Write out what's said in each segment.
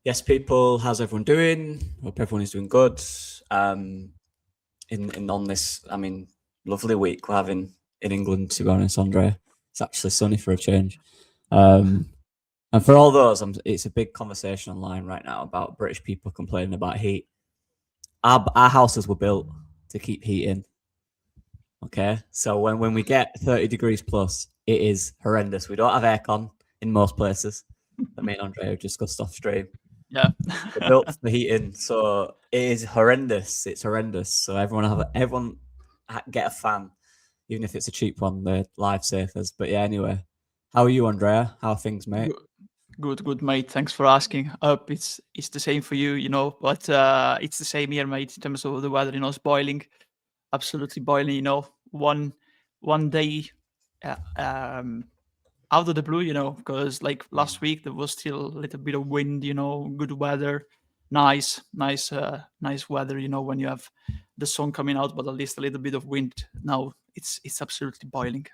Yes, people. How's everyone doing? Hope everyone is doing good. In on this, lovely week we're having in England. To be honest, Andre, it's actually sunny for a change. And for all those, it's a big conversation online right now about British people complaining about heat. Our houses were built to keep heat in. Okay, so when we get 30 degrees plus, it is horrendous. We don't have aircon in most places. That me and Andre have discussed off stream. Yeah. They're built for heating, so it is horrendous. It's horrendous. So everyone get a fan, even if it's a cheap one. They're lifesavers. But yeah, anyway, how are you, Andrea? How are things, mate? Good, mate. Thanks for asking. It's the same for you, but it's the same here, mate. In terms of the weather, it's boiling, absolutely boiling. One day, out of the blue, because like last week there was still a little bit of wind, good weather, nice weather. When you have the sun coming out, but at least a little bit of wind. Now it's absolutely boiling,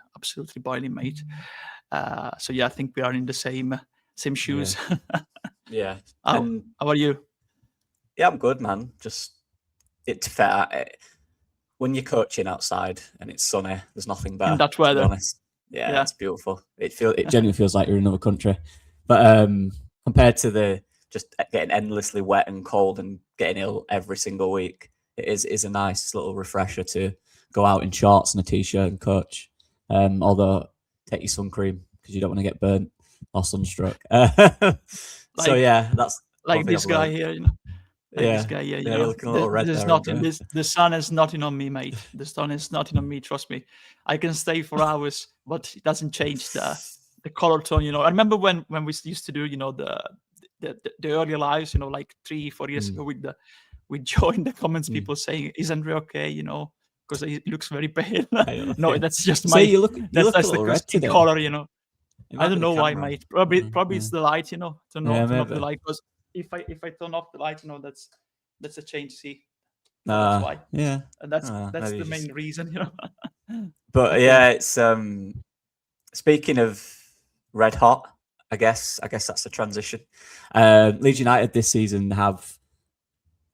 mate. So yeah, I think we are in the same shoes. Yeah. How are you? Yeah, I'm good, man. Just it's fair. When you're coaching outside and it's sunny, there's nothing better. In that weather, to be honest. Yeah, it's beautiful. It genuinely feels like you're in another country. But compared to the just getting endlessly wet and cold and getting ill every single week, it is a nice little refresher to go out in shorts and a t-shirt and coach. Although take your sun cream because you don't want to get burnt or sunstroke. So yeah, that's like this guy here, this guy, you're looking a little red there's there, nothing. The sun is nothing on me, mate. The sun is nothing on me. Trust me. I can stay for hours, but it doesn't change the color tone. I remember when we used to do, the early lives, like 3-4 years ago with Joe in the comments, people saying, "Is Andre okay?" Because he looks very pale. No, that's just my. You look that's a little the red today. color. I don't know why, mate. Probably it's the light. Turn off the light, because if I turn off the light, that's a change. See, so that's why. Yeah, and that's the main reason. But yeah, it's speaking of red hot. I guess that's the transition. Leeds United this season have.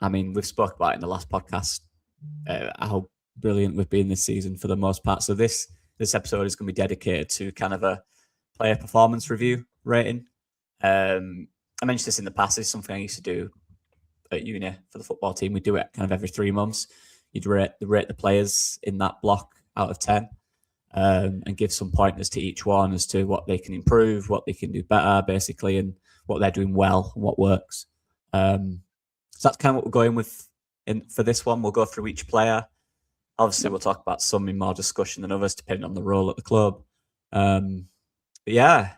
We've spoke about it in the last podcast how brilliant we've been this season for the most part. So this episode is going to be dedicated to kind of a player performance review rating. I mentioned this in the past. It's something I used to do at uni for the football team. We do it kind of every 3 months. You'd rate the players in that block out of 10 and give some pointers to each one as to what they can improve, what they can do better, basically, and what they're doing well and what works. So that's kind of what we're going with for this one. We'll go through each player. Obviously, we'll talk about some in more discussion than others, depending on the role at the club. But yeah,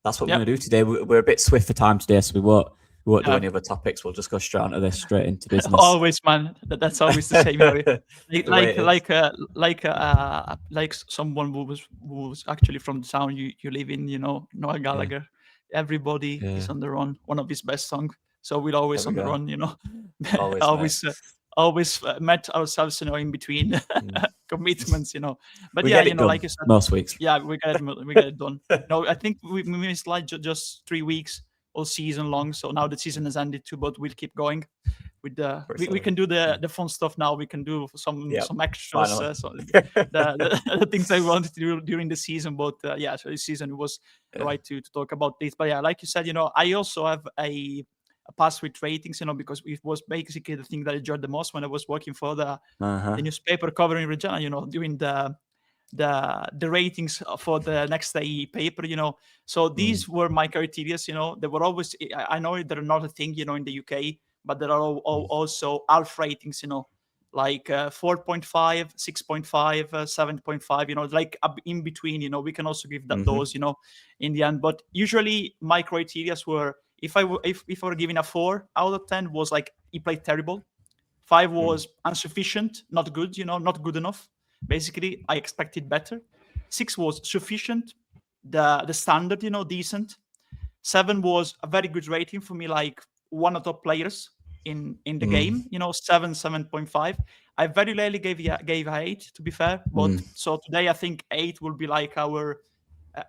that's what we're going to do today. We're a bit swift for time today, so we won't do any other topics. We'll just go straight onto this, straight into business. Always, man. That's always the same. Like someone who was actually from the town you live in. Noah Gallagher. Yeah. Everybody is on the run. One of his best songs. So we're always on the run. Always met ourselves, in between commitments, But we yeah, like you said, most weeks. Yeah, we get it done. No, I think we missed like just 3 weeks all season long. So now the season has ended too, but we'll keep going with the. We can do the fun stuff now. We can do some extras, the things I wanted to do during the season. But so this season was right to talk about this. But yeah, like you said, I also have a pass with ratings, because it was basically the thing that I enjoyed the most when I was working for the newspaper covering Regina, doing the ratings for the next day paper, So these were my criteria, They were always, I know they're not a thing, in the UK, but there are also half ratings, like 4.5, 6.5, 7.5, like in between, we can also give that those, in the end. But usually my criteria were, if I were giving a 4 out of 10 was like he played terrible. 5 was insufficient, not good, not good enough. Basically, I expected better. 6 was sufficient, the standard, decent. 7 was a very good rating for me, like one of the top players in the game, 7.5. I very rarely gave a 8, to be fair. But so today I think 8 will be like our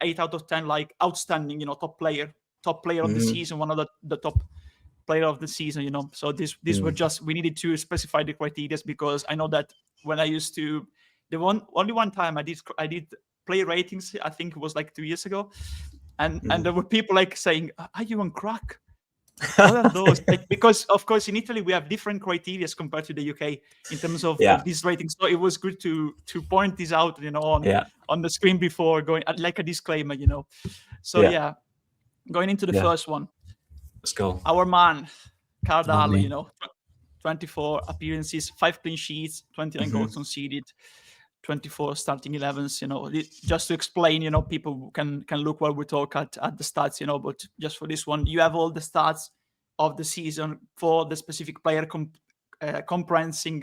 8 out of 10, like outstanding, top player of the season, one of the top player of the season, So these were just, we needed to specify the criteria, because I know that when I used to, only one time I did play ratings, I think it was like 2 years ago, and there were people like saying, "Are you on crack? What are those?" Like, because of course in Italy we have different criteria compared to the UK in terms of these ratings. So it was good to point this out, on the screen before going, like a disclaimer, So going into the first one. Let's go. Our man, Cardallo, 24 appearances, 5 clean sheets, 29 goals conceded, 24 starting 11s. Just to explain, people can look while we talk at the stats, but just for this one, you have all the stats of the season for the specific player comprising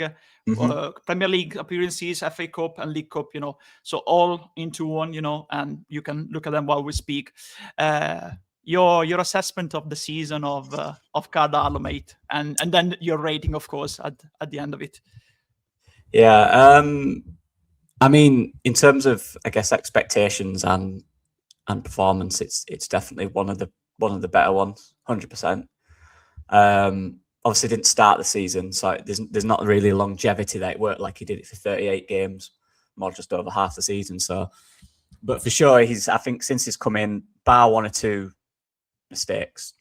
Premier League appearances, FA Cup and League Cup, so all into one, and you can look at them while we speak. Your assessment of the season of Cardallo, mate, and then your rating, of course, at the end of it. Yeah, I mean, in terms of, I guess, expectations and performance, it's definitely one of the better ones, 100%. Obviously, didn't start the season, so there's not really longevity that it worked like he did it for 38 games, more just over half the season. So, but for sure, I think since he's come in, bar 1 or 2 mistakes,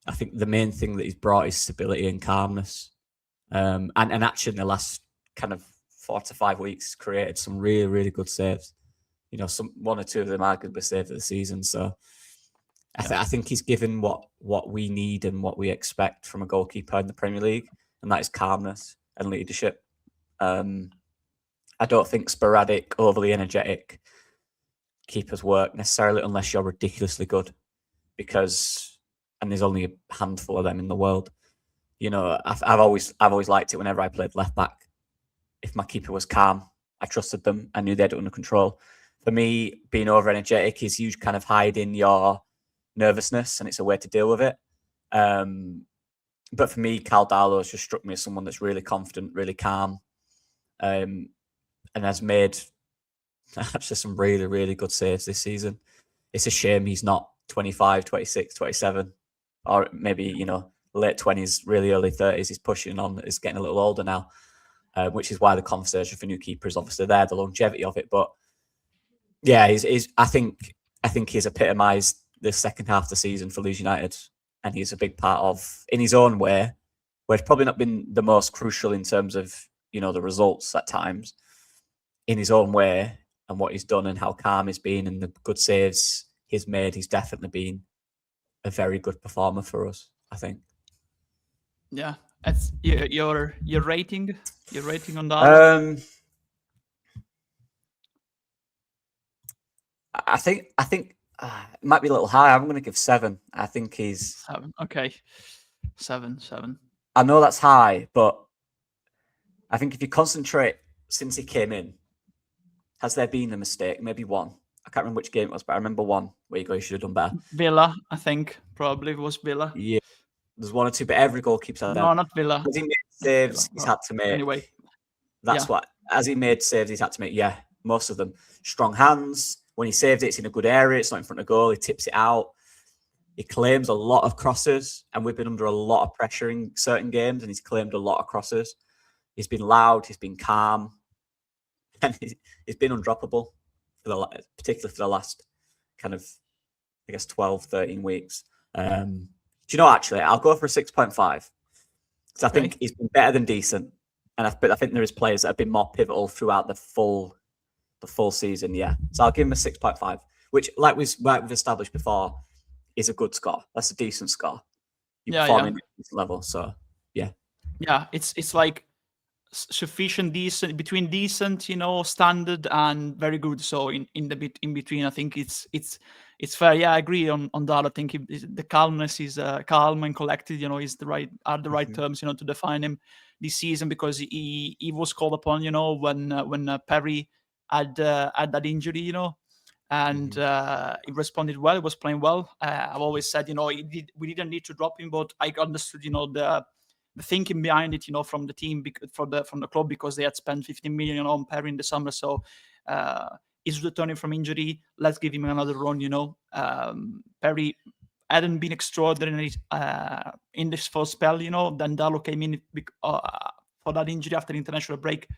I think the main thing that he's brought is stability and calmness. And actually in the last kind of 4 to 5 weeks created some really, really good saves. Some 1 or 2 of them arguably saved of the season. So I think he's given what we need and what we expect from a goalkeeper in the Premier League, and that is calmness and leadership. I don't think sporadic, overly energetic keepers work necessarily unless you're ridiculously good. And there's only a handful of them in the world. I've always liked it whenever I played left back. If my keeper was calm, I trusted them. I knew they had it under control. For me, being over energetic is you kind of hiding your nervousness, and it's a way to deal with it. But for me, Cardallo has just struck me as someone that's really confident, really calm, and has made actually some really, really good saves this season. It's a shame he's not 25, 26, 27, or maybe, late 20s, really early 30s. He's pushing on. He's getting a little older now, which is why the conversation for new keeper is obviously there, the longevity of it. But yeah, I think he's epitomised the second half of the season for Leeds United, and he's a big part of, in his own way, where it's probably not been the most crucial in terms of, the results at times, in his own way, and what he's done and how calm he's been and the good saves he's made. He's definitely been a very good performer for us, I think. Yeah, that's your rating. Your rating on that. I think it might be a little high. I'm going to give 7. I think he's 7. Okay, 7. I know that's high, but I think if you concentrate since he came in, has there been a mistake? Maybe one. I can't remember which game it was, but I remember one where you should have done better. Villa, I think, probably was Villa. Yeah, there's 1 or 2, but every goal keeps out. No, not Villa. As he made saves, he's had to make. Anyway, that's what. As he made saves, he's had to make. Yeah, most of them. Strong hands. When he saved it, it's in a good area. It's not in front of goal. He tips it out. He claims a lot of crosses, and we've been under a lot of pressure in certain games, and he's claimed a lot of crosses. He's been loud. He's been calm, and he's been undroppable, particularly for the last kind of, I guess, 12, 13 weeks. Do you know, actually, I'll go for a 6.5 because I think he's been better than decent, and I think there is players that have been more pivotal throughout the full season. Yeah, so I'll give him a 6.5, which, like we've established before, is a good score. That's a decent score. You perform in a decent level, so yeah. Yeah, it's like sufficient, decent, between decent, standard and very good. So in between, I think it's fair. Yeah, I agree on that. I think the calmness is calm and collected. Is the right terms. To define him this season, because he was called upon. When Perry had that injury. And he responded well. He was playing well. I've always said, we didn't need to drop him, but I understood, the thinking behind it, from the team, from the club, because they had spent 15 million on Perry in the summer. So he's returning from injury. Let's give him another run. Perry hadn't been extraordinary in this first spell, you know. Then Darlow came in for that injury after the international break.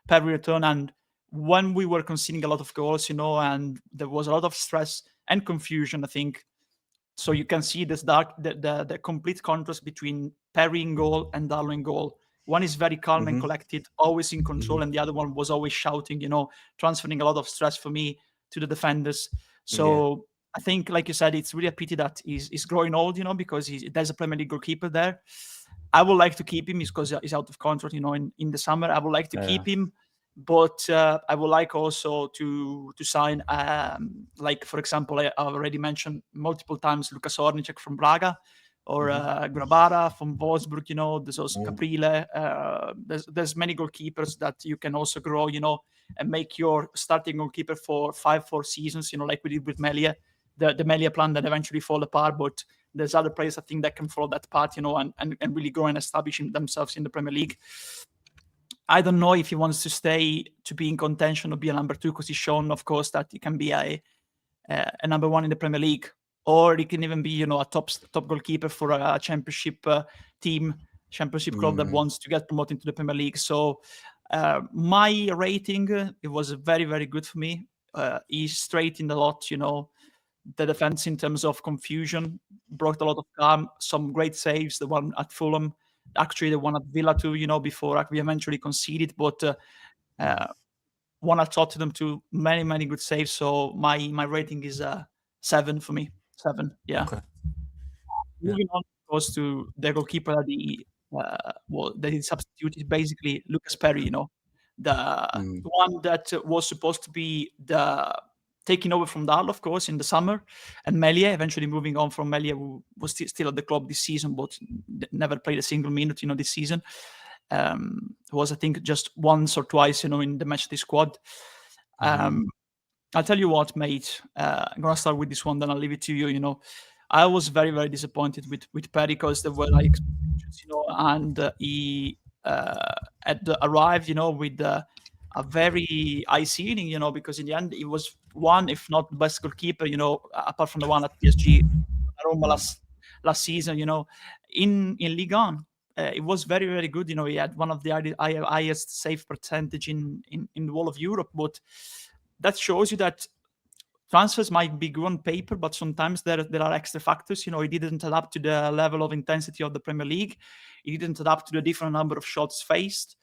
Perry returned, and when we were conceding a lot of goals, you know, and there was a lot of stress and confusion, I think. So you can see this the complete contrast between Perry in goal and Darlow in goal. One is very calm and collected, always in control, and the other one was always shouting, you know, transferring a lot of stress for me to the defenders. So I think, like you said, it's really a pity that he's growing old, you know, because there's a Premier League goalkeeper there. I would like to keep him because he's out of contract, you know, in the summer. I would like to keep him, but I would like also to sign, like, for example, I already mentioned multiple times Lucas Ornicek from Braga, or Grabara from Wolfsburg, you know. There's also Caprile. There's many goalkeepers that you can also grow, you know, and make your starting goalkeeper for 5-4 seasons, you know, like we did with Melia, the Melia plan that eventually fall apart. But there's other players I think that can follow that path, you know, and really grow and establishing themselves in the Premier League. I don't know if he wants to stay to be in contention or be a number 2, because he's shown, of course, that he can be a number 1 in the Premier League, or he can even be, you know, a top goalkeeper for a championship team, championship club that wants to get promoted to the Premier League. So my rating, it was very, very good for me. He straightened a lot, you know, the defense in terms of confusion, brought a lot of calm, some great saves, the one at Fulham, actually the one at Villa too, you know, before we eventually conceded, but one at Tottenham too, many, many good saves. So my rating is 7 for me. 7, yeah. Okay. Moving on, goes to the goalkeeper that he substituted, basically Lucas Perry, you know, the one that was supposed to be the taking over from Darl, of course, in the summer, and Melia eventually moving on from Melia, who was still at the club this season, but never played a single minute, you know, this season. Was, I think, just once or twice, you know, in the matchday squad. I'll tell you what, mate. I'm gonna start with this one, then I'll leave it to you. You know, I was very, very disappointed with Perry, because there were like expectations, you know, and he had arrived, you know, with a very high ceiling, you know, because in the end he was one, if not the best goalkeeper, you know, apart from the one at PSG, Roma last season, you know, in Ligue 1. It was very, very good. You know, he had one of the highest save percentage in the whole of Europe, but that shows you that transfers might be good on paper, but sometimes there are extra factors. You know, he didn't adapt to the level of intensity of the Premier League. He didn't adapt to the different number of shots faced.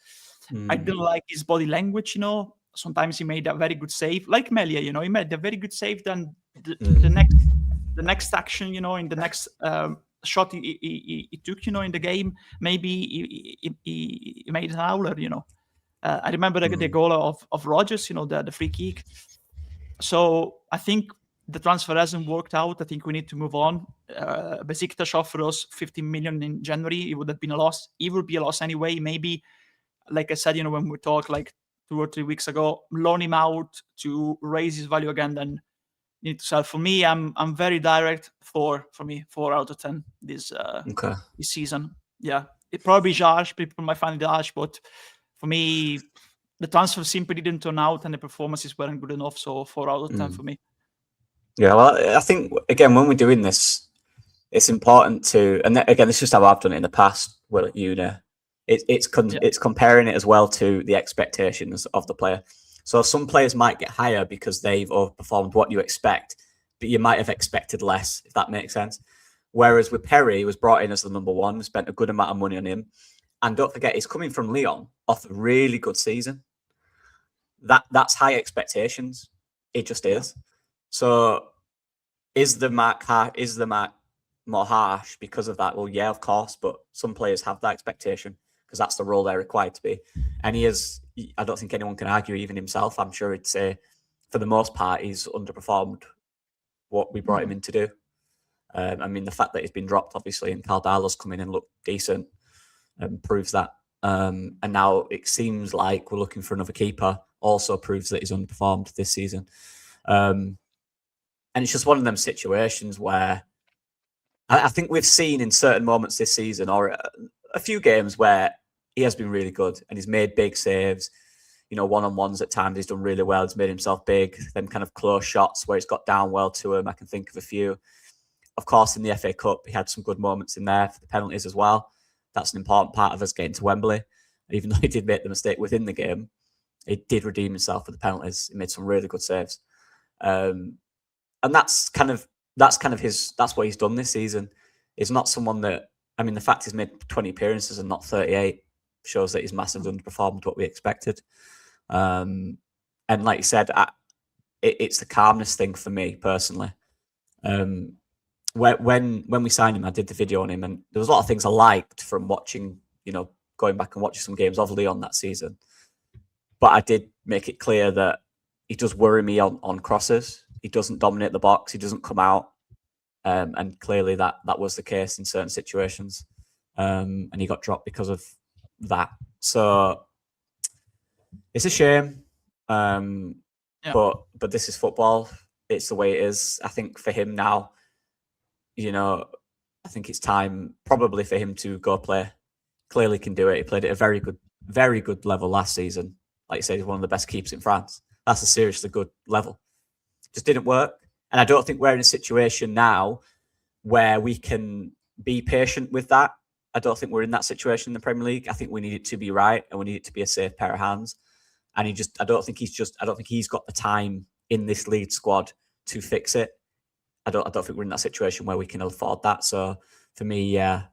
I didn't like his body language, you know. Sometimes he made a very good save, like Melia, you know. He made a very good save, then the next action, you know, in the next shot he took, you know, in the game, maybe he made an howler, you know. I remember the goal of Rodgers, you know, the free kick. So I think the transfer hasn't worked out. I think we need to move on. Besiktas offered us 15 million in January. It would have been a loss. It would be a loss anyway. Maybe, like I said, you know, when we talked like 2 or 3 weeks ago, loan him out to raise his value again, then need to sell. For me, I'm very direct. 4 for me, 4 out of 10 this season. Yeah, it probably is harsh. People might find it harsh, but for me, the transfer simply didn't turn out, and the performances weren't good enough. So 4 out of 10 for me. Yeah, well, I think again when we're doing this, it's important to, and again, this is just how I've done it in the past. Well, at uni, it's comparing it as well to the expectations of the player. So some players might get higher because they've overperformed what you expect, but you might have expected less, if that makes sense. Whereas with Perry, he was brought in as the number 1, spent a good amount of money on him. And don't forget, he's coming from Lyon off a really good season. That's high expectations. It just is. So is the mark more harsh because of that? Well, yeah, of course, but some players have that expectation because that's the role they're required to be. And he is, I don't think anyone can argue, even himself, I'm sure he'd say, for the most part, he's underperformed what we brought him in to do. I mean, the fact that he's been dropped, obviously, and Carl Darlow's come in and looked decent proves that. And now it seems like we're looking for another keeper, also proves that he's underperformed this season. And it's just one of them situations where I think we've seen in certain moments this season, or a few games, where he has been really good and he's made big saves. You know, one-on-ones at times he's done really well. He's made himself big. Them kind of close shots where he's got down well to him. I can think of a few. of course, in the FA Cup, he had some good moments in there for the penalties as well. That's an important part of us getting to Wembley. Even though he did make the mistake within the game, he did redeem himself with the penalties. He made some really good saves, and that's what he's done this season. He's not someone that, I mean, the fact he's made 20 appearances and not 38 shows that he's massively underperformed what we expected. And like you said, it's the calmness thing for me personally. When we signed him, I did the video on him, and there was a lot of things I liked from watching, going back and watching some games of Leon that season. But I did make it clear that he does worry me on crosses. He doesn't dominate the box. He doesn't come out. And clearly that was the case in certain situations. And he got dropped because of that. So it's a shame. But this is football. It's the way it is. I think for him now, I think it's time probably for him to go play. Clearly can do it. He played at a very good level last season. Like you said, he's one of the best keepers in France. That's a seriously good level. Just didn't work. And I don't think we're in a situation now where we can be patient with that. I don't think we're in that situation in the Premier League. I think we need it to be right, and we need it to be a safe pair of hands. And I don't think he's got the time in this Leeds squad to fix it. I don't think we're in that situation where we can afford that. So for me, I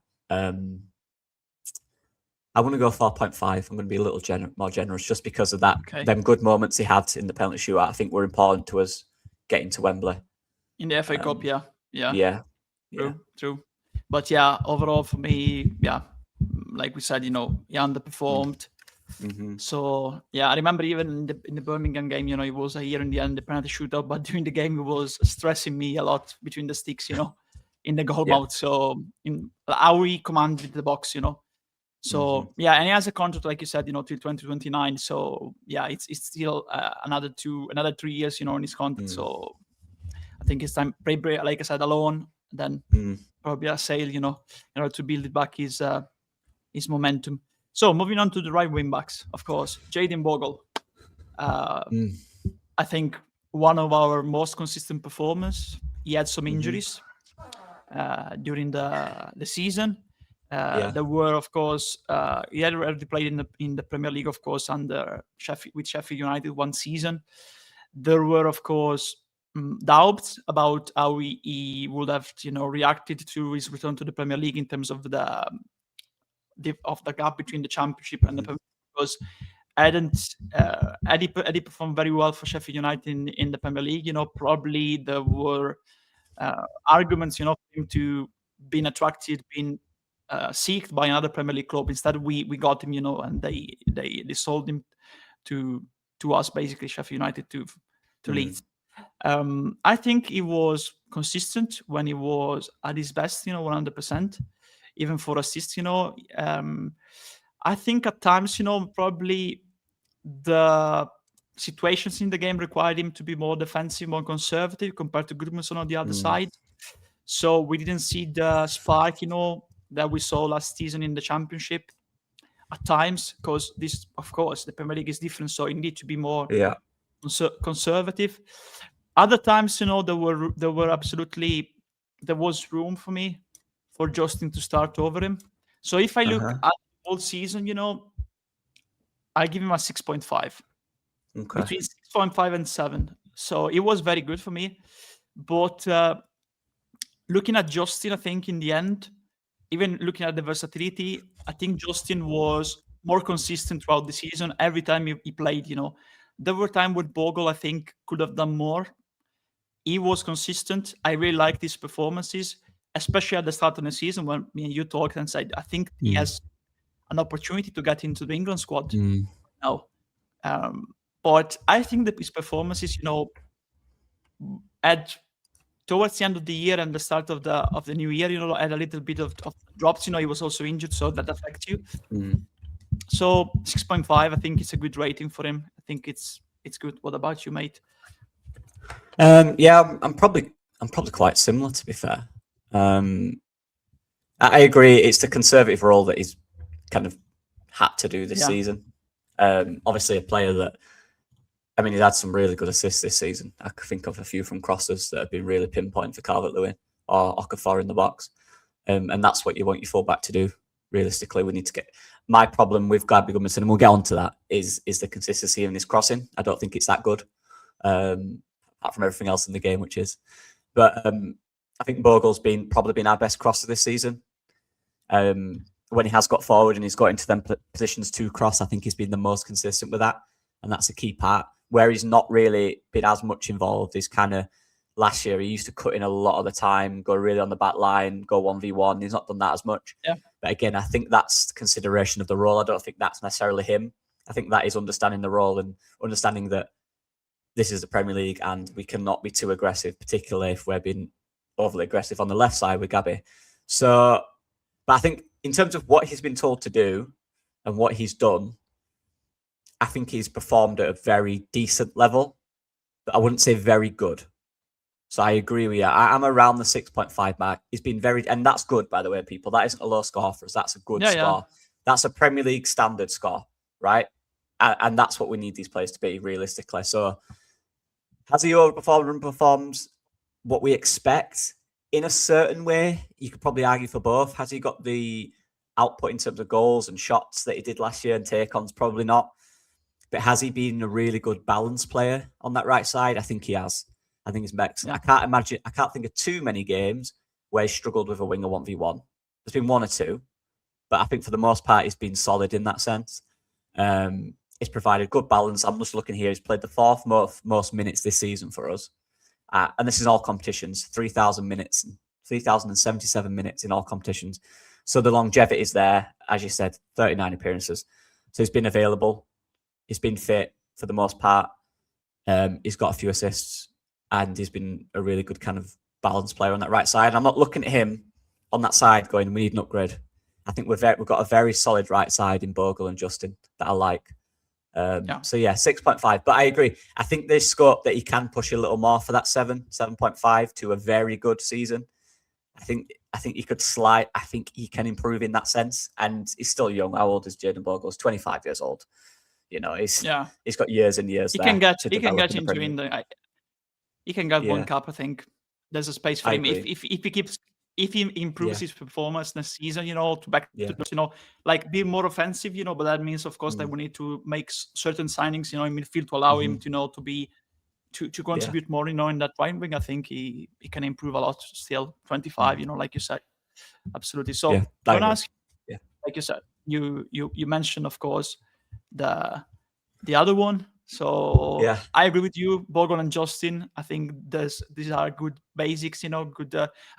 want to go 4.5. I'm going to be a little more generous just because of that. Okay. Them good moments he had in the penalty shootout, I think were important to us getting to Wembley. In the FA Cup, yeah. True. But yeah, overall for me, like we said, he underperformed. Mm-hmm. So yeah, I remember even in the Birmingham game, he was here in the end, the penalty shootout, but during the game, he was stressing me a lot between the sticks, in the goal mouth. So in how he commanded the box, So and he has a contract, like you said, till 2029. So yeah, it's still another 3 years, in his contract. So I think it's time, like I said, alone, then probably a sale, in order to build back his momentum. So moving on to the right wing backs, of course, Jayden Bogle. I think one of our most consistent performers. He had some injuries during the season. There were, of course, he had already played in the Premier League, of course, under Sheffield United one season. There were, of course, doubts about how he would have, reacted to his return to the Premier League in terms of the gap between the Championship and the Premier League, because Eddie performed very well for Sheffield United in the Premier League. Probably there were arguments, for him to being attracted, being seeked by another Premier League club. Instead, we got him, and they sold him to us, basically Sheffield United to Leeds. I think he was consistent when he was at his best, 100%, even for assists. I think at times, probably the situations in the game required him to be more defensive, more conservative compared to Gudmundsson on the other side. So we didn't see the spark, that we saw last season in the Championship at times, because this, of course, the Premier League is different, so you need to be more conservative. Other times, there was room for me for Justin to start over him. So if I look at the whole season, I give him a 6.5. Okay. Between 6.5 and 7. So it was very good for me. But looking at Justin, I think in the end, even looking at the versatility, I think Justin was more consistent throughout the season. Every time he played, there were times when Bogle, I think, could have done more. He was consistent. I really liked his performances, especially at the start of the season when me and you talked and said, I think he has an opportunity to get into the England squad now. But I think that his performances, towards the end of the year and the start of the new year, had a little bit of drops. He was also injured, so that affects you. So 6.5, I think it's a good rating for him. I think it's good. What about you, mate? I'm probably quite similar, to be fair. I agree. It's the conservative role that he's kind of had to do this season. Obviously, a player that, he's had some really good assists this season. I could think of a few from crosses that have been really pinpoint for Calvert-Lewin or Okafor in the box. And that's what you want your fullback to do. Realistically, we need to get. My problem with Gabby Goodmanson, and we'll get on to that, is the consistency in his crossing. I don't think it's that good, apart from everything else in the game, which is. But I think Bogle's probably been our best crosser this season. When he has got forward and he's got into them positions to cross, I think he's been the most consistent with that. And that's a key part. Where he's not really been as much involved is kind of last year. He used to cut in a lot of the time, go really on the back line, go 1v1. He's not done that as much. Yeah. But again, I think that's consideration of the role. I don't think that's necessarily him. I think that is understanding the role and understanding that this is the Premier League and we cannot be too aggressive, particularly if we're being overly aggressive on the left side with Gabby. So, but I think in terms of what he's been told to do and what he's done, I think he's performed at a very decent level, but I wouldn't say very good. So I agree with you. I'm around the 6.5 mark. He's been very, and that's good, by the way, people. That isn't a low score for us. That's a good score. Yeah. That's a Premier League standard score, right? And that's what we need these players to be, realistically. So has he overperformed and performed what we expect? In a certain way, you could probably argue for both. Has he got the output in terms of goals and shots that he did last year and take-ons? Probably not. But has he been a really good balance player on that right side? I think he has. I think he's excellent. Yeah. I can't think of too many games where he struggled with a winger 1v1. There's been one or two, but I think for the most part, he's been solid in that sense. He's provided good balance. I'm just looking here. He's played the fourth most minutes this season for us. And this is all competitions, 3,000 minutes, 3,077 minutes in all competitions. So the longevity is there, as you said, 39 appearances. So he's been available. He's been fit for the most part. He's got a few assists and he's been a really good kind of balance player on that right side. I'm not looking at him on that side going, we need an upgrade. I think we've got a very solid right side in Bogle and Justin that I like. So yeah, 6.5. But I agree. I think there's scope that he can push a little more for that 7.5 to a very good season. I think he could slide. I think he can improve in that sense. And he's still young. How old is Jayden Bogle? He's 25 years old. You know, he's got years and years. He can get into in the. He can get one cup. I think there's a space for him if he improves his performance next season. You know, like be more offensive. You know, but that means of course that we need to make certain signings. You know, in midfield to allow him to be to contribute more. You know, in that right wing, I think he can improve a lot. Still 25. You know, like you said, absolutely. So I want to ask, like you said, you mentioned of course the other one. So I agree with you, Bogle and Justin. I think these are good basics, you know,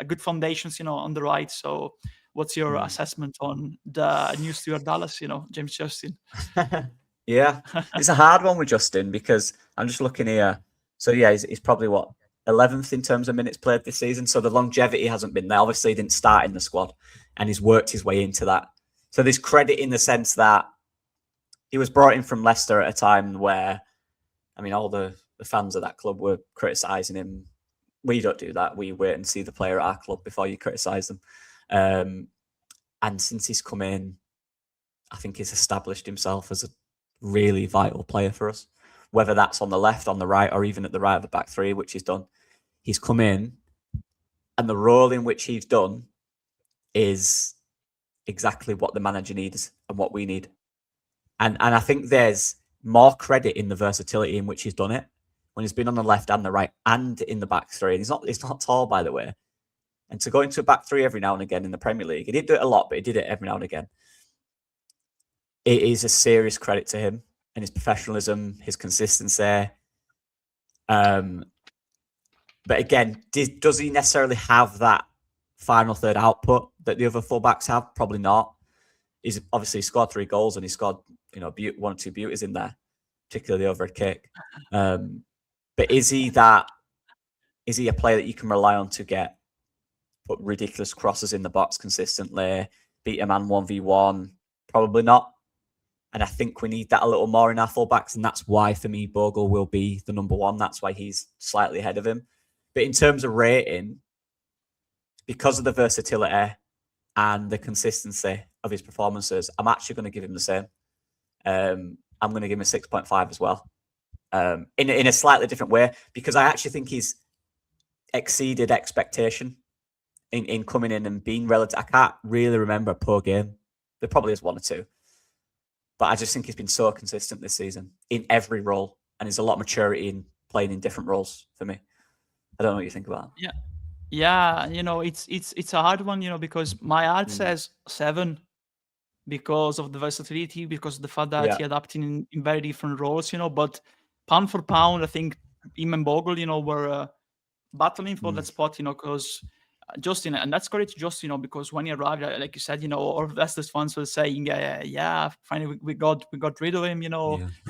a good foundations, you know, on the right. So what's your assessment on the new Stuart Dallas, you know, James Justin? It's a hard one with Justin because I'm just looking here. So he's probably 11th in terms of minutes played this season. So the longevity hasn't been there. Obviously he didn't start in the squad and he's worked his way into that. So there's credit in the sense that he was brought in from Leicester at a time where, I mean, all the fans of that club were criticising him. We don't do that. We wait and see the player at our club before you criticise them. And since he's come in, I think he's established himself as a really vital player for us, whether that's on the left, on the right, or even at the right of the back three, which he's done. He's come in, and the role in which he's done is exactly what the manager needs and what we need. And I think there's more credit in the versatility in which he's done it when he's been on the left and the right and in the back three. And he's not tall, by the way. And to go into a back three every now and again in the Premier League, he didn't do it a lot, but he did it every now and again. It is a serious credit to him and his professionalism, his consistency. But again, does he necessarily have that final third output that the other fullbacks have? Probably not. He's obviously scored 3 goals and he scored, you know, 1 or 2 beauties in there, particularly the overhead kick. But is he a player that you can rely on to put ridiculous crosses in the box consistently, beat a man 1v1? Probably not. And I think we need that a little more in our fullbacks. And that's why, for me, Bogle will be the number 1. That's why he's slightly ahead of him. But in terms of rating, because of the versatility and the consistency of his performances, I'm actually going to give him the same. I'm going to give him a 6.5 as well. In a slightly different way, because I actually think he's exceeded expectation in coming in and being relative. I can't really remember a poor game. There probably is one or two, but I just think he's been so consistent this season in every role, and there's a lot of maturity in playing in different roles for me. I don't know what you think about that. Yeah, it's a hard one, because my heart says 7 because of the versatility, because of the fact that he adapted in very different roles, but pound for pound, I think him and Bogle, were battling for that spot, because Justin, and that's credit to Justin, because when he arrived, like you said, all of Leicester's fans were saying, yeah, finally we got rid of him,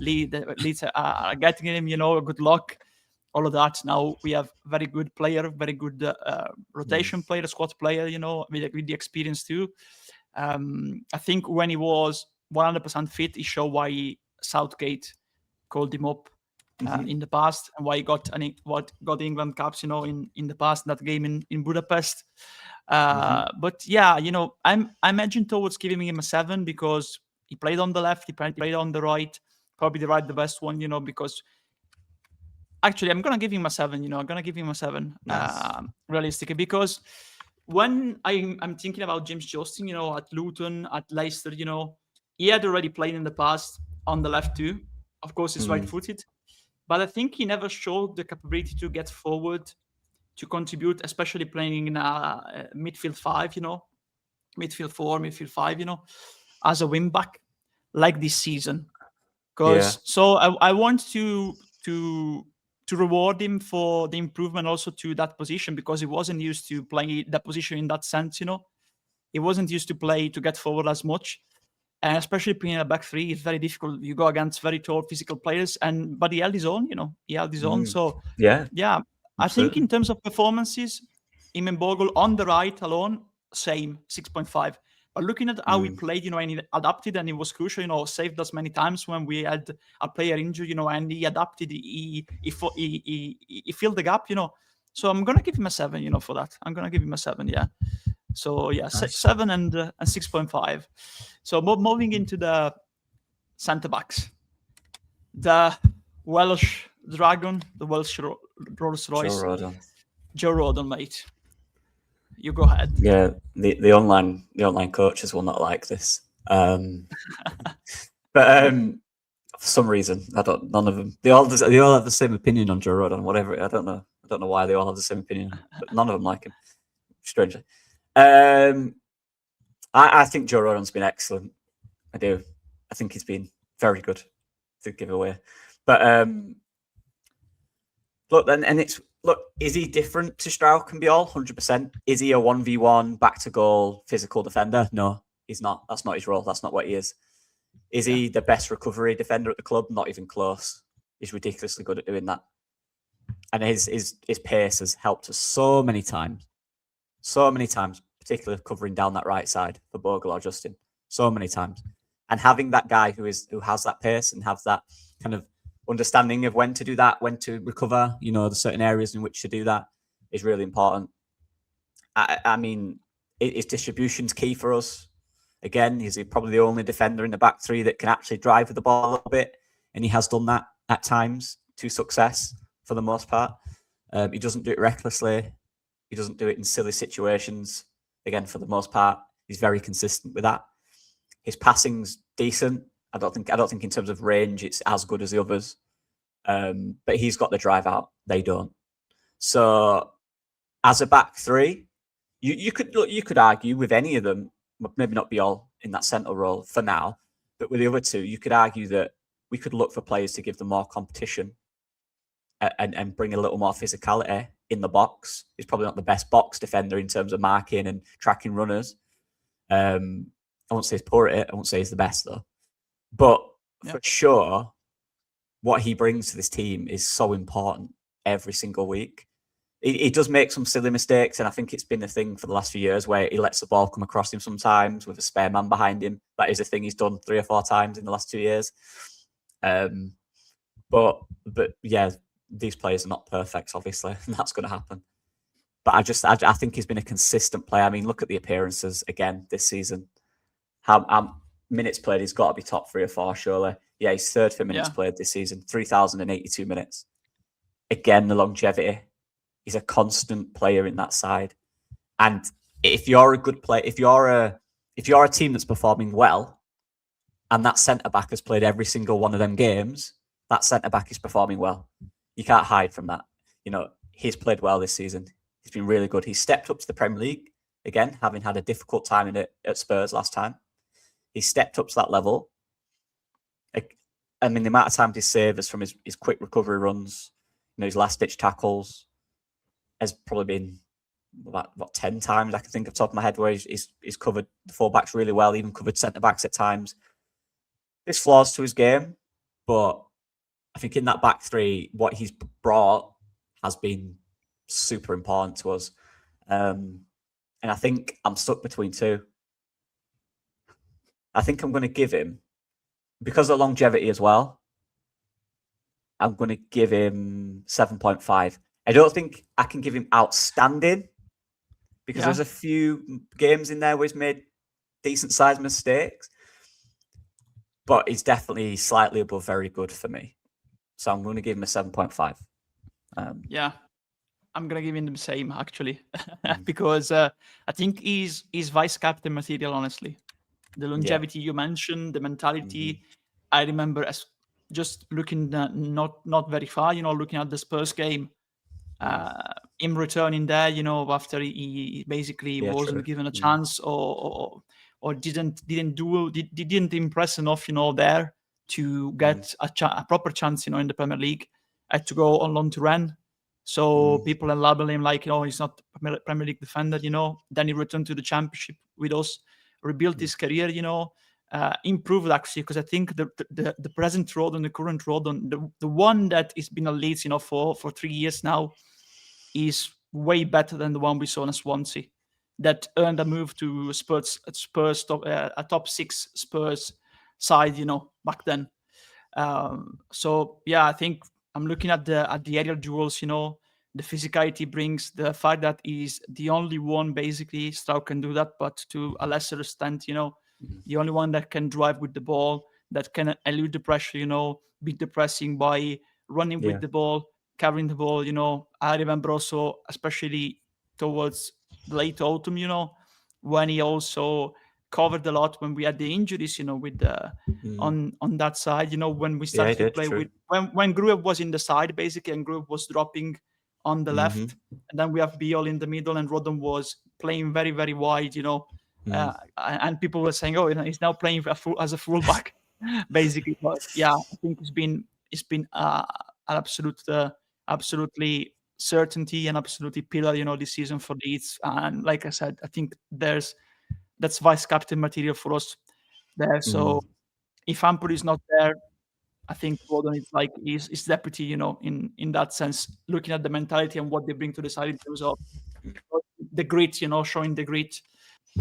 Leeds are getting him, good luck, all of that. Now we have very good player, very good rotation player, squad player, with the experience too. I think when he was 100% fit, he showed why Southgate called him up in the past, and why he got England caps, in the past, that game in Budapest. But yeah, I'm edging towards giving him a 7 because he played on the left, he played on the right, probably the best one, because actually I'm gonna give him a 7. I'm gonna give him a 7, realistically, because when I'm thinking about James Justin, at Luton, at Leicester, he had already played in the past on the left too. Of course, he's right-footed, but I think he never showed the capability to get forward, to contribute, especially playing in a midfield 5, midfield 4, midfield 5, as a wing back, like this season. So I want to reward him for the improvement also to that position, because he wasn't used to playing that position in that sense, He wasn't used to play to get forward as much. And especially playing a back three is very difficult. You go against very tall physical players, but he held his own, He held his own. So yeah, I think in terms of performances, him and Bogle on the right alone, same 6.5. But looking at how he played, and he adapted, and it was crucial, saved us many times when we had a player injured, and he adapted, he filled the gap, So I'm gonna give him a 7, for that. I'm gonna give him a 7, yeah. So yeah, nice. 7 and 6.5. So moving into the centre backs, the Welsh Dragon, the Welsh Rolls Royce, Joe Rodon, mate. You go ahead. Yeah, the online coaches will not like this, but for some reason, none of them. They all have the same opinion on Joe Rodon. Whatever, I don't know why they all have the same opinion, but none of them like him. Strangely, I think Joe Rodon's been excellent. I do. I think he's been very good to give away. But look, is he different to Strauch and Biol? 100%. Is he a 1v1 back to goal physical defender? No, he's not. That's not his role. That's not what he is. Is he the best recovery defender at the club? Not even close. He's ridiculously good at doing that. And his pace has helped us so many times, particularly covering down that right side for Bogle or Justin, so many times. And having that guy who has that pace and has that kind of understanding of when to do that, when to recover, the certain areas in which to do that is really important. I mean, his distribution's key for us. Again, he's probably the only defender in the back three that can actually drive with the ball a little bit, and he has done that at times to success for the most part. He doesn't do it recklessly. He doesn't do it in silly situations. Again, for the most part, he's very consistent with that. His passing's decent. I don't think in terms of range it's as good as the others. But he's got the drive out. They don't. So as a back three, you could argue with any of them, maybe not be all in that central role for now, but with the other two, you could argue that we could look for players to give them more competition and bring a little more physicality in the box. He's probably not the best box defender in terms of marking and tracking runners. I won't say he's poor at it. I won't say he's the best though. But for sure, what he brings to this team is so important every single week. He does make some silly mistakes, and I think it's been a thing for the last few years where he lets the ball come across him sometimes with a spare man behind him. That is a thing he's done 3 or 4 times in the last 2 years. But yeah, these players are not perfect, obviously, and that's going to happen. But I think he's been a consistent player. I mean, look at the appearances again this season. How minutes played, he's got to be top 3 or 4, surely. Yeah, he's third for minutes played this season, 3,082 minutes. Again, the longevity. He's a constant player in that side. And if you're a good player, if you're a team that's performing well, and that centre back has played every single one of them games, that centre back is performing well. You can't hide from that. He's played well this season. He's been really good. He's stepped up to the Premier League again, having had a difficult time in it at Spurs last time. He stepped up to that level. I mean, the amount of times he saved from his quick recovery runs, his last-ditch tackles, has probably been about 10 times I can think of the top of my head where he's covered the full-backs really well, even covered centre-backs at times. There's flaws to his game, but I think in that back three, what he's brought has been super important to us. And I think I'm stuck between two. I think I'm going to give him, because of longevity as well, I'm going to give him 7.5. I don't think I can give him outstanding, because there's a few games in there where he's made decent-sized mistakes. But he's definitely slightly above very good for me. So I'm going to give him a 7.5. I'm going to give him the same, actually, because I think he's vice-captain material, honestly. The longevity you mentioned, the mentality. I remember as just looking not very far, looking at the Spurs game, him returning there, after he basically wasn't given a chance or didn't impress enough, there to get a proper chance, in the Premier League. Had to go on loan to Rennes. So people are labeling him like, he's not a Premier League defender, Then he returned to the Championship with us, rebuilt his career, improved actually, because I think the present road and the current road, the one that has been a Leeds, for 3 years now, is way better than the one we saw in Swansea, that earned a move to a top 6 Spurs side, back then. I think I'm looking at the aerial duels, the physicality brings, the fact that he's the only one, basically, Stroud can do that, but to a lesser extent, the only one that can drive with the ball, that can elude the pressure, beat the pressing by running with the ball, carrying the ball, I remember also, especially towards the late autumn, when he also covered a lot when we had the injuries, with the on that side, when we started to play with when Gruev was in the side, basically, and Gruev was dropping on the left, and then we have Biol in the middle, and Rodon was playing very, very wide, and people were saying, he's now playing as a fullback, basically. But I think it's been an absolutely certainty and absolutely pillar, this season for Leeds. And like I said, I think that's vice captain material for us there. So if Ampur is not there, I think Rodon is like his deputy, in that sense, looking at the mentality and what they bring to the side in terms of the grit, showing the grit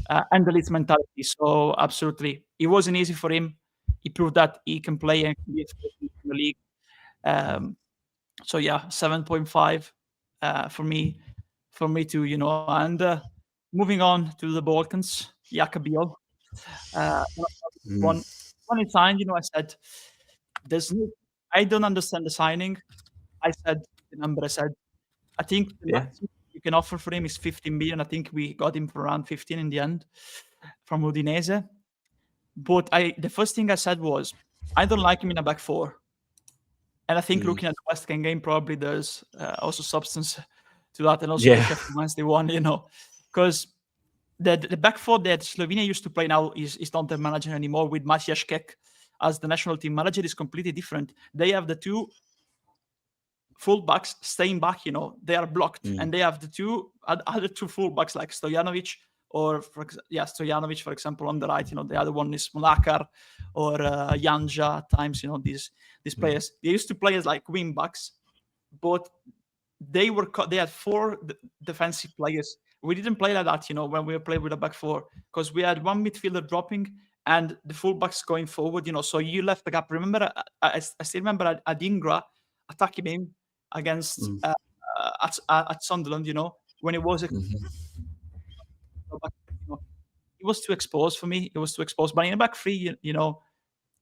and the Leeds mentality. So absolutely, it wasn't easy for him. He proved that he can play and can be exposed in the league. 7.5 for me too, and moving on to the Balkans, Jakabiel. When he signed, I said, I don't understand the signing. I said the number. I said, I think the maximum you can offer for him is 15 million. I think we got him for around 15 in the end from Udinese. But the first thing I said was, I don't like him in a back four. And I think looking at the West Ham game, probably there's also substance to that, and also the Sheffield Wednesday one, because the back four that Slovenia used to play now is not the manager anymore, with Matjaž Kek as the national team manager, is completely different. They have the two fullbacks staying back, they are blocked, and they have the other two fullbacks like Stojanovic Stojanovic, for example, on the right. The other one is Mlakar or Janja at times. These players, they used to play as like wing backs, but they had 4 defensive players. We didn't play like that, when we played with a back four, because we had one midfielder dropping and the fullbacks going forward. So you left the gap. Remember, I still remember Adingra attacking him against at Sunderland. When it was he was too exposed for me. He was too exposed. But in the back three,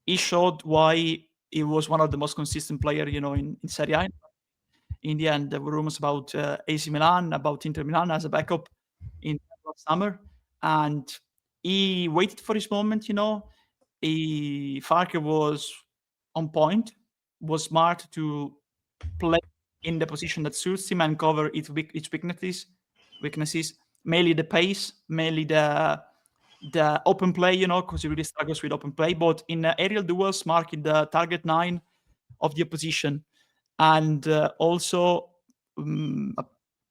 he showed why he was one of the most consistent player, in Serie A. In the end, there were rumors about AC Milan, about Inter Milan as a backup in summer, and he waited for his moment. Farke was on point, was smart to play in the position that suits him and cover its weaknesses, mainly the pace, mainly the open play, because he really struggles with open play. But in aerial duels, marking the target 9 of the opposition, and also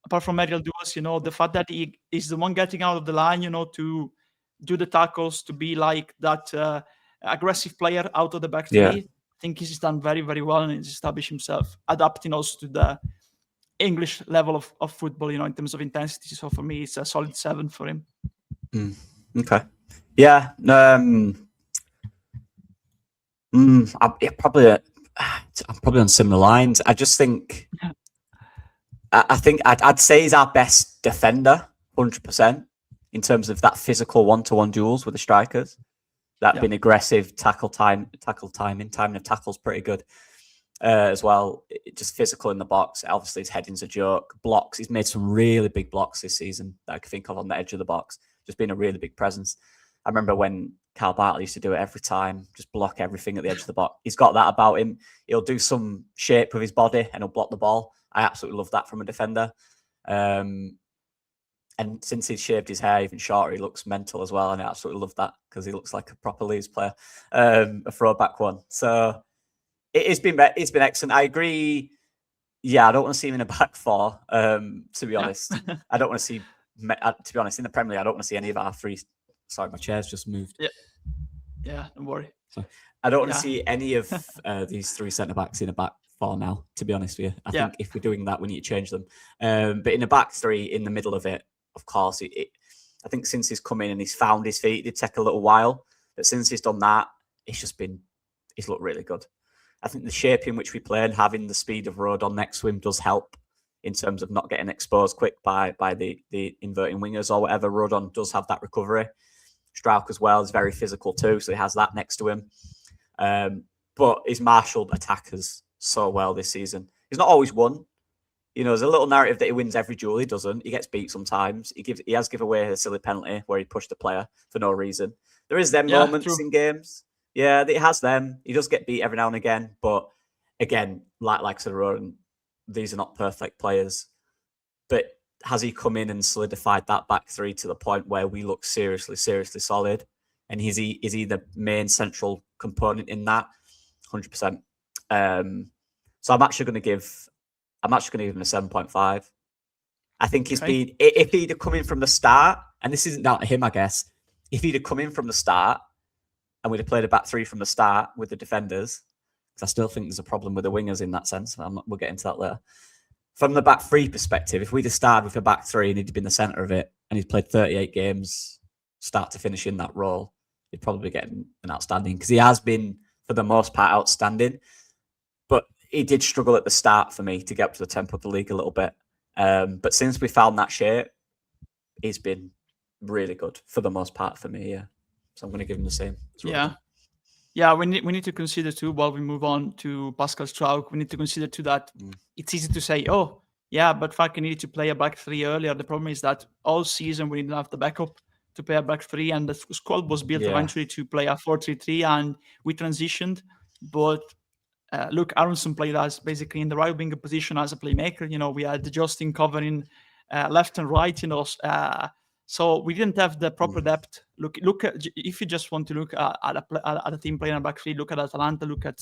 apart from aerial duels, the fact that he is the one getting out of the line, to do the tackles, to be like that aggressive player out of the back three. Yeah. I think he's done very, very well and he's established himself, adapting also to the English level of football, in terms of intensity. So for me, it's a solid 7 for him. Okay. Yeah. I'm probably on similar lines. I just think, I think I'd say he's our best defender, 100%, in terms of that physical one-to-one duels with the strikers. That being aggressive, timing of tackles pretty good as well. Just physical in the box. Obviously, his heading's a joke. Blocks. He's made some really big blocks this season that I can think of on the edge of the box. Just being a really big presence. I remember when Carl Bartley used to do it every time, just block everything at the edge of the box. He's got that about him. He'll do some shape with his body and he'll block the ball. I absolutely love that from a defender. And since he's shaved his hair even shorter, he looks mental as well. And I absolutely love that because he looks like a proper Leeds player, a throwback one. So it's been excellent. I agree. Yeah, I don't want to see him in a back four, to be honest. I don't want to see, to be honest, in the Premier League, I don't want to see any of our three. Sorry, my chair's just moved. Yeah, don't worry. So I don't want to see any of these three centre-backs in a back four now, to be honest with you. I think if we're doing that, we need to change them. But in a back three, in the middle of it, of course, I think since he's come in and he's found his feet, it did take a little while. But since he's done that, he's looked really good. I think the shape in which we play and having the speed of Rodon next to him does help in terms of not getting exposed quick by the inverting wingers or whatever. Rodon does have that recovery. Strauch as well is very physical too, so he has that next to him. But he's marshalled attackers so well this season. He's not always won. There's a little narrative that he wins every duel. He doesn't. He gets beat sometimes. He has given away a silly penalty where he pushed a player for no reason. There is them moments in games. Yeah, he has them. He does get beat every now and again. But again, like Rodon, these are not perfect players. But has he come in and solidified that back three to the point where we look seriously solid? And is he the main central component in that? 100%. So I'm actually going to give him a 7.5. I think if he'd have come in from the start, and this isn't down to him, I guess, if he'd have come in from the start and we'd have played a back three from the start with the defenders, because I still think there's a problem with the wingers in that sense. We'll get into that later. From the back three perspective, if we'd have started with a back three and he'd been the centre of it and he'd played 38 games, start to finish in that role, he'd probably get an outstanding, because he has been, for the most part, outstanding. But he did struggle at the start for me to get up to the tempo of the league a little bit. But since we found that shape, he's been really good for the most part for me, yeah. So I'm going to give him the same. Yeah, we need to consider too, while we move on to Pascal Strauch, we need to consider too that it's easy to say, oh, yeah, but Falcon needed to play a back three earlier. The problem is that all season we didn't have the backup to play a back three, and the squad was built eventually to play a 4-3-3, and we transitioned. But look, Aronson played us basically in the right winger position as a playmaker. We had Justin covering left and right, so we didn't have the proper depth. Look at, if you just want to look at a team playing a back three, look at Atalanta, look at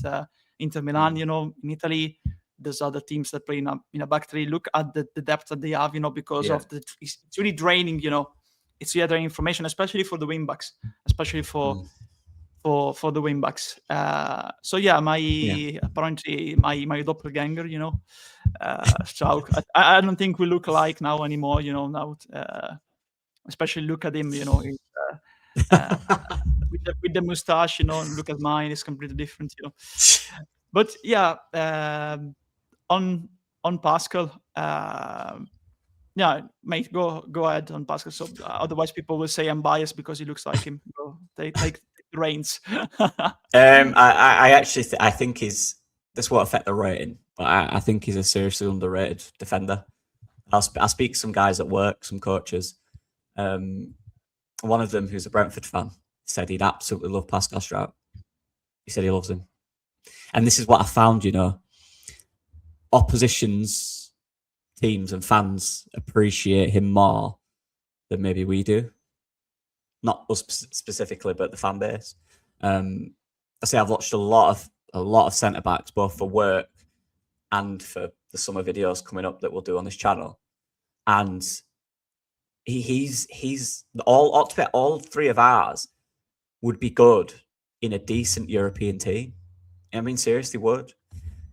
Inter Milan. In Italy, there's other teams that play in a back three. Look at the depth that they have, because of it's really draining. It's the other information, especially for the wing backs, especially for the wing backs. Apparently my doppelganger, Strauch. I don't think we look alike now anymore. Now. Especially look at him, with the mustache, and look at mine, it's completely different, But on Pascal, mate, go ahead on Pascal. So otherwise, people will say I'm biased because he looks like him. So they take the reins. I think this won't affect the rating, but I think he's a seriously underrated defender. I speak to some guys at work, some coaches. One of them, who's a Brentford fan, said he'd absolutely love Pascal Strout. He said he loves him. And this is what I found, opposition's teams and fans appreciate him more than maybe we do. Not us specifically, but the fan base. I say I've watched a lot of centre backs, both for work and for the summer videos coming up that we'll do on this channel. And he's all three of ours would be good in a decent European team. I mean, seriously, would.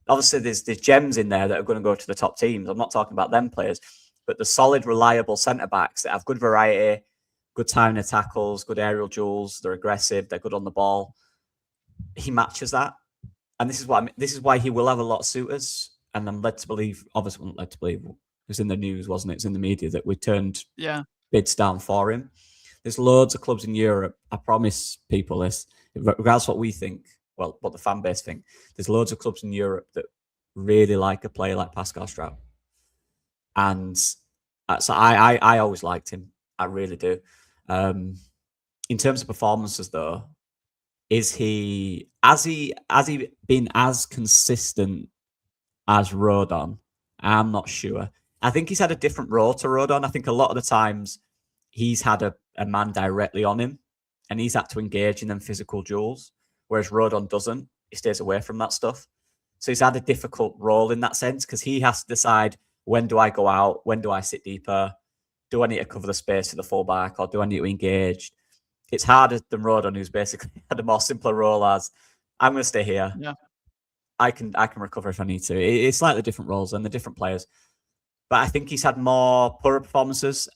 Obviously, there's gems in there that are going to go to the top teams. I'm not talking about them players, but the solid, reliable centre backs that have good variety, good timing of tackles, good aerial duels. They're aggressive. They're good on the ball. He matches that, and this is why he will have a lot of suitors. And I'm led to believe, obviously, not led to believe. It was in the news, wasn't it? It's in the media that we turned bids down for him. There's loads of clubs in Europe. I promise people this, regardless of what we think, well, what the fan base think. There's loads of clubs in Europe that really like a player like Pascal Strout, and so I always liked him. I really do. In terms of performances, though, has he been as consistent as Rodon? I'm not sure. I think he's had a different role to Rodon. I think a lot of the times he's had a man directly on him, and he's had to engage in them physical duels, whereas Rodon doesn't. He stays away from that stuff. So he's had a difficult role in that sense, because he has to decide, when do I go out? When do I sit deeper? Do I need to cover the space for the fullback, or do I need to engage? It's harder than Rodon, who's basically had a more simpler role as, I'm going to stay here. Yeah. I can recover if I need to. It's slightly different roles and the different players. But I think he's had more poorer performances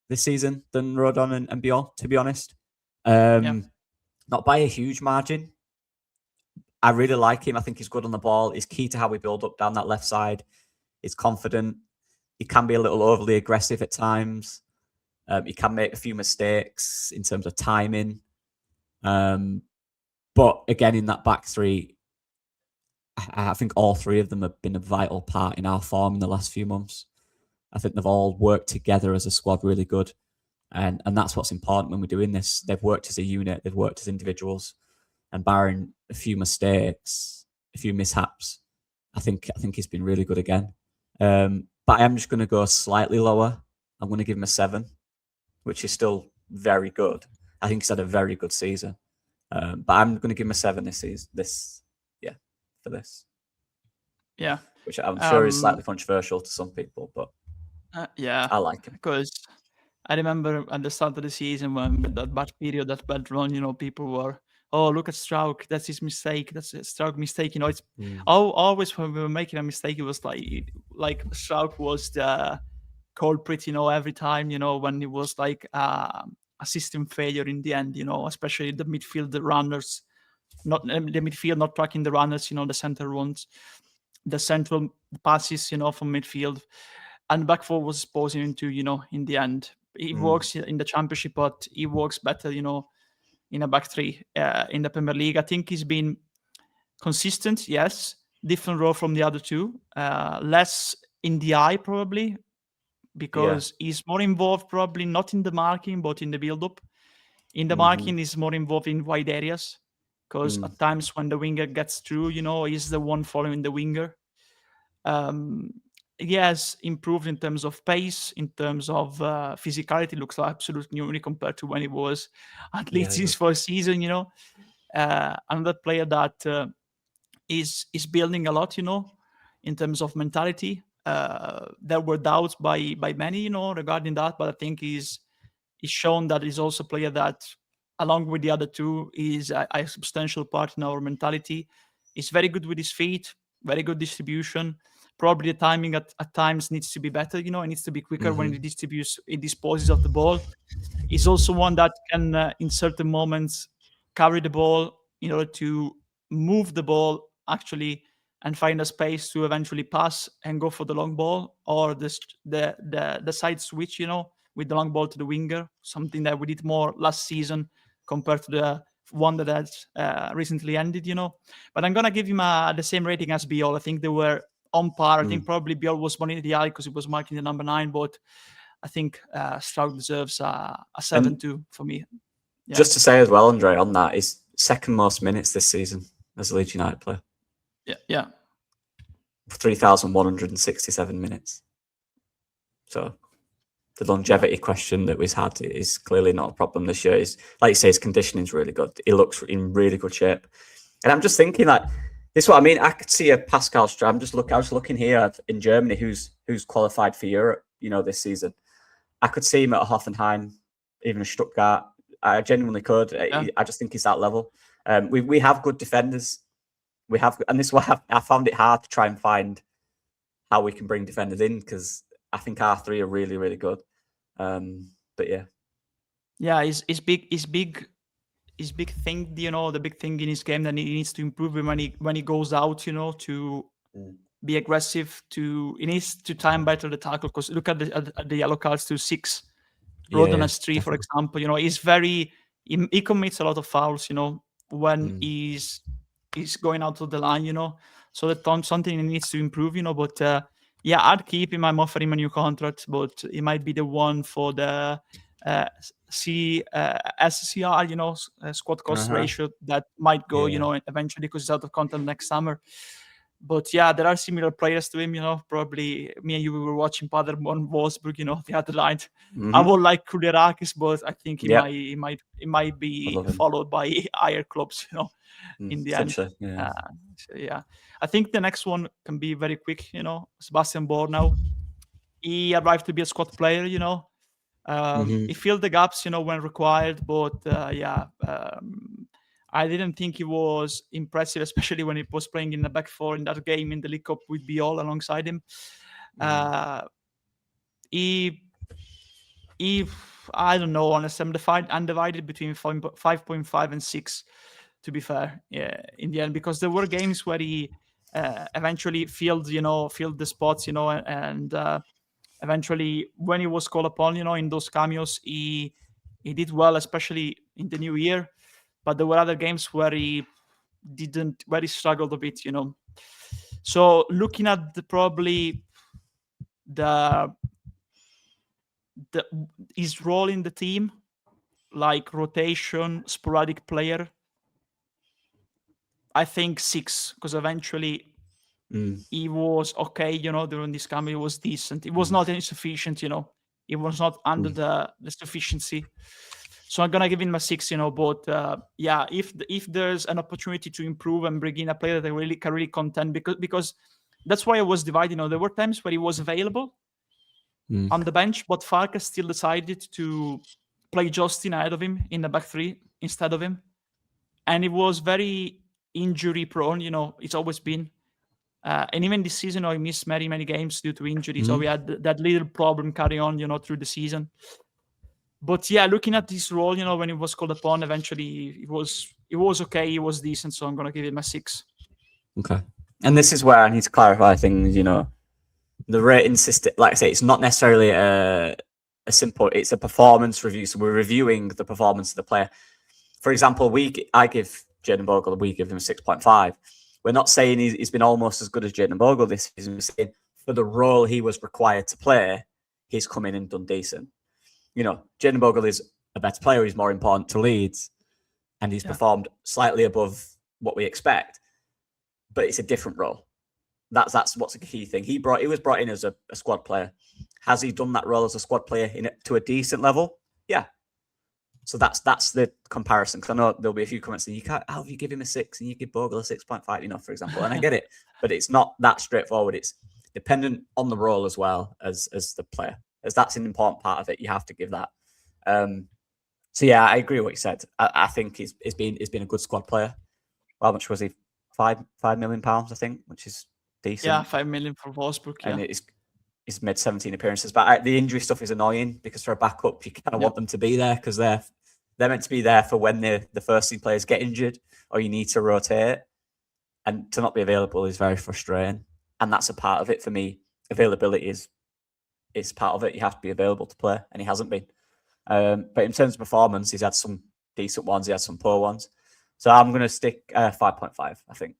this season than Rodon and Bjorn, to be honest. Not by a huge margin. I really like him. I think he's good on the ball. He's key to how we build up down that left side. He's confident. He can be a little overly aggressive at times. He can make a few mistakes in terms of timing. But again, in that back three, I think all three of them have been a vital part in our form in the last few months. I think they've all worked together as a squad really good. And that's what's important when we're doing this. They've worked as a unit. They've worked as individuals. And barring a few mistakes, a few mishaps, I think he's been really good again. But I am just going to go slightly lower. I'm going to give him a 7, which is still very good. I think he's had a very good season. But I'm going to give him a 7 this season. For this. Yeah. Which I'm sure is slightly controversial to some people, but I like him. Because I remember at the start of the season, when that bad period, that bad run, people were, oh, look at Strauk, that's his mistake, that's a Strauk mistake. It's always when we were making a mistake, it was like Strauk was the culprit, every time, when it was like a system failure in the end, especially the midfield, the runners, not the midfield, not tracking the runners, the center ones, the central passes, from midfield, and back four was exposing into, in the end. It works in the championship, but it works better, in a back three in the Premier League. I think he's been consistent, yes. Different role from the other two. Less in the eye, probably, because he's more involved, probably not in the marking, but in the build-up. In the marking, he's more involved in wide areas, because at times when the winger gets through, he's the one following the winger. He has improved in terms of pace, in terms of physicality. Looks like absolutely new compared to when he was at Leeds his first season. Another player that is building a lot. In terms of mentality. There were doubts by many, regarding that, but I think he's shown that he's also a player that, along with the other two, is a substantial part in our mentality. He's very good with his feet, very good distribution. Probably the timing at times needs to be better. It needs to be quicker when he disposes of the ball. He's also one that can, in certain moments, carry the ball in order to move the ball actually and find a space to eventually pass and go for the long ball, or the side switch, with the long ball to the winger, something that we did more last season compared to the one that has recently ended, But I'm going to give him the same rating as Biol. I think they were on par. I think probably Biol was one in the eye because he was marking the number 9, but I think Stroud deserves a 7-2 for me. Yeah. Just to say as well, Andre, on that, is second most minutes this season as a Leeds United player. Yeah. 3,167 minutes. So the longevity question that we've had is clearly not a problem this year. Is like you say, his conditioning is really good. He looks in really good shape. And I'm just thinking that this is what I mean. I could see a Pascal Stroud. I was looking here in Germany, who's qualified for Europe, this season. I could see him at a Hoffenheim, even a Stuttgart. I genuinely could. Yeah. I just think he's that level. We have good defenders. We have, and this is why I found it hard to try and find how we can bring defenders in, because I think our three are really, really good. But yeah. Yeah, his big thing, the big thing in his game that he needs to improve when he goes out, to be aggressive, he needs to time better the tackle, because look at the yellow cards to 6. Rodon has 3, for example. He's he commits a lot of fouls, when he's going out of the line, so that's something he needs to improve, but yeah, I'd keep him. I'm offering him a new contract, but he might be the one for the SCR, squad cost ratio that might go, eventually, because he's out of contract next summer. But yeah, there are similar players to him, probably me and you were watching Paderborn, Wolfsburg, the other line. I would like Kulirakis, but I think he might be followed by higher clubs, in the end. Yeah. Yeah. I think the next one can be very quick, Sebastian Bornau. He arrived to be a squad player, he filled the gaps, when required, but I didn't think he was impressive, especially when he was playing in the back four in that game in the League Cup with Biol alongside him. He I don't know, honestly, I'm undivided between 5.5 and 6, to be fair, in the end, because there were games where he eventually filled the spots, and eventually when he was called upon, in those cameos, he did well, especially in the new year. But there were other games where he struggled a bit, So looking at probably his role in the team, like rotation, sporadic player, I think 6, because eventually he was okay, during this cameo. He was decent. It was not insufficient, It was not under the sufficiency. So I'm gonna give him a 6, But yeah, if there's an opportunity to improve and bring in a player that can really contend, because that's why I was divided. There were times where he was available on the bench, but Farkas still decided to play Justin ahead of him in the back three instead of him, and it was very injury prone. It's always been. And even this season, he missed many, many games due to injury. So we had that little problem carry on, through the season. But yeah, looking at this role, when he was called upon, eventually it was okay. He was decent. So I'm going to give him a 6. Okay. And this is where I need to clarify things, the rating system, like I say, it's not necessarily a simple, it's a performance review. So we're reviewing the performance of the player. For example, I give Jaden Bogle, we give him a 6.5. We're not saying he's been almost as good as Jaden Bogle this season. We're saying for the role he was required to play, he's come in and done decent. Jaden Bogle is a better player. He's more important to Leeds, and he's performed slightly above what we expect. But it's a different role. That's what's a key thing. He was brought in as a squad player. Has he done that role as a squad player to a decent level? Yeah. So that's the comparison. Because I know there'll be a few comments saying, how do you give him a 6 and you give Bogle a 6.5, for example. And I get it, but it's not that straightforward. It's dependent on the role as well as the player. As that's an important part of it. You have to give that. So yeah, I agree with what you said. I think he's been a good squad player. How much was he? £5 million, I think, which is decent. Yeah, 5 million for Wolfsburg. Yeah. And he's made 17 appearances. But the injury stuff is annoying, because for a backup, you kind of want them to be there, because they're meant to be there for when the first team players get injured or you need to rotate. And to not be available is very frustrating. And that's a part of it for me. Availability is part of it. You have to be available to play, and he hasn't been. But in terms of performance, he's had some decent ones. He had some poor ones. So I'm going to stick 5.5, I think.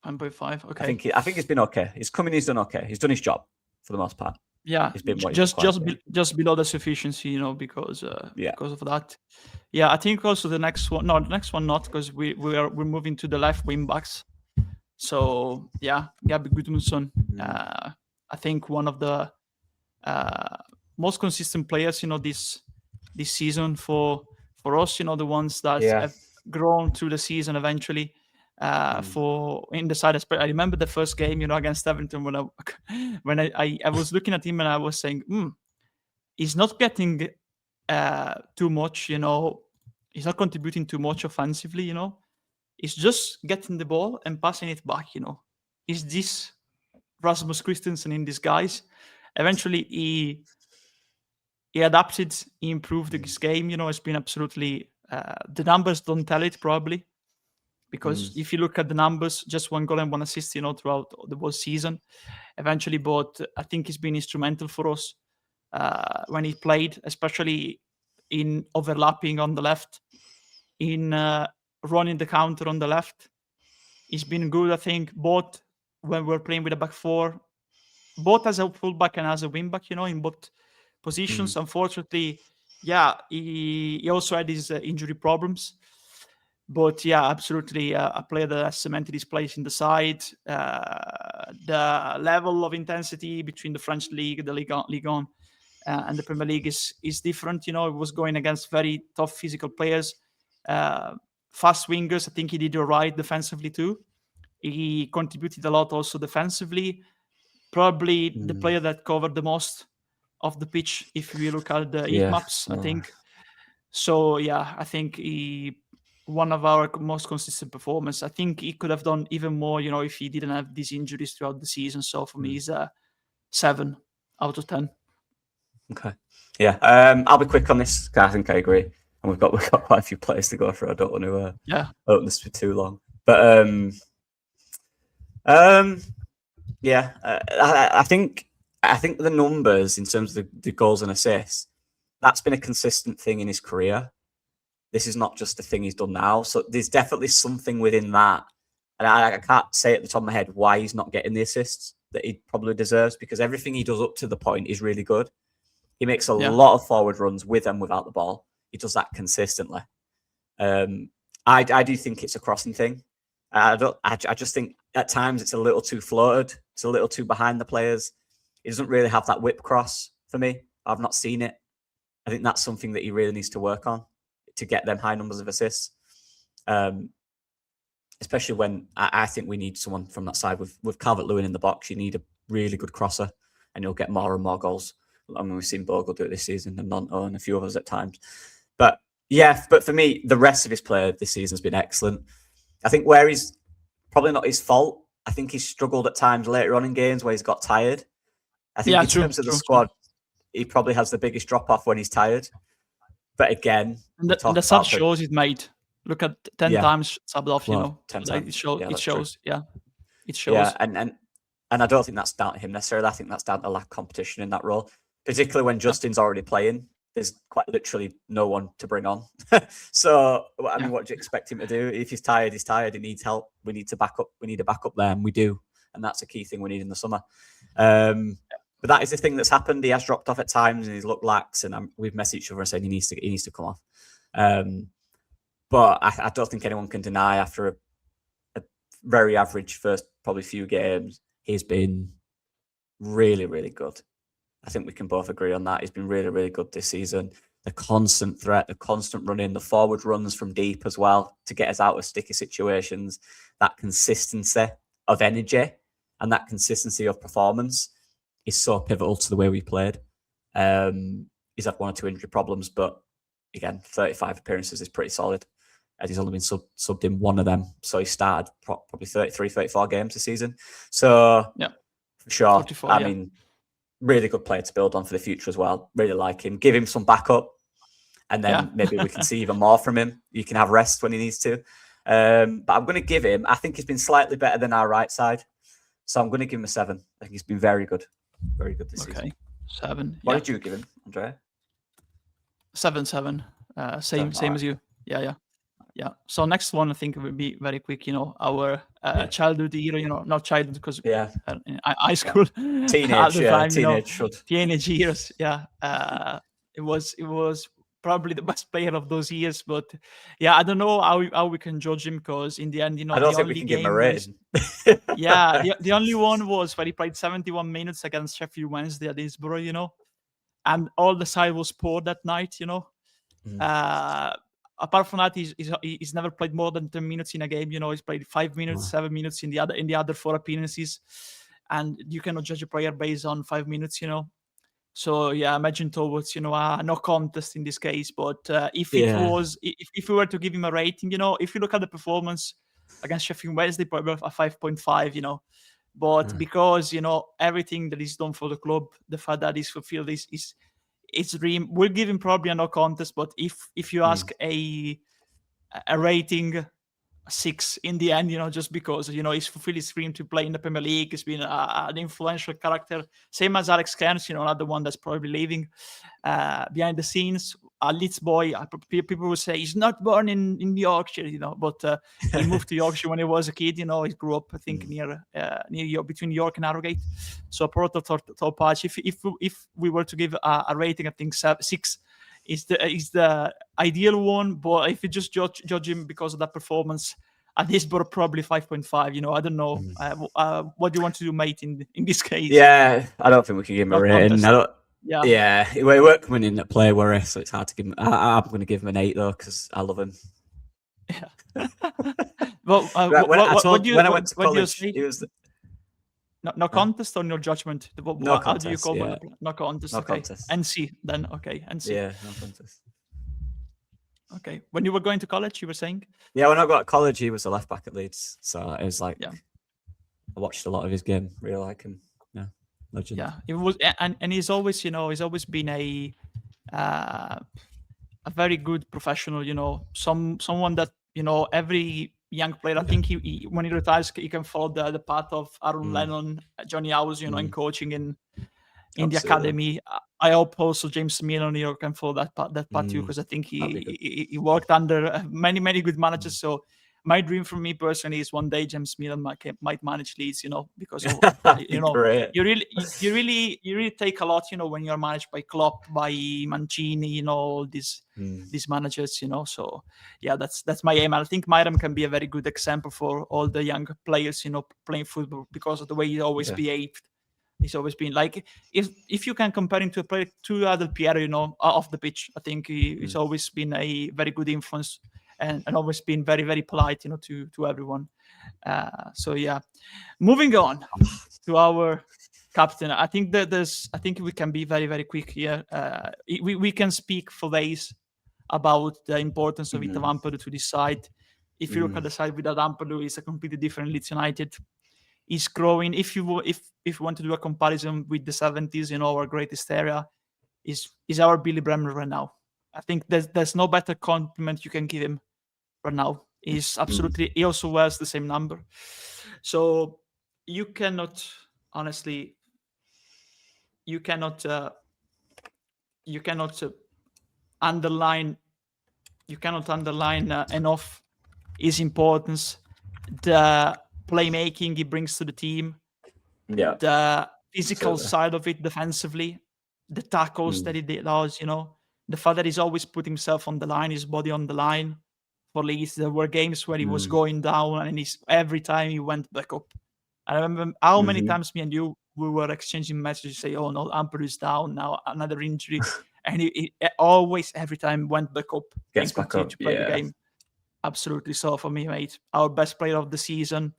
5.5, okay. I think he's been okay. He's done okay. He's done his job for the most part. Yeah, He's been what he's required. Just below the sufficiency, because of that. Yeah, I think also the next one. No, the next one not, because we're moving to the left wing backs. So yeah, Gabby Gudmundsson. I think one of the most consistent players, this season for us. The ones that have grown through the season eventually. For in the side, I remember the first game, against Everton when I was looking at him and I was saying, he's not getting too much, he's not contributing too much offensively, he's just getting the ball and passing it back, Is this Rasmus Christensen in disguise? Eventually, he adapted, he improved his game, it's been absolutely, the numbers don't tell it probably, because if you look at the numbers, just 1 goal and 1 assist, throughout the whole season, eventually, but I think he's been instrumental for us when he played, especially in overlapping on the left, in running the counter on the left. He's been good, I think, both when we're playing with a back four, both as a fullback and as a wingback, in both positions. Unfortunately, he also had his injury problems. But yeah, absolutely, a player that has cemented his place in the side. The level of intensity between the French league, the Ligue 1, and the Premier League is different. It was going against very tough physical players, fast wingers. I think he did all right defensively too. He contributed a lot also defensively. Probably the player that covered the most of the pitch, if we look at the heat maps, I think. So yeah, I think one of our most consistent performers. I think he could have done even more, if he didn't have these injuries throughout the season. So for me, he's a 7 out of 10. Okay. Yeah. I'll be quick on this. I think I agree. And we've got quite a few players to go through. I don't want to open this for too long. But I think the numbers in terms of the goals and assists, that's been a consistent thing in his career. This is not just a thing he's done now. So there's definitely something within that. And I can't say at the top of my head why he's not getting the assists that he probably deserves, because everything he does up to the point is really good. He makes a lot of forward runs with and without the ball. He does that consistently. I do think it's a crossing thing. I just think at times it's a little too floated. It's a little too behind the players. He doesn't really have that whip cross for me. I've not seen it. I think that's something that he really needs to work on to get them high numbers of assists. Especially when I think we need someone from that side. With Calvert-Lewin in the box, you need a really good crosser and you'll get more and more goals. I mean, we've seen Bogle do it this season and Nonto and a few others at times. But for me, the rest of his play this season has been excellent. I think where he's probably not his fault, I think he's struggled at times later on in games where he's got tired. I think in terms of the squad, he probably has the biggest drop-off when he's tired. But again, and the stats shows he's made. Look at 10 times subbed off, 10 times. It shows. It shows. Yeah, and I don't think that's down to him necessarily. I think that's down to lack of competition in that role, particularly when Justin's already playing. There's quite literally no one to bring on. So, I mean, what do you expect him to do? If he's tired, he's tired. He needs help. We need to back up. We need a backup there, and we do. And that's a key thing we need in the summer. But that is the thing that's happened. He has dropped off at times, and he's looked lax. And we've messaged each other and said he needs to come off. But I don't think anyone can deny after a very average first probably few games, he's been really, really good. I think we can both agree on that. He's been really, really good this season. The constant threat, the constant running, the forward runs from deep as well to get us out of sticky situations, that consistency of energy and that consistency of performance is so pivotal to the way we played. He's had 1 or 2 injury problems, but again, 35 appearances is pretty solid. And he's only been subbed in 1 of them. So he started probably 33, 34 games this season. So, for sure. I mean, really good player to build on for the future as well. Really like him. Give him some backup. And then maybe we can see even more from him. You can have rest when he needs to. But I'm going to give him, I think he's been slightly better than our right side. So I'm going to give him a 7. I think he's been very good. Very good this season. 7. What did you give him, Andrea? 7. Same as you. Yeah. Yeah. So next one, I think it will be very quick. Our childhood hero. Not childhood because in high school at the time. Teenage years. Yeah. It was probably the best player of those years, but I don't know how we can judge him because in the end, I don't think we can give him a rating. The only one was where he played 71 minutes against Sheffield Wednesday at Hillsborough. And all the side was poor that night. Apart from that, he's never played more than 10 minutes in a game. He's played 5 minutes, 7 minutes in the other 4 appearances, and you cannot judge a player based on 5 minutes. So imagine towards no contest in this case. But if we were to give him a rating, if you look at the performance against Sheffield Wednesday, probably a 5.5. But because everything that he's done for the club, the fact that he's fulfilled his dream, we'll give him probably a no contest. But if you ask a rating, 6 in the end, just because he's fulfilled his dream to play in the Premier League. He's been an influential character, same as Alex Cairns, another one that's probably leaving behind the scenes. A Leeds boy, people will say he's not born in Yorkshire, but he moved to Yorkshire when he was a kid. He grew up, I think, near York, between York and Harrogate. So top patch. If we were to give a rating, I think 6 is the ideal one. But if you just judge him because of that performance at Hillsborough, probably 5.5. I don't know. What do you want to do, mate? In this case, I don't think we can give him a rating. We weren't coming in at play, were we? So it's hard to give him. I'm going to give him an 8 though because I love him. Yeah. Well, when I went to college, it was no contest or no judgment. No contest. How do you call it? No contest. No okay. contest. NC then. Okay. NC. Yeah, no contest. Okay. When you were going to college, you were saying? Yeah, when I got to college, he was a left back at Leeds. So it was like, I watched a lot of his game. Really like him. Yeah, legend. Yeah, it was, and he's always, he's always been a very good professional. Someone that every young player. I think he when he retires, he can follow the path of Aaron Lennon, Johnny Hours, in coaching in the academy. I hope also James Milner can follow that path too, because I think he worked under many good managers. So my dream for me personally is one day James Milner might manage Leeds, because of, you really take a lot, when you're managed by Klopp, by Mancini, all these managers, So that's my aim. I think Myram can be a very good example for all the young players, playing football because of the way he always behaved. He's always been like, if you can compare him to a player, to Adel Pierre, off the pitch, I think he's always been a very good influence and always been very, very polite, to everyone. Moving on to our captain. I think I think we can be very, very quick here. We can speak for days about the importance of Vita Vampiro to this side. If you look at the side without Vampiro, it's a completely different Leeds United. Is growing. If you want to do a comparison with the 70s, our greatest era is our Billy Bremner right now. I think there's no better compliment you can give him right now. He's absolutely. He also wears the same number, so you cannot honestly. You cannot underline. You cannot underline enough his importance. The playmaking he brings to the team, the physical side of it defensively, the tackles that he does, the fact that he's always put himself on the line, his body on the line for Leeds. There were games where he was going down and every time he went back up. I remember how many times me and you, we were exchanging messages, say, oh no, Ampere is down now, another injury. And he always, every time went back up and continued to play the game. Absolutely. So for me, mate, our best player of the season.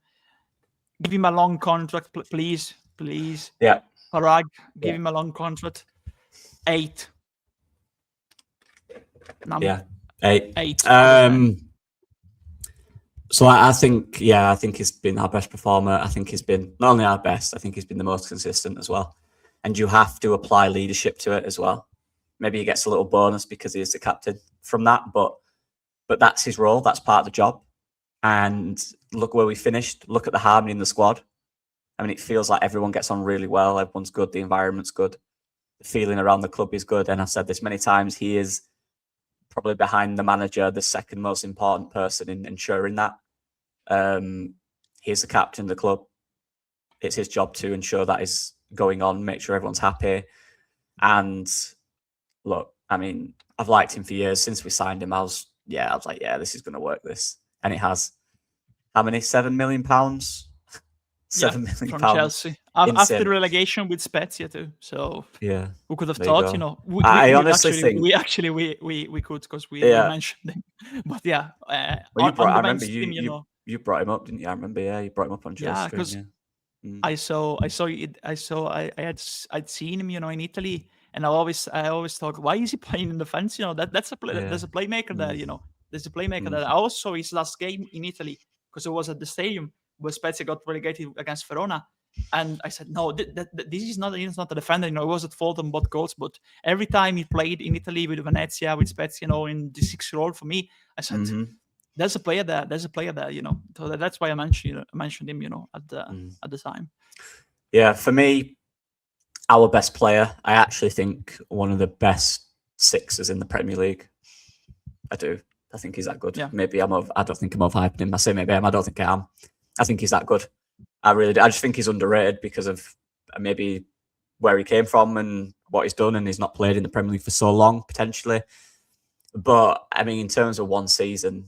Give him a long contract, please. Yeah. Parag, give him a long contract. 8. Yeah. 8. So I think he's been our best performer. I think he's been not only our best, I think he's been the most consistent as well. And you have to apply leadership to it as well. Maybe he gets a little bonus because he is the captain from that, but that's his role. That's part of the job. And look where we finished. Look at the harmony in the squad. I mean, it feels like everyone gets on really well. Everyone's good. The environment's good. The feeling around the club is good. And I've said this many times. He is probably behind the manager, the second most important person in ensuring that. He's the captain of the club. It's his job to ensure that is going on, make sure everyone's happy. And look, I mean, I've liked him for years. Since we signed him, I was like, yeah, this is going to work, this. And it has. How many? £7 million? £7 million from Chelsea. After Insane. relegation with Spezia too. So yeah, who could have there you thought? go. You know, I honestly think we could because we Yeah. mentioned him. But yeah, well, on I the bench remember team, you know, you brought him up, didn't you? I remember, yeah, you brought him up on Joe's yeah, stream. because Yeah. I'd seen him, you know, in Italy, and I always thought, why is he playing in defense? You know, there's a playmaker there. You know, there's a playmaker there. I also saw his last game in Italy because it was at the stadium where Spezia got relegated against Verona. And I said, no, this is not. He's not a defender. You know, he was at fault on both goals. But every time he played in Italy with Venezia, with Spezia, you know, in the 6 role for me, I said, there's a player there. There's a player there. You know, so that's why I mentioned him. You know, at the time. Yeah, for me, our best player, I actually think one of the best sixers in the Premier League. I do. I think he's that good. Yeah. Maybe I don't think I'm overhyping him. I say maybe I am. I don't think I am. I think he's that good. I really do. I just think he's underrated because of maybe where he came from and what he's done, and he's not played in the Premier League for so long, potentially. But I mean, in terms of one season,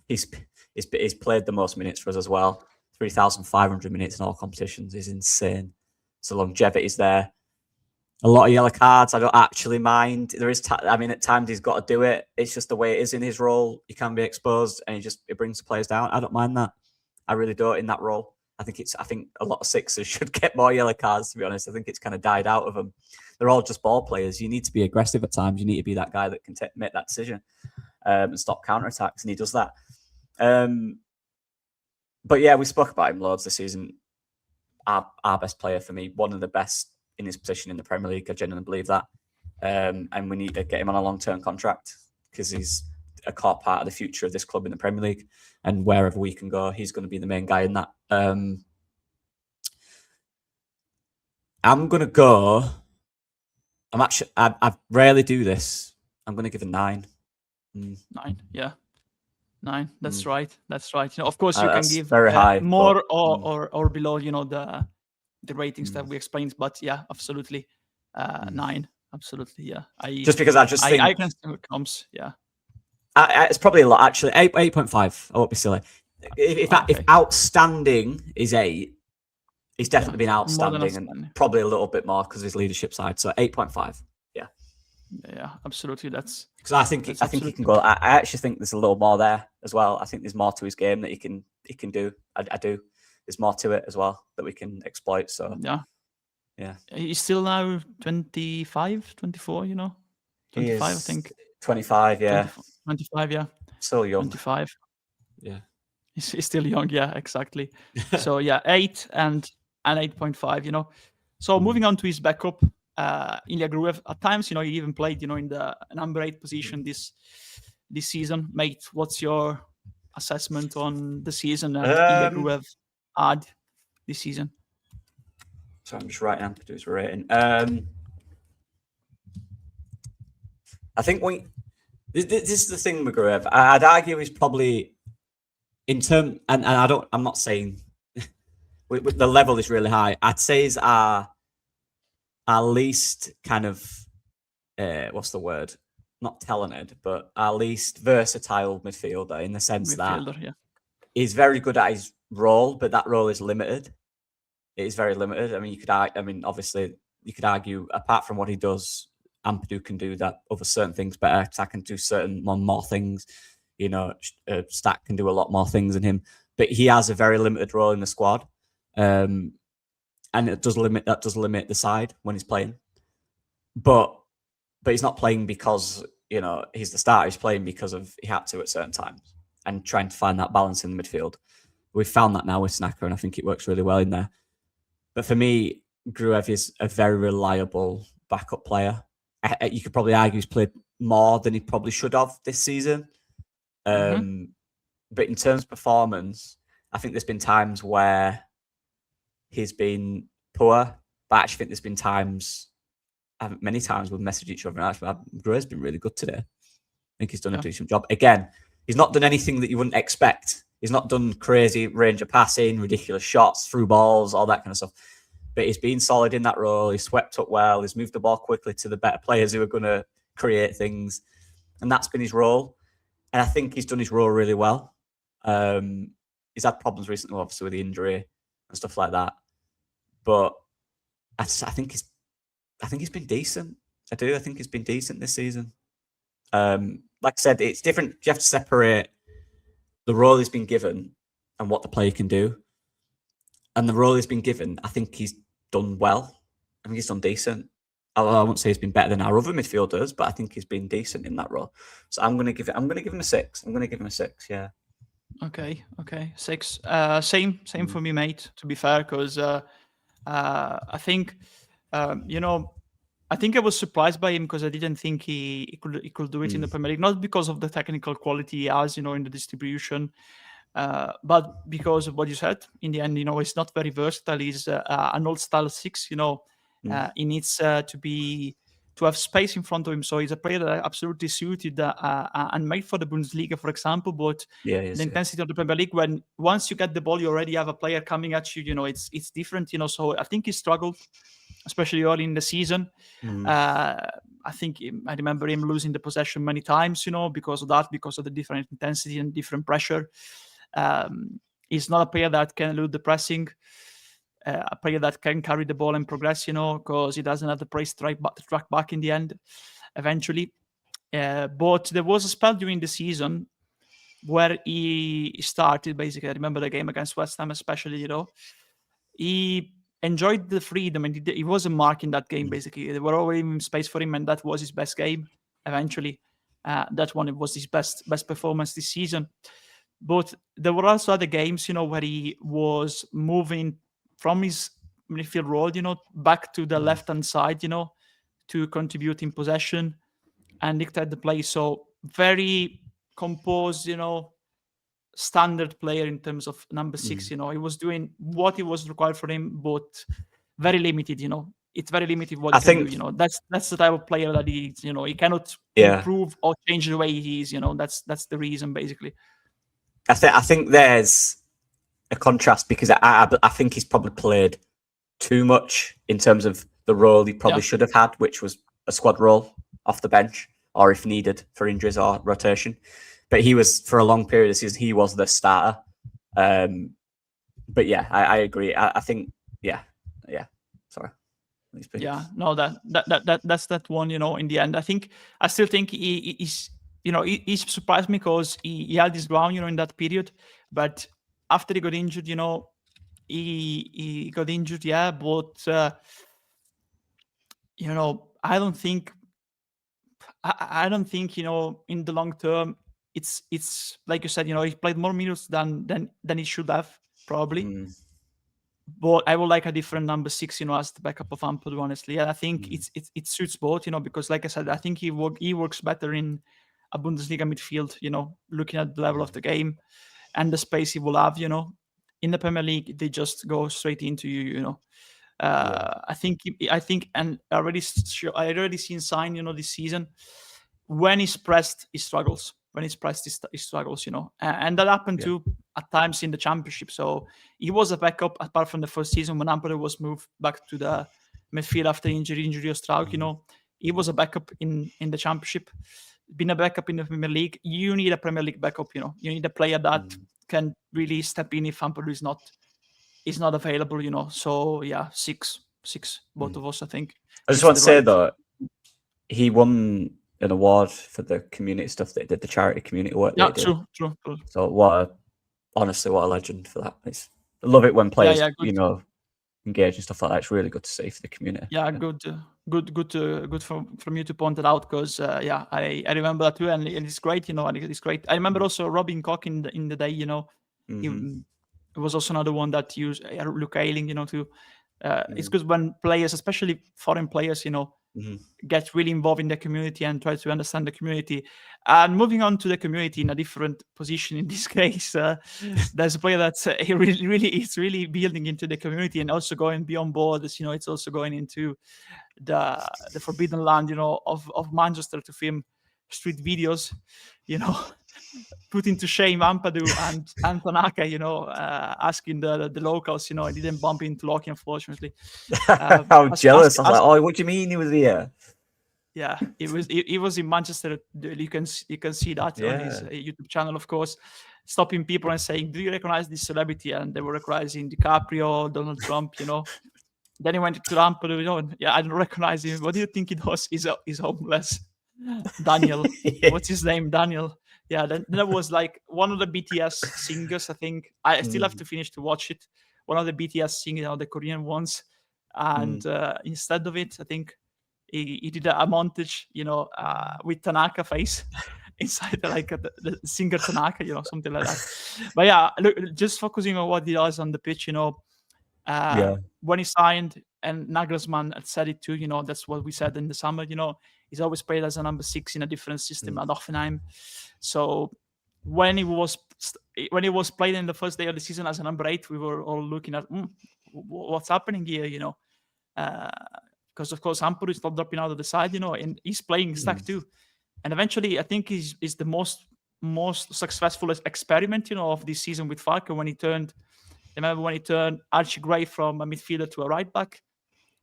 he's played the most minutes for us as well. 3,500 minutes in all competitions is insane. So longevity's there. A lot of yellow cards, I don't actually mind. There is, at times he's got to do it. It's just the way it is in his role. He can be exposed, and it brings the players down. I don't mind that. I really don't in that role. I think a lot of sixers should get more yellow cards, to be honest. I think it's kind of died out of them. They're all just ball players. You need to be aggressive at times. You need to be that guy that can make that decision and stop counterattacks, and he does that. But yeah, we spoke about him loads this season. Our best player for me, one of the best in his position in the Premier League. I genuinely believe that. And we need to get him on a long-term contract because he's a core part of the future of this club in the Premier League. And wherever we can go, he's going to be the main guy in that. I'm going to go... I rarely do this. I'm going to give a 9. 9, yeah. 9. That's right. That's right. You know, of course, you can give very high, more or below. You know, the ratings that we explained. But yeah, absolutely, 9. Absolutely, yeah. Just because I think I can see what comes. Yeah, it's probably a lot actually. 8.5. I won't be silly. If outstanding is 8, he's definitely been outstanding and probably a little bit more because of his leadership side. So 8.5. Yeah, absolutely. That's because I think he can go. I actually think there's a little more there as well. I think there's more to his game that he can do. I do. There's more to it as well that we can exploit. So yeah. He's still now 25, 24. You know, 25. I think 25. Yeah, 25. Yeah, still young. 25. Yeah, he's still young. Yeah, exactly. So yeah, 8 and 8.5. You know, so moving on to his backup. Ilya Gruev, at times, you know, he even played, you know, in the number 8 position this season. Mate, what's your assessment on the season that Ilya Gruev had this season? So I'm just writing Ampadu's rating. I think this is the thing with Gruev. I'd argue he's probably in term, and I'm not saying with the level is really high. I'd say he's our least kind of what's the word? Not talented, but our least versatile midfielder in the sense that he's very good at his role, but that role is limited. It is very limited. I mean, obviously, you could argue apart from what he does, Ampadu can do that other certain things better. Stack can do certain more things. You know, Stack can do a lot more things than him, but he has a very limited role in the squad. And it does limit the side when he's playing. But he's not playing because, you know, he's the starter. He's playing because he had to at certain times and trying to find that balance in the midfield. We've found that now with Snacker, and I think it works really well in there. But for me, Gruev is a very reliable backup player. You could probably argue he's played more than he probably should have this season. But in terms of performance, I think there's been times where he's been poor, but I actually think there's been many times we've messaged each other. And actually, Gruev's been really good today. think he's done a decent job. Again, he's not done anything that you wouldn't expect. He's not done crazy range of passing, ridiculous shots, through balls, all that kind of stuff. But he's been solid in that role. He's swept up well. He's moved the ball quickly to the better players who are going to create things. And that's been his role. And I think he's done his role really well. He's had problems recently, obviously, with the injury and stuff like that. But I think he's been decent. I do. I think he's been decent this season. Like I said, it's different. You have to separate the role he's been given and what the player can do. And the role he's been given, I think he's done well. I think he's done decent. I won't say he's been better than our other midfielders, but I think he's been decent in that role. So I'm going to give him a 6. I'm going to give him a 6. Yeah. Okay. 6. Same for me, mate. To be fair, because I think I think I was surprised by him because I didn't think he could do it in the Premier League, not because of the technical quality he has, in the distribution, but because of what you said. In the end, he's not very versatile. He's an old style 6. He needs to have space in front of him. So he's a player that absolutely suited and made for the Bundesliga, for example. But the intensity of the Premier League, when once you get the ball, you already have a player coming at you. It's different. So I think he struggled, especially early in the season. I think I remember him losing the possession many times, because of that, because of the different intensity and different pressure. He's not a player that can elude the pressing, a player that can carry the ball and progress, because he doesn't have the pace to track back in the end, eventually. But there was a spell during the season where he started, basically. I remember the game against West Ham, especially, he enjoyed the freedom, and he wasn't marking that game, basically. There were always space for him, and that was his best game, eventually. That one, it was his best performance this season. But there were also other games, where he was moving from his midfield role, back to the left-hand side, to contribute in possession and dictate the play. So very composed, standard player in terms of number 6. He was doing what it was required for him, but very limited. It's very limited what he can do. That's the type of player that he is. He cannot improve or change the way he is. That's the reason, basically. I think there's a contrast because I think he's probably played too much in terms of the role he probably should have had, which was a squad role off the bench, or if needed for injuries or rotation. But he was, for a long period of the season, he was the starter. But yeah, I agree. I think, yeah. Sorry. Yeah, no, that's that one. In the end, I still think he's he surprised me because he held his ground, in that period. But after he got injured, he got injured, yeah. But I don't think in the long term, it's like you said, he played more minutes than he should have, probably. But I would like a different number 6, as the backup of Ampadu, honestly. And I think it suits both, because like I said, I think he works better in a Bundesliga midfield, looking at the level of the game and the space he will have, In the Premier League, they just go straight into you, I think, and I already seen sign, this season, when he's pressed, he struggles. When he's pressed, he struggles, and that happened too at times in the Championship. So he was a backup apart from the first season when Ampadu was moved back to the midfield after injury of Strauk. He was a backup in the Championship. Being a backup in the Premier League, you need a Premier League backup. You need a player that can really step in if Ampadu is not available. So yeah, 6, both of us, I think. I just want to say though, he won an award for the community stuff that he did, the charity community work. Yeah, true. So honestly, what a legend for that. I love it when players, engage and stuff like that. It's really good to see for the community. Yeah, good from you to point it out, because I remember that too, and it's great. And it's great. I remember also Robin Koch in the day. It was also another one that used Luke Ayling. It's good when players, especially foreign players, get really involved in the community and try to understand the community. And moving on to the community in a different position in this case, there's a player that's really building into the community and also going beyond borders. It's also going into the forbidden land, of Manchester to film street videos, putting to shame Ampadu and Tanaka, asking the locals, I didn't bump into Loki, unfortunately. I'm jealous. I was like, oh, what do you mean he was here? Yeah, it was in Manchester. You can see that on his YouTube channel, of course, stopping people and saying, "Do you recognize this celebrity?" And they were recognizing DiCaprio, Donald Trump, Then he went to Lampedusa, and I don't recognize him. What do you think he does? He's homeless. Daniel, what's his name? Daniel. Yeah, then there was like one of the BTS singers. I think I still have to finish to watch it. One of the BTS singers, the Korean ones, and instead of it, I think he did a montage, with Tanaka face inside the singer Tanaka, something like that. But yeah, look, just focusing on what he does on the pitch, when he signed, and Nagelsmann had said it too, that's what we said in the summer, he's always played as a number 6 in a different system at Hoffenheim. So when he was played in the first day of the season as a number 8, we were all looking at what's happening here, because of course Ampadu is not dropping out of the side, and he's playing stack too. And eventually, I think he's the most successful experiment, of this season with Falco when he turned. Remember when he turned Archie Gray from a midfielder to a right back?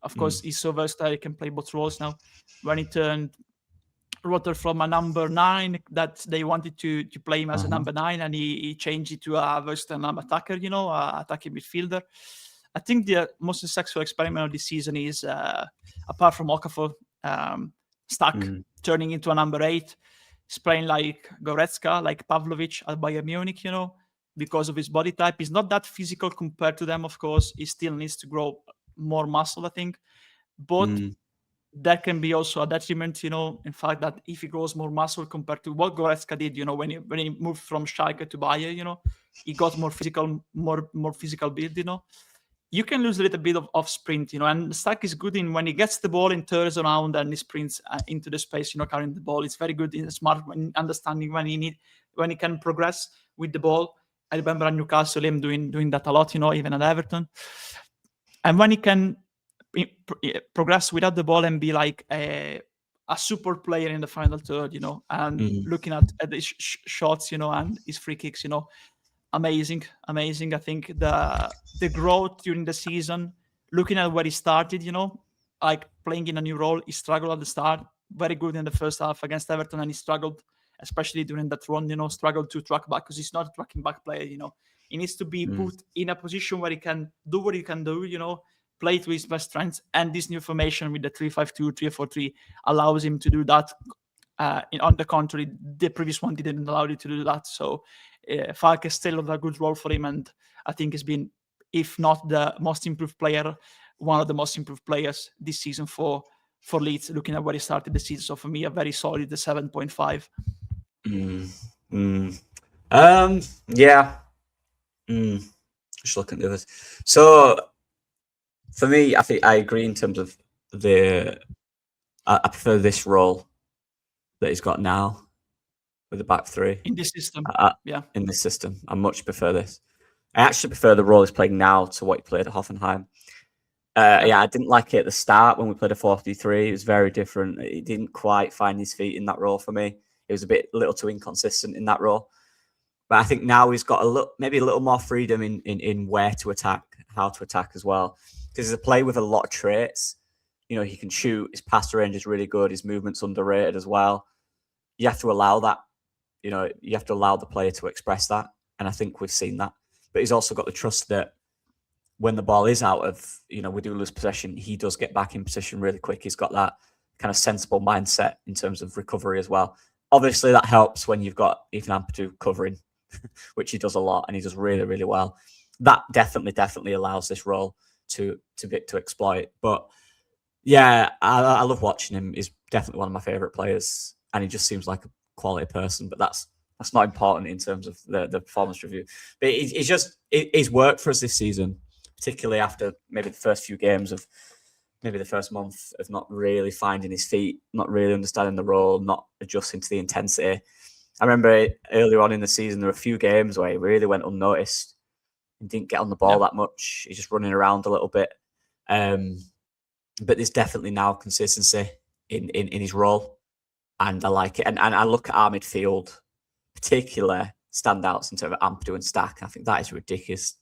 Of course, he's so versatile; he can play both roles now. When he turned Rotter from a number 9, that they wanted to play him as a number 9, and he changed it to a versatile attacker, attacking midfielder. I think the most successful experiment of this season is, apart from Okafor, Stack turning into a number 8. He's playing like Goretzka, like Pavlovic at Bayern Munich, because of his body type. He's not that physical compared to them, of course. He still needs to grow more muscle, I think. But that can be also a detriment, in fact, that if he grows more muscle compared to what Goretzka did, when he moved from Schalke to Bayern, he got more physical build, you can lose a little bit of sprint, and Stack is good in when he gets the ball and turns around and he sprints into the space, carrying the ball. It's very good in smart understanding when he can progress with the ball. I remember at Newcastle him doing that a lot, even at Everton. And when he can progress without the ball and be like a super player in the final third, and looking at the shots, and his free kicks, amazing. I think the growth during the season, looking at where he started, like playing in a new role, he struggled at the start, very good in the first half against Everton, and he struggled, especially during that run, struggled to track back because he's not a tracking back player, He needs to be put in a position where he can do what he can do, play to his best strengths, and this new formation with the 3-5-2, 3-4-3 allows him to do that. On the contrary, the previous one didn't allow you to do that. So Falk is still a good role for him, and I think he's been, if not the most improved player, one of the most improved players this season for Leeds, looking at where he started the season. So for me, a very solid 7.5. Yeah. Just looking at the others. So for me, I think I agree in terms of I prefer this role that he's got now with the back 3 in this system. In this system, I much prefer this. I actually prefer the role he's playing now to what he played at Hoffenheim. I didn't like it at the start when we played a 4-3. It was very different. He didn't quite find his feet in that role for me. It was a little too inconsistent in that role. But I think now he's got maybe a little more freedom in where to attack, how to attack as well. Because he's a player with a lot of traits. He can shoot. His pass range is really good. His movement's underrated as well. You have to allow that. You have to allow the player to express that. And I think we've seen that. But he's also got the trust that when the ball is out of, we do lose possession, he does get back in position really quick. He's got that kind of sensible mindset in terms of recovery as well. Obviously, that helps when you've got Ethan Ampadu covering, which he does a lot, and he does really, really well. That definitely allows this role to exploit. But yeah, I love watching him. He's definitely one of my favorite players, and he just seems like a quality person. But that's not important in terms of the performance review. But he's worked for us this season, particularly after maybe the first few games of maybe the first month of not really finding his feet, not really understanding the role, not adjusting to the intensity. I remember earlier on in the season, there were a few games where he really went unnoticed and didn't get on the ball that much. He's just running around a little bit. But there's definitely now consistency in his role. and I like it. And I look at our midfield, particularly standouts in terms of Ampadu and Stack. I think that is ridiculous.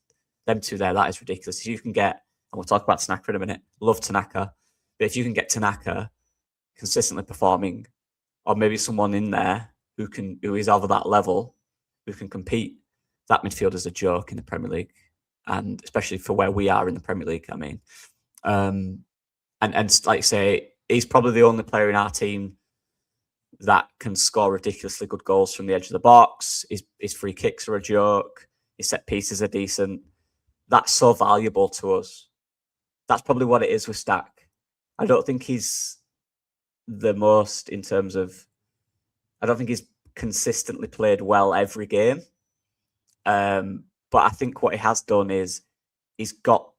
Them two there, that is ridiculous. If you can get, and we'll talk about Tanaka in a minute, love Tanaka, but if you can get Tanaka consistently performing, or maybe someone in there who is over that level, who can compete, that midfield is a joke in the Premier League, and especially for where we are in the Premier League. I mean, and like you say, he's probably the only player in our team that can score ridiculously good goals from the edge of the box. His free kicks are a joke. His set pieces are decent. That's so valuable to us. That's probably what it is with Stack. I don't think he's the most in terms of, I don't think he's consistently played well every game. But I think what he has done is he's got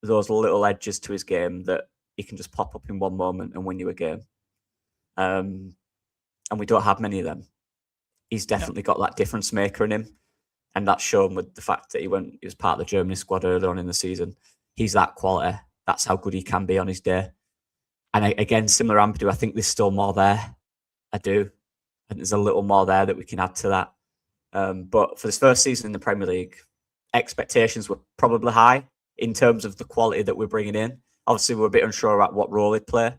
those little edges to his game that he can just pop up in one moment and win you a game. And we don't have many of them. He's definitely got that difference maker in him. And that's shown with the fact that he was part of the Germany squad earlier on in the season. He's that quality. That's how good he can be on his day. And again, similar to Ampadu, I think there's still more there. I do. And there's a little more there that we can add to that. But for this first season in the Premier League, expectations were probably high in terms of the quality that we're bringing in. Obviously, we're a bit unsure about what role he'd play.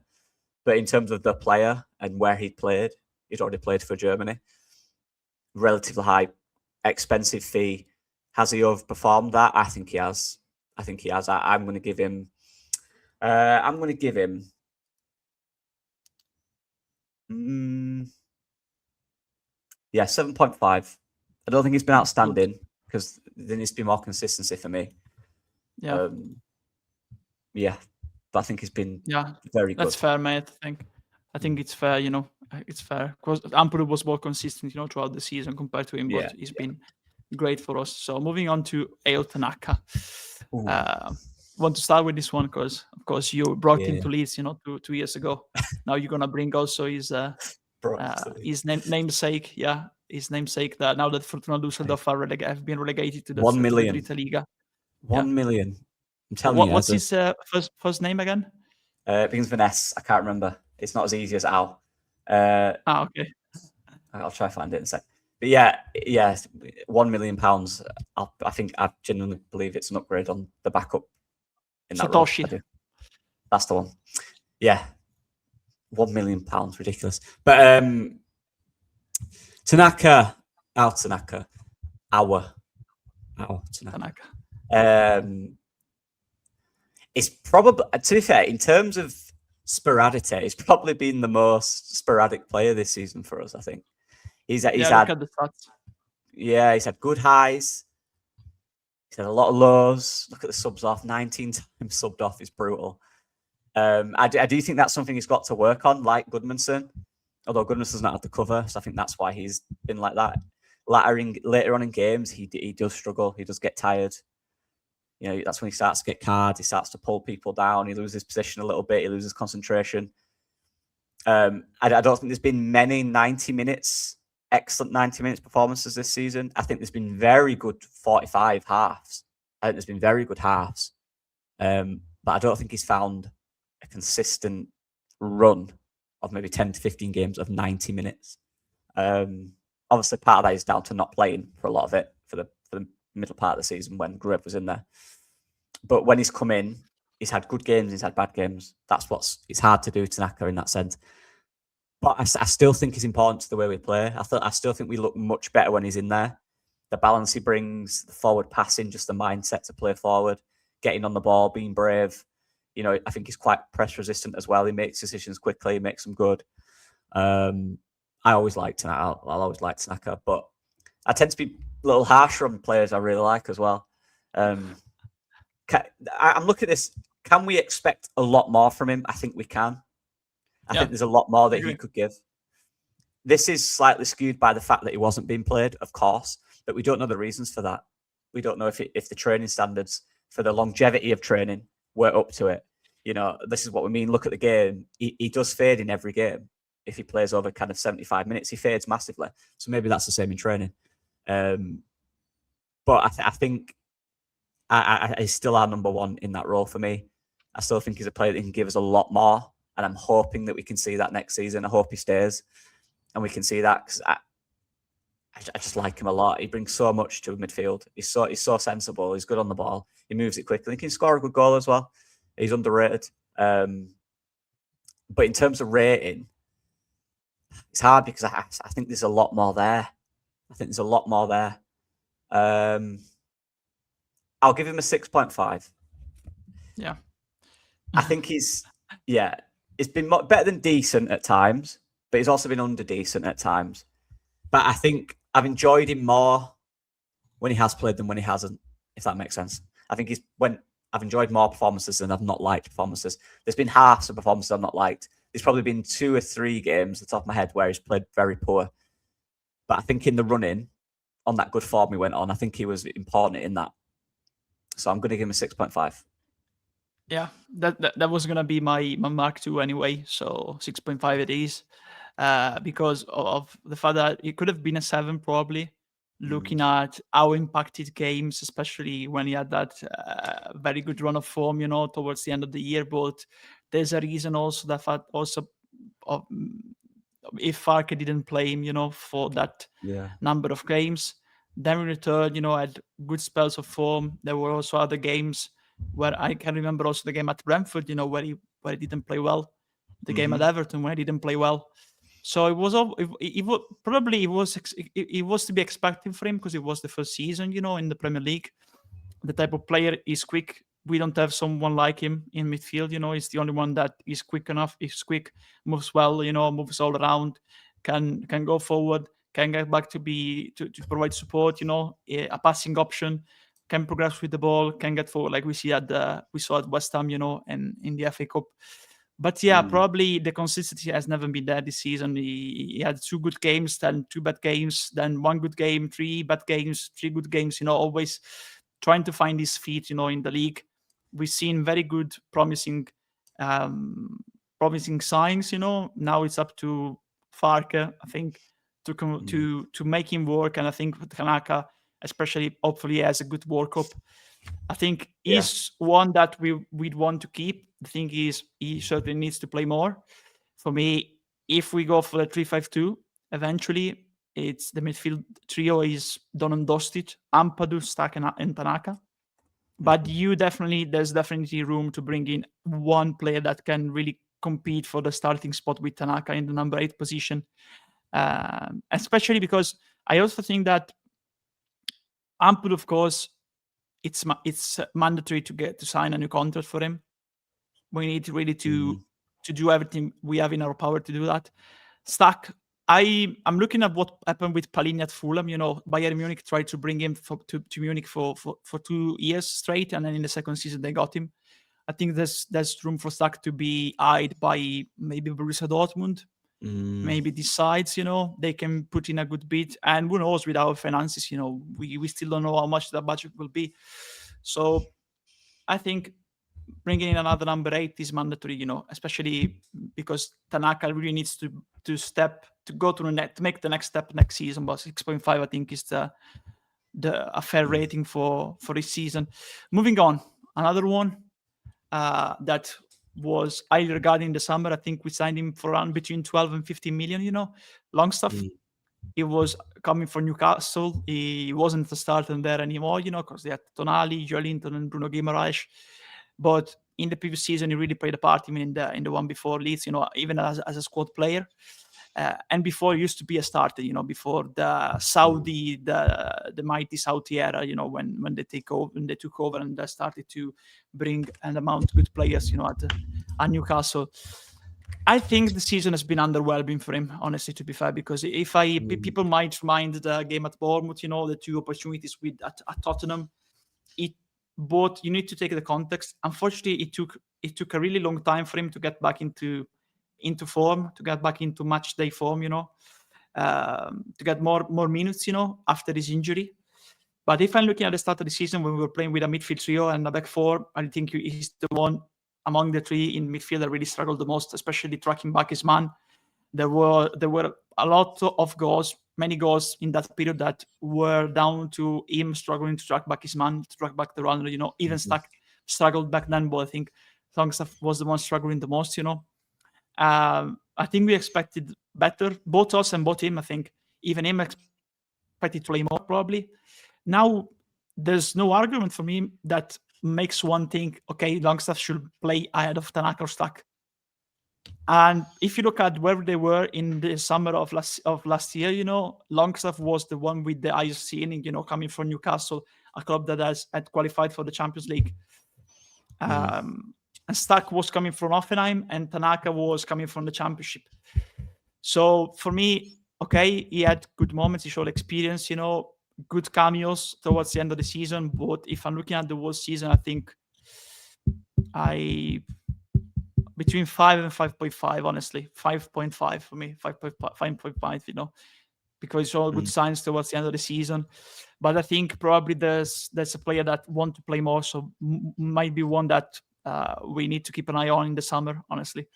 But in terms of the player and where he'd already played for Germany. Relatively high, expensive fee. Has he overperformed that? I think he has. I'm going to give him. Yeah, 7.5. I don't think he's been outstanding because there needs to be more consistency for me. Yeah. But I think he's been very good. That's fair, mate. I think it's fair, it's fair. Because Ampadu was more consistent, throughout the season compared to him, but he's been great for us. So moving on to Ao Tanaka. Want to start with this one because, of course, you brought him to Leeds, 2 years ago. Now you're gonna bring also his namesake, his namesake. That now that Fortuna Düsseldorf have been relegated to the 1 million. Dritte Liga. 1 million. I'm telling you. What's his first name again? It begins with an S. I can't remember. It's not as easy as Al. Okay. I'll try to find it in a sec. But yeah, £1 million. I genuinely believe it's an upgrade on the backup in that Satoshi. Role. That's the one. Yeah, £1 million, ridiculous. But Tanaka. It's probably, to be fair, in terms of sporadity, he's probably been the most sporadic player this season for us. I think he's had the stats. Yeah, he's had good highs. He's had a lot of lows. Look at the subs off. 19 times subbed off is brutal. I do think that's something he's got to work on, like Goodmanson. Although Goodmanson's not had the cover, so I think that's why he's been like that. Later on in games, he does struggle. He does get tired. That's when he starts to get cards. He starts to pull people down. He loses position a little bit. He loses concentration. I don't think there's been many 90 minutes, excellent 90 minutes performances this season. I think there's been very good 45 halves. I think there's been very good halves. But I don't think he's found a consistent run of maybe 10 to 15 games of 90 minutes. Obviously, part of that is down to not playing for a lot of it for the middle part of the season when Grub was in there. But when he's come in, he's had good games, he's had bad games. It's hard to do Tanaka in that sense. But I still think it's important to the way we play. I still think we look much better when he's in there. The balance he brings, the forward passing, just the mindset to play forward, getting on the ball, being brave. I think he's quite press resistant as well. He makes decisions quickly, he makes them good. I always liked Tanaka. I'll always like Tanaka, but I tend to be a little harsher on players I really like as well. I'm looking at this. Can we expect a lot more from him? I think we can. I think there's a lot more that he could give. This is slightly skewed by the fact that he wasn't being played, of course, but we don't know the reasons for that. We don't know if the training standards for the longevity of training were up to it. This is what we mean. Look at the game. He does fade in every game. If he plays over kind of 75 minutes, he fades massively. So maybe that's the same in training. But I think he's still our number one in that role for me. I still think he's a player that can give us a lot more. and I'm hoping that we can see that next season. I hope he stays, and we can see that because I just like him a lot. He brings so much to midfield. He's so sensible. He's good on the ball. He moves it quickly. He can score a good goal as well. He's underrated. But in terms of rating, it's hard because I think there's a lot more there. I'll give him a 6.5. Yeah. I think he's been better than decent at times, but he's also been under decent at times. But I think I've enjoyed him more when he has played than when he hasn't, if that makes sense. I think I've enjoyed more performances than I've not liked performances. There's been halves of performances I've not liked. There's probably been 2 or 3 games, at the top of my head, where he's played very poor. But I think in the run-in, on that good form he went on, I think he was important in that. So I'm going to give him a 6.5. Yeah, that was gonna be my mark too anyway. So 6.5 it is, because of the fact that it could have been a 7 probably. Looking at how impacted games, especially when he had that very good run of form, towards the end of the year. But there's a reason also that fact also of if Farke didn't play him, for that number of games. Then in return, had good spells of form. There were also other games where I can remember also the game at Brentford, where he didn't play well. The game at Everton where he didn't play well. So it was to be expected for him because it was the first season, in the Premier League. The type of player is quick. We don't have someone like him in midfield. He's the only one that is quick enough. He's quick, moves well. Moves all around, can go forward, can get back to provide support. A passing option, can progress with the ball, can get forward like we saw at West Ham. And in the FA Cup. But yeah, probably the consistency has never been there this season. He had 2 good games, then 2 bad games, then 1 good game, 3 bad games, 3 good games. Always trying to find his feet. In the league, we've seen very good, promising signs. Now it's up to Farke, I think, to make him work. And I think with Tanaka, especially, hopefully, has a good World Cup. I think he's one that we'd want to keep. The thing is, he certainly needs to play more. For me, if we go for the 3-5-2, eventually it's the midfield trio is done and dusted. Ampadu, Stack, and Tanaka. But there's definitely room to bring in one player that can really compete for the starting spot with Tanaka in the number 8 position. Especially because I also think that Ampadu, of course, it's mandatory to sign a new contract for him. We need really to do everything we have in our power to do that. Stack, I'm looking at what happened with Palhinha at Fulham. Bayern Munich tried to bring him to Munich for 2 years straight, and then in the second season they got him. I think there's room for Stack to be eyed by maybe Borussia Dortmund. Maybe decides, they can put in a good bid, and who knows with our finances, we still don't know how much that budget will be. So I think bringing in another number 8 is mandatory, especially because Tanaka really needs to go to the net to make the next step next season. But 6.5, I think, is a fair rating for this season. Moving on, another one that was highly regarded in the summer. I think we signed him for around between 12 and 15 million, long stuff. He was coming from Newcastle. He wasn't the starter there anymore, because they had Tonali, Joelinton, and Bruno Guimaraes. But in the previous season, he really played a part in the one before Leeds, even as a squad player. And before he used to be a starter, before the mighty Saudi era, when they took over and they started to bring and amount good players, at Newcastle. I think the season has been underwhelming for him, honestly, to be fair, because people might remind the game at Bournemouth, the 2 opportunities at Tottenham. But you need to take the context. Unfortunately, it took a really long time for him to get back into form, to get back into match day form, to get more minutes, after his injury. But if I'm looking at the start of the season when we were playing with a midfield trio and a back 4, I think he's the one among the 3 in midfield that really struggled the most, especially tracking back his man. There were a lot of goals, many goals in that period that were down to him struggling to track back his man, to track back the runner. Even Stack struggled back then, but I think Longstaff was the one struggling the most. I think we expected better, both us and both him. I think even him expected to play more probably. Now there's no argument for me that makes one think, okay, Longstaff should play ahead of Tanaka or Stack. And if you look at where they were in the summer of last year, Longstaff was the one with the highest ceiling, coming from Newcastle, a club that had qualified for the Champions League. And Stack was coming from Hoffenheim, and Tanaka was coming from the Championship. So for me, okay, he had good moments, he showed experience, good cameos towards the end of the season. But if I'm looking at the whole season, I think between 5 and 5.5, honestly. 5.5 for me, 5.5, because it's all good signs towards the end of the season. But I think probably there's a player that want to play more, so might be one that we need to keep an eye on in the summer, honestly.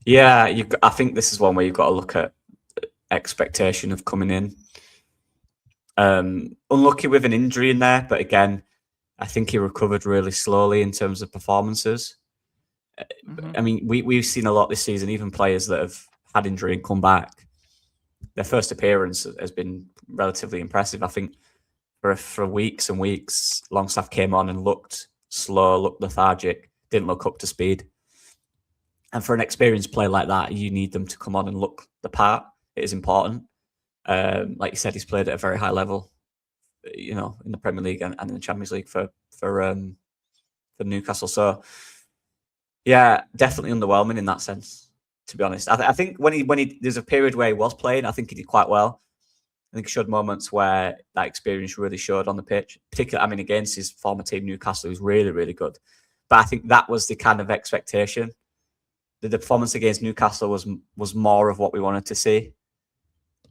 Yeah, I think this is one where you've got to look at expectation of coming in. Unlucky with an injury in there, but again, I think he recovered really slowly in terms of performances. I mean, we've seen a lot this season, even players that have had injury and come back. Their first appearance has been relatively impressive. I think for weeks and weeks, Longstaff came on and looked slow, looked lethargic, didn't look up to speed. And for an experienced player like that, you need them to come on and look the part. It is important. Like you said, he's played at a very high level, in the Premier League and in the Champions League for Newcastle. So, yeah, definitely underwhelming in that sense, to be honest. I think when he there's a period where he was playing, I think he did quite well. I think he showed moments where that experience really showed on the pitch. Particularly, against his former team, Newcastle, he was really, really good. But I think that was the kind of expectation. The performance against Newcastle was more of what we wanted to see.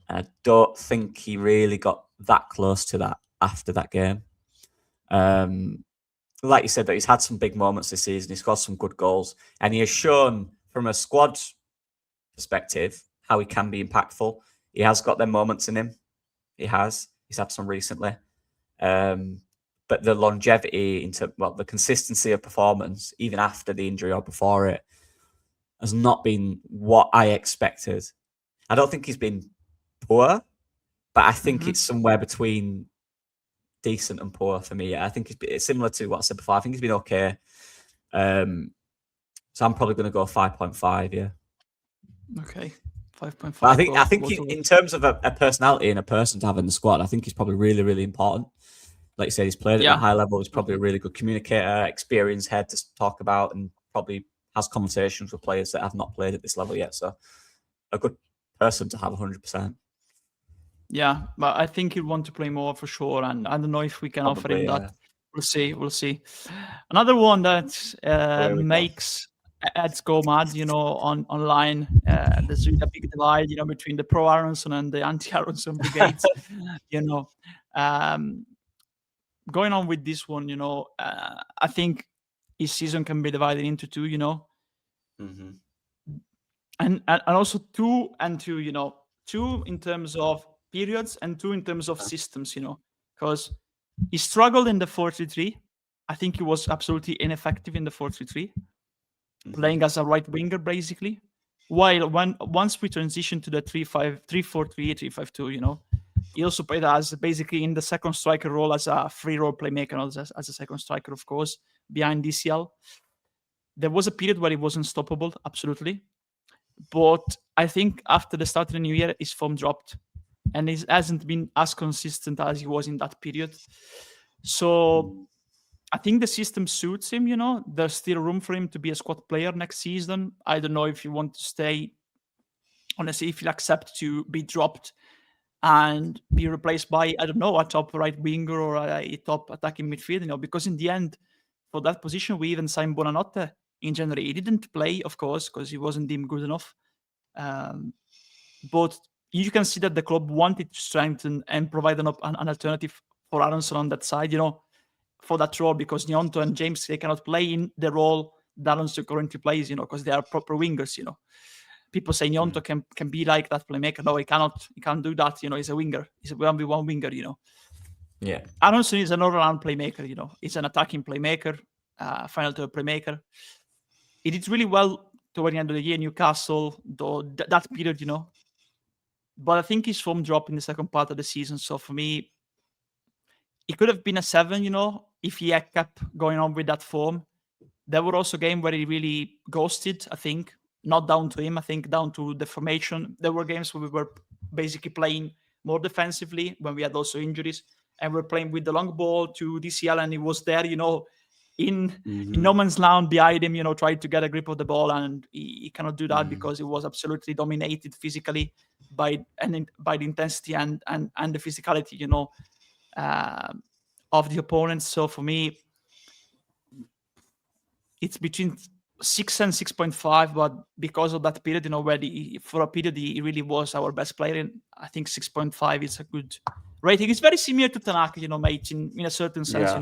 And I don't think he really got that close to that after that game. Like you said, that he's had some big moments this season. He's scored some good goals. And he has shown from a squad perspective how he can be impactful. He has got them moments in him. He has. He's had some recently. But the longevity, the consistency of performance, even after the injury or before it, has not been what I expected. I don't think he's been poor, but I think it's somewhere between decent and poor for me. I think it's similar to what I said before. I think he's been okay. So I'm probably going to go 5.5. Yeah. Okay, 5.5. I think in terms of a personality and a person to have in the squad, I think he's probably really, really important. Like you said, he's played at a high level. He's probably a really good communicator, experienced head to talk about, and probably has conversations with players that have not played at this level yet. So a good person to have 100%. Yeah, but I think he'll want to play more for sure, and I don't know if we can offer him that. We'll see. Another one that makes ads go mad, online. There's really a big divide, between the pro Aronson and the anti Aronson brigades. Going on with this one, I think his season can be divided into two, and also two and two, two in terms of periods and two in terms of systems, because he struggled in the 4-3-3. I think he was absolutely ineffective in the 4-3-3, playing as a right winger basically. While once we transitioned to the 3-4-3, 3-5-2, he also played as basically in the second striker role as a free role playmaker, not as a second striker, of course, behind DCL. There was a period where he was unstoppable, absolutely. But I think after the start of the new year, his form dropped. And he hasn't been as consistent as he was in that period. So I think the system suits him, There's still room for him to be a squad player next season. I don't know if you want to stay, honestly, if you'll accept to be dropped and be replaced by, I don't know, a top right winger or a top attacking midfield, because in the end, for that position, we even signed Buonanotte in January. He didn't play, of course, because he wasn't deemed good enough. But you can see that the club wanted to strengthen and provide an alternative for Aronson on that side, for that role, because Gnonto and James, they cannot play in the role that Aronson currently plays, because they are proper wingers, People say Gnonto can be like that playmaker. No, he cannot. He can't do that. He's a winger. He's a 1v1 winger. Yeah. Aronson is an all-round playmaker. He's an attacking playmaker, final third playmaker. He did really well toward the end of the year, Newcastle, though that period, But I think his form dropped in the second part of the season. So for me, it could have been a 7, if he had kept going on with that form. There were also games where he really ghosted, I think. Not down to him, I think down to the formation. There were games where we were basically playing more defensively when we had also injuries. And we're playing with the long ball to DCL, and he was there, in no man's land behind him, trying to get a grip of the ball. And he cannot do that because he was absolutely dominated physically by the intensity and the physicality, of the opponents. So for me, it's between 6 and 6.5, but because of that period, where for a period he really was our best player, and I think 6.5 is a good rating. It's very similar to Tanaka, mate, in a certain sense,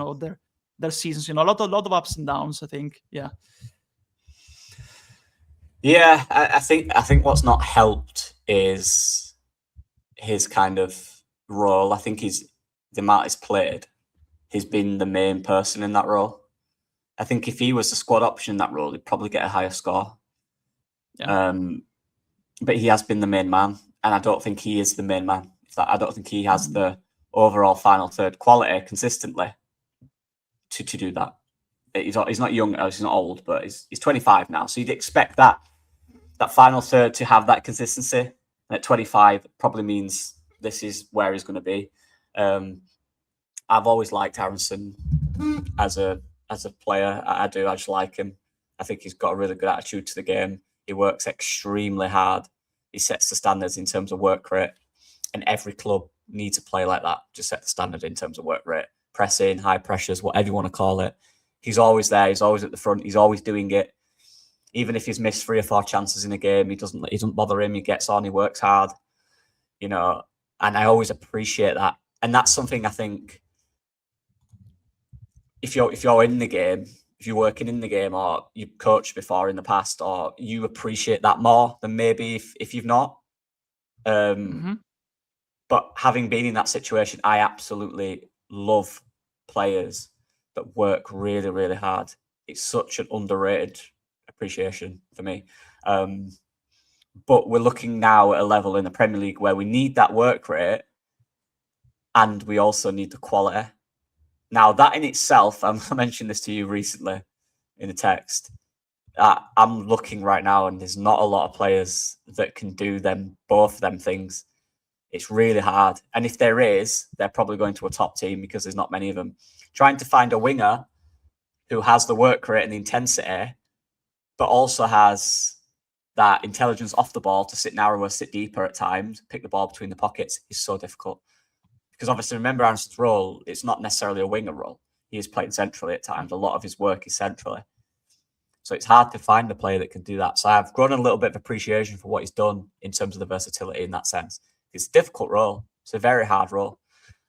their seasons, a lot of ups and downs, I think. Yeah. Yeah, I think what's not helped is his kind of role. I think the amount he's played, he's been the main person in that role. I think if he was the squad option in that role, he'd probably get a higher score. Yeah. But he has been the main man, and I don't think he is the main man. I don't think he has the overall final third quality consistently to do that. He's not young, he's not old, but he's 25 now, so you'd expect that final third to have that consistency. And at 25, it probably means this is where he's going to be. I've always liked Aronson as a player. I do. I just like him. I think he's got a really good attitude to the game. He works extremely hard. He sets the standards in terms of work rate, and every club needs a player like that. Just set the standard in terms of work rate, pressing, high pressures, whatever you want to call it. He's always there. He's always at the front. He's always doing it. Even if he's missed 3 or 4 chances in a game, he doesn't bother him. He gets on. He works hard. And I always appreciate that. And that's something I think. If you're in the game, if you're working in the game, or you've coached before in the past, or you appreciate that more than maybe if you've not. But having been in that situation, I absolutely love players that work really, really hard. It's such an underrated appreciation for me. But we're looking now at a level in the Premier League where we need that work rate, and we also need the quality. Now, that in itself, I mentioned this to you recently in a text. I'm looking right now, and there's not a lot of players that can do both of them things. It's really hard. And if there is, they're probably going to a top team because there's not many of them. Trying to find a winger who has the work rate and the intensity, but also has that intelligence off the ball to sit narrower, sit deeper at times, pick the ball between the pockets, is so difficult. Because obviously, remember Aronson's role, it's not necessarily a winger role. He is playing centrally at times. A lot of his work is centrally. So it's hard to find a player that can do that. So I've grown a little bit of appreciation for what he's done in terms of the versatility in that sense. It's a difficult role. It's a very hard role.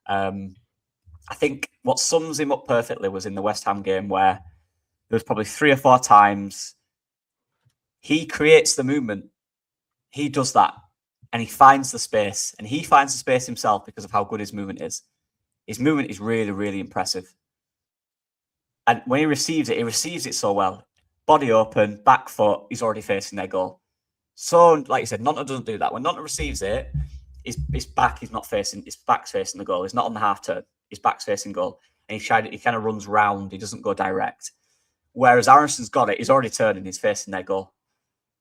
I think what sums him up perfectly was in the West Ham game, where there was probably 3 or 4 times he creates the movement. He does that. And he finds the space. And he finds the space himself because of how good his movement is. His movement is really, really impressive. And when he receives it so well. Body open, back foot, he's already facing their goal. So, like you said, Nonta doesn't do that. When Nonta receives it, his back's facing the goal. He's not on the half turn. His back's facing goal. And he kind of runs round. He doesn't go direct. Whereas Aronson's got it. He's already turning. He's facing their goal.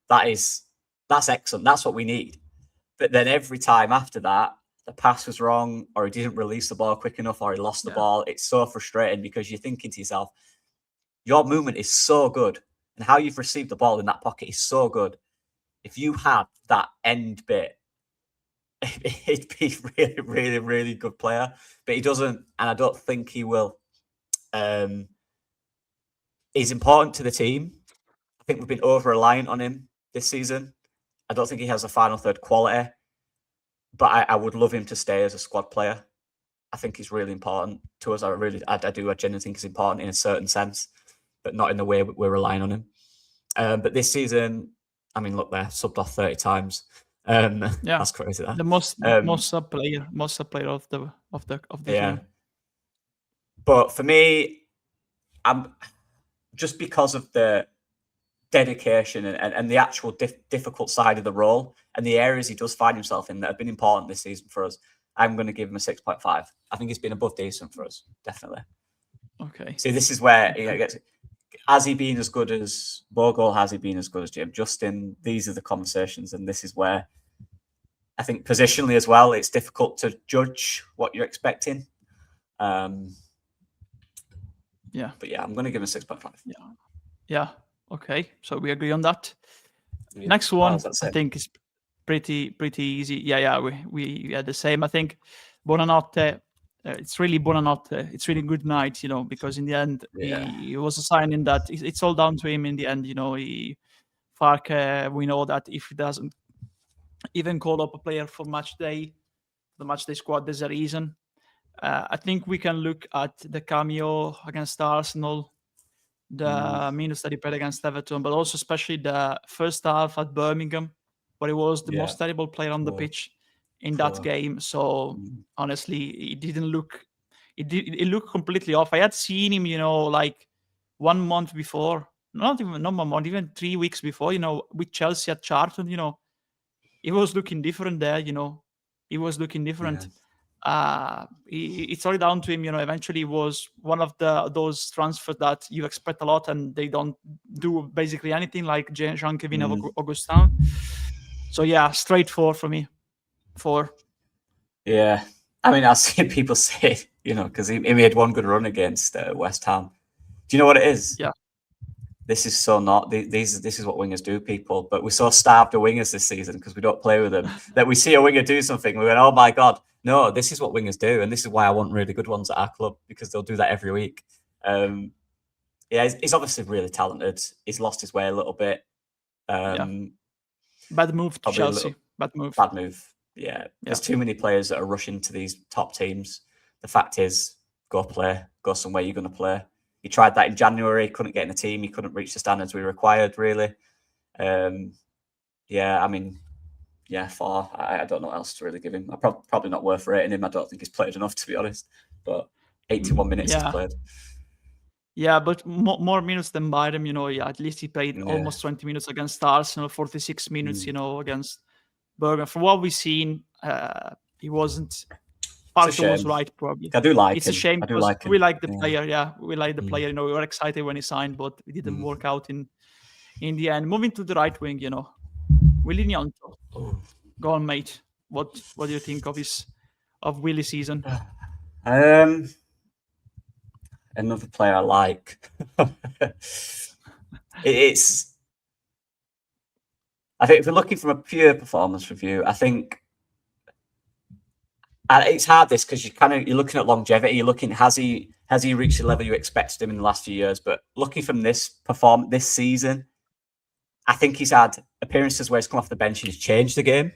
That's excellent. That's what we need. But then every time after that, the pass was wrong, or he didn't release the ball quick enough, or he lost the ball. It's so frustrating because you're thinking to yourself, your movement is so good, and how you've received the ball in that pocket is so good. If you had that end bit, he'd be really, really, really good player. But he doesn't, and I don't think he will. He's important to the team. I think we've been over-reliant on him this season. I don't think he has a final third quality, but I would love him to stay as a squad player. I think he's really important to us. I genuinely think he's important in a certain sense, but not in the way we're relying on him. But this season, I mean, look, they're subbed off 30 times. That's crazy. That the most sub player of the team. But for me, I'm just because of the dedication and the actual difficult side of the role and the areas he does find himself in that have been important this season for us, I'm going to give him a 6.5. I think he's been above decent for us, definitely. Okay. See, this is where it gets. Has he been as good as Bogle? Has he been as good as Jim Justin? These are the conversations, and this is where I think positionally as well, it's difficult to judge what you're expecting. Yeah. But yeah, I'm going to give him a 6.5. Yeah. Okay. So we agree on that. Yeah. Next one, I think, is pretty easy. Yeah. We had the same. I think Buonanotte. It's really Buonanotte. It's really good night, because in the end, he was assigning that it's all down to him in the end. Farke, we know that if he doesn't even call up a player for the match day squad, there's a reason. I think we can look at the cameo against Arsenal, the minutes that he played against Everton, but also especially the first half at Birmingham, where he was the most terrible player on the pitch in that game. So honestly, it didn't look. It looked completely off. I had seen him, like 1 month before, not 1 month, even 3 weeks before, with Chelsea at Charlton. He was looking different there. He was looking different. It's all down to him. Eventually he was one of those transfers that you expect a lot and they don't do basically anything, like Jean-Kevin Augustin. So yeah, straight 4 for me. 4. Yeah. I mean, I've seen people say, because he made one good run against West Ham. Do you know what it is? Yeah. This is so not. This is what wingers do, people. But we're so starved of wingers this season because we don't play with them that we see a winger do something. We went, oh my God. No, this is what wingers do. And this is why I want really good ones at our club, because they'll do that every week. He's obviously really talented. He's lost his way a little bit. Bad move to Chelsea. Bad move. Yeah. There's too many players that are rushing to these top teams. The fact is, go somewhere you're going to play. He tried that in January, couldn't get in the team. He couldn't reach the standards we required, really. 4. I don't know what else to really give him. Probably not worth rating him. I don't think he's played enough, to be honest. But 81 minutes he's played. Yeah, but more minutes than Byram, at least he played almost 20 minutes against Arsenal, 46 minutes, against Bergen. From what we've seen, he wasn't. Parker was right, probably. I do like him. It's a shame because we like the player. Yeah, we like the player. We were excited when he signed, but it didn't work out in the end. Moving to the right wing, Willy Gnonto. Go on, mate. What do you think of Willy's season? Another player I like. I think if we're looking from a pure performance review, I think it's hard this because you're looking at longevity. You're looking, has he reached the level you expected him in the last few years? But looking from this season, I think he's had appearances where he's come off the bench and he's changed the game.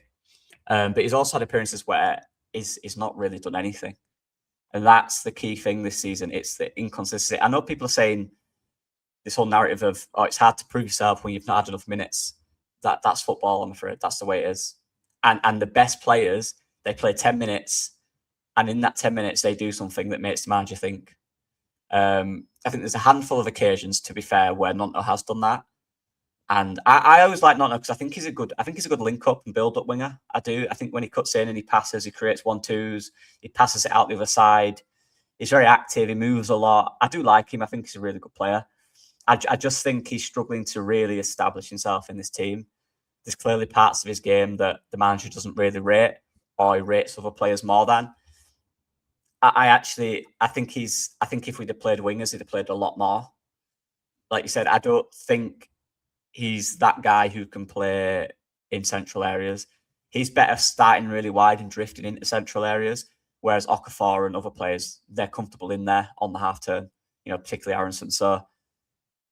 But he's also had appearances where he's not really done anything. And that's the key thing this season. It's the inconsistency. I know people are saying this whole narrative of, it's hard to prove yourself when you've not had enough minutes. That's football, I'm afraid. That's the way it is. And the best players, they play 10 minutes, and in that 10 minutes, they do something that makes the manager think. I think there's a handful of occasions, to be fair, where Gnonto has done that. And I always like Gnonto because I think he's a good link-up and build-up winger. I do. I think when he cuts in and he passes, he creates 1-2s, he passes it out the other side. He's very active. He moves a lot. I do like him. I think he's a really good player. I just think he's struggling to really establish himself in this team. There's clearly parts of his game that the manager doesn't really rate, or he rates other players more than. I think if we'd have played wingers, he'd have played a lot more. Like you said, I don't think he's that guy who can play in central areas. He's better starting really wide and drifting into central areas, whereas Okafor and other players, they're comfortable in there on the half turn, particularly Aronson. So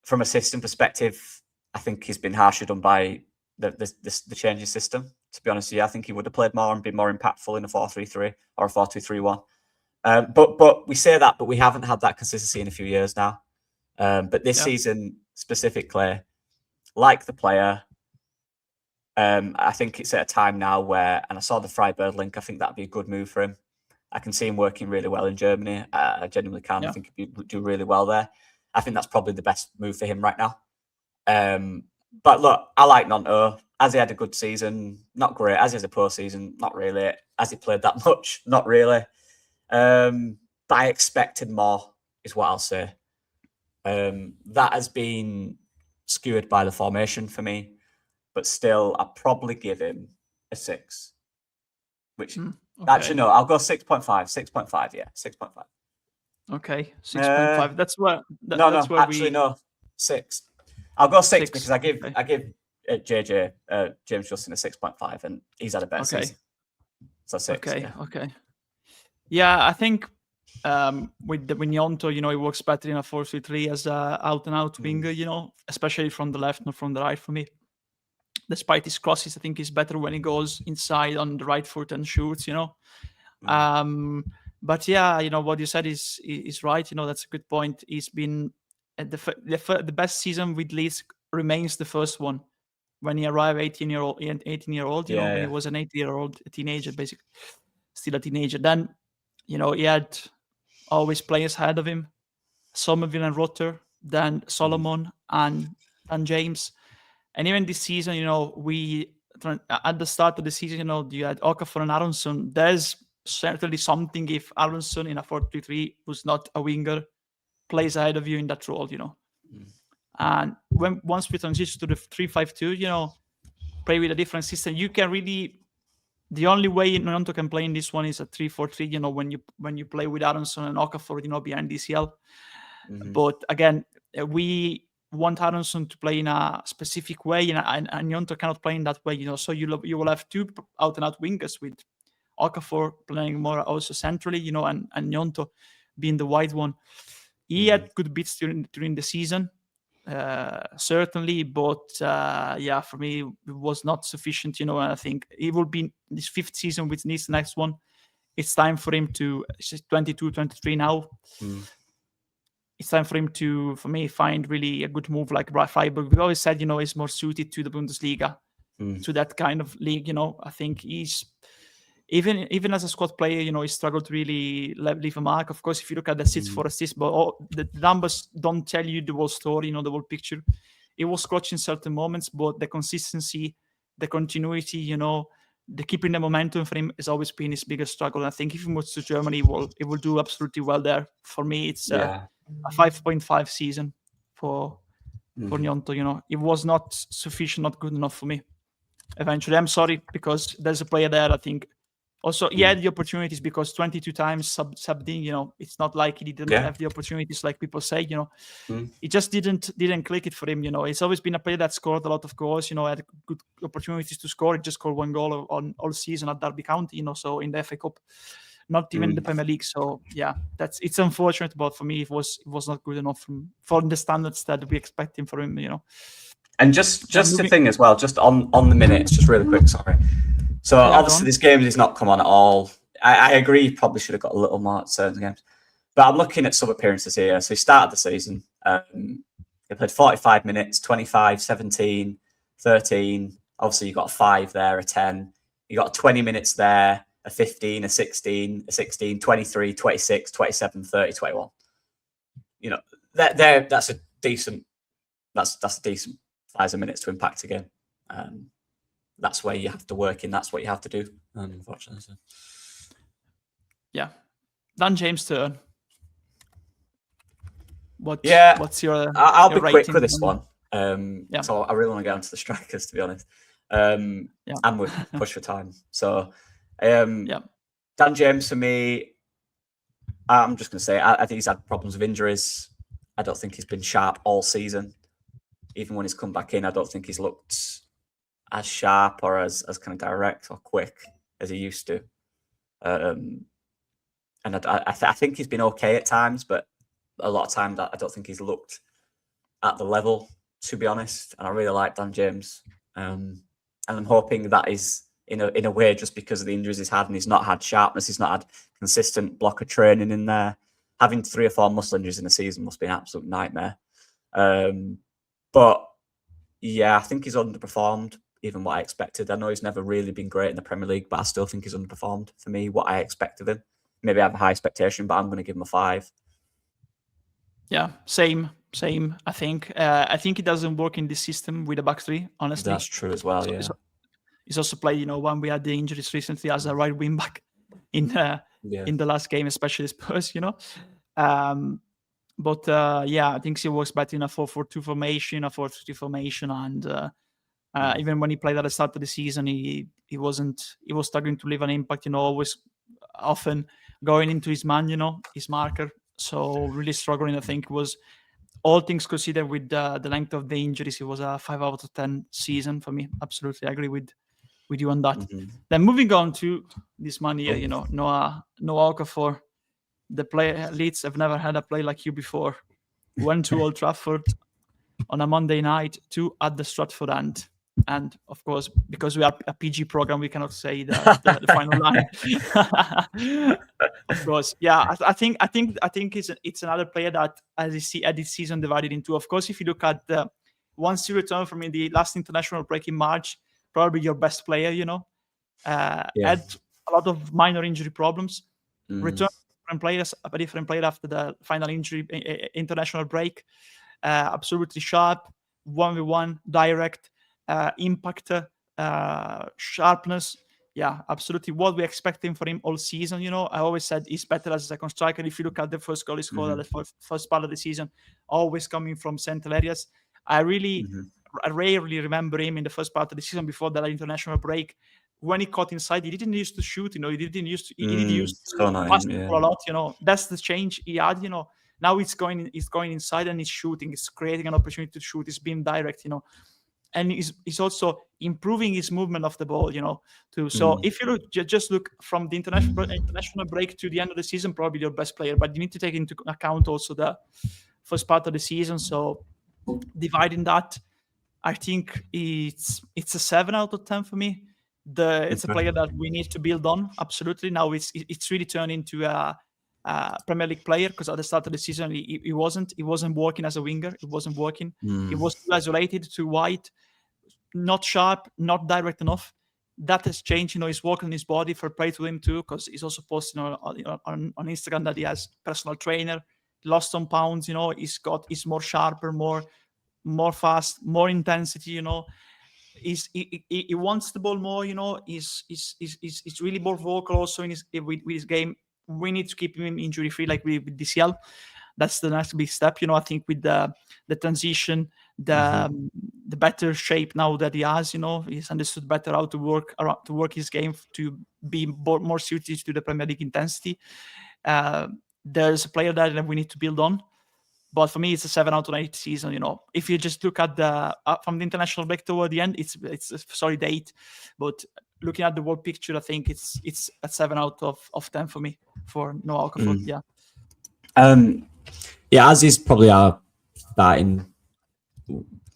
from a system perspective, I think he's been harshly done by the changing system. To be honest with you, I think he would have played more and been more impactful in a 4-3-3 or a 4-2-3-1. But we say that, but we haven't had that consistency in a few years now. But this season specifically, like the player, I think it's at a time now where, and I saw the Freiburg link, I think that'd be a good move for him. I can see him working really well in Germany. I genuinely can. Yeah. I think he'd do really well there. I think that's probably the best move for him right now. But look, I like Nonto. Has he had a good season? Not great. Has he has a poor season? Not really. Has he played that much? Not really. But I expected more, is what I'll say. That has been skewed by the formation for me, but still, I'll probably give him a 6. Which actually no, I'll go 6.5. 6.5, yeah, 6.5. Okay, 6.5. That's where. No, 6. I'll go 6 because I give JJ James Justin a 6.5, and he's had a better season. So 6. Okay. Yeah, I think with Gnonto, he works better in a 4-3-3 as a out-and-out winger, especially from the left, not from the right for me. Despite his crosses, I think he's better when he goes inside on the right foot and shoots, But yeah, what you said is right. That's a good point. He's been the best season with Leeds remains the first one when he arrived 18-year-old, when he was an 8-year-old teenager, basically still a teenager. Then, he had always players ahead of him, Somerville and Rutter, then Solomon and James. And even this season, we at the start of the season, you had Okafor and Aronson. There's certainly something if Aronson in a 4-3-3, who's not a winger, plays ahead of you in that role, And once we transition to the 3-5-2, play with a different system, you can really. The only way Gnonto can play in this one is a 3-4-3. When you play with Aronson and Okafor, behind DCL. But again, we want Aronson to play in a specific way, and Gnonto cannot play in that way. So you will have 2 out-and-out wingers with Okafor playing more also centrally, and Gnonto being the wide one. He had good bits during the season, certainly, but for me, it was not sufficient, and I think it will be this 5th season with this next one. It's time for him to, it's 22, 23 now. It's time for him to, for me, find really a good move like Freiburg. We always said, he's more suited to the Bundesliga, to that kind of league, I think he's, even as a squad player, he struggled to really leave a mark. Of course, if you look at the assists for assists, but the numbers don't tell you the whole story, the whole picture. It was clutch in certain moments, but the consistency, the continuity, the keeping the momentum for him has always been his biggest struggle. And I think if he moves to Germany, it will do absolutely well there. For me, it's a 5.5 season for Gnonto. It was not sufficient, not good enough for me. Eventually, I'm sorry, because there's a player there, I think. Also, he had the opportunities because 22 times subbed in, it's not like he didn't have the opportunities like people say, It just didn't click it for him, It's always been a player that scored a lot of goals, had good opportunities to score. He just scored 1 goal on all season at Derby County, so in the FA Cup, not even in the Premier League. So yeah, it's unfortunate, but for me, it was not good enough for the standards that we expect him for him, And just the thing as well, just on the minutes, just really quick, sorry. So obviously this game has not come on at all. I agree, he probably should have got a little more at certain games. But I'm looking at some appearances here. So he started the season. He played 45 minutes, 25, 17, 13. Obviously, you got a 5 there, a 10. You got 20 minutes there, a 15, a 16, a 16, 23, 26, 27, 30, 21. That's a decent size of minutes to impact a game. That's where you have to work in. That's what you have to do, unfortunately. So. Yeah. Dan James' turn. What's your I'll your be quick with this one. So I really want to get onto the strikers, to be honest. And we've pushed for time. So Dan James, for me, I'm just going to say, I think he's had problems with injuries. I don't think he's been sharp all season. Even when he's come back in, I don't think he's looked as sharp or as kind of direct or quick as he used to. And I think he's been okay at times, but a lot of times I don't think he's looked at the level, to be honest. And I really like Dan James. And I'm hoping that is in a way just because of the injuries he's had, and he's not had sharpness, he's not had consistent blocker training in there. Having 3 or 4 muscle injuries in a season must be an absolute nightmare. But yeah, I think he's underperformed even what I expected. I know he's never really been great in the Premier League, but I still think he's underperformed for me what I expect of him. Maybe I have a high expectation, but I'm going to give him a 5. Yeah, same Same, I think. I think it doesn't work in this system with the back three, honestly. That's true as well, So yeah. he's also played, when we had the injuries recently as a right wing back in the last game, especially Spurs, But I think he works better in a 4-4-2 formation, a 4-3 formation, and even when he played at the start of the season, he was struggling to leave an impact. Always often going into his man, his marker. So really struggling. I think was all things considered with the length of the injuries. It was a 5 out of 10 season for me. Absolutely, I agree with you on that. Then moving on to this man here, Noah Okafor. The player Leeds have never had a play like you before. Went to Old Trafford on a Monday night to at the Stratford end. And of course, because we are a PG program, we cannot say the final line. Of course, yeah. I think it's another player that, as you see, at this season divided into. Of course, if you look at once you return from the last international break in March, probably your best player. Had a lot of minor injury problems. Return a different player after the final injury international break. Absolutely sharp, 1v1, direct, impact, sharpness. Yeah, absolutely. What we're expecting for him all season. I always said he's better as a second striker. If you look at the first goal he scored at the first part of the season, always coming from central areas. I rarely remember him in the first part of the season before that international break. When he caught inside, he didn't used to shoot. He didn't used to. He did use to pass a lot. That's the change he had. Now he's going inside and he's shooting. He's creating an opportunity to shoot. He's being direct. And he's also improving his movement of the ball. Too. So if you just look from the international break to the end of the season, probably your best player. But you need to take into account also the first part of the season. So dividing that, I think it's a 7 out of 10 for me. It's a player that we need to build on. Absolutely. Now it's really turned into a Premier League player, because at the start of the season he wasn't working as a winger. It wasn't working. He was too isolated, too wide, not sharp, not direct enough. That has changed. He's working on his body. For play to him too, because he's also posting on Instagram that he has personal trainer. Lost some pounds. He's more sharper, more fast, more intensity. He wants the ball more. He's really more vocal also with his game. We need to keep him injury free, like with DCL. That's the next big step. I think with the transition, the better shape now that he has. He's understood better how to work his game to be more suited to the Premier League intensity. There's a player that we need to build on. But for me, it's a 7 out of 8 season. If you just look at from the international break toward the end, it's the 8. But looking at the world picture, I think it's a 7 out of 10 for me for Noah Okafor. Yeah. As is probably our starting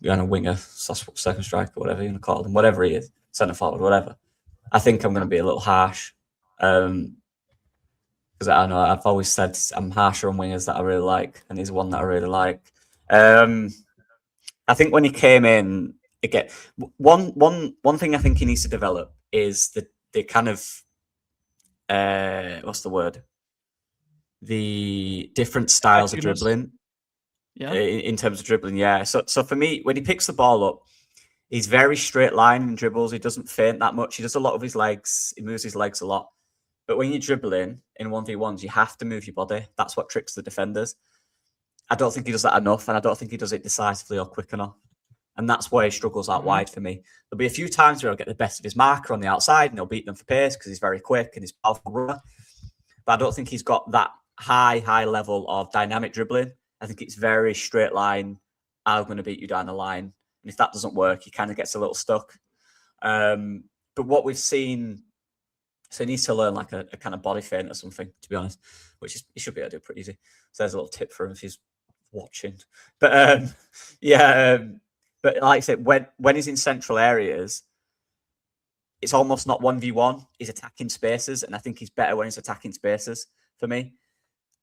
winger, second striker, whatever you want to call him, whatever he is, centre forward, whatever. I think I'm going to be a little harsh. Because I know I've always said I'm harsher on wingers that I really like, and he's one that I really like. I think when he came in, again, one thing I think he needs to develop is the kind of what's the word? The different styles of dribbling. Yeah. In terms of dribbling, yeah. So for me, when he picks the ball up, he's very straight line in dribbles. He doesn't feint that much. He does a lot of his legs. He moves his legs a lot. But when you're dribbling in 1v1s, you have to move your body. That's what tricks the defenders. I don't think he does that enough, and I don't think he does it decisively or quick enough. And that's why he struggles out wide for me. There'll be a few times where he'll get the best of his marker on the outside and he'll beat them for pace because he's very quick and he's powerful runner. But I don't think he's got that high level of dynamic dribbling. I think it's very straight line. I'm going to beat you down the line. And if that doesn't work, he kind of gets a little stuck. But what we've seen... So he needs to learn like a kind of body feint or something, to be honest, which he should be able to do pretty easy. So there's a little tip for him if he's watching. But but like I said, when he's in central areas, it's almost not 1v1. He's attacking spaces, and I think he's better when he's attacking spaces for me.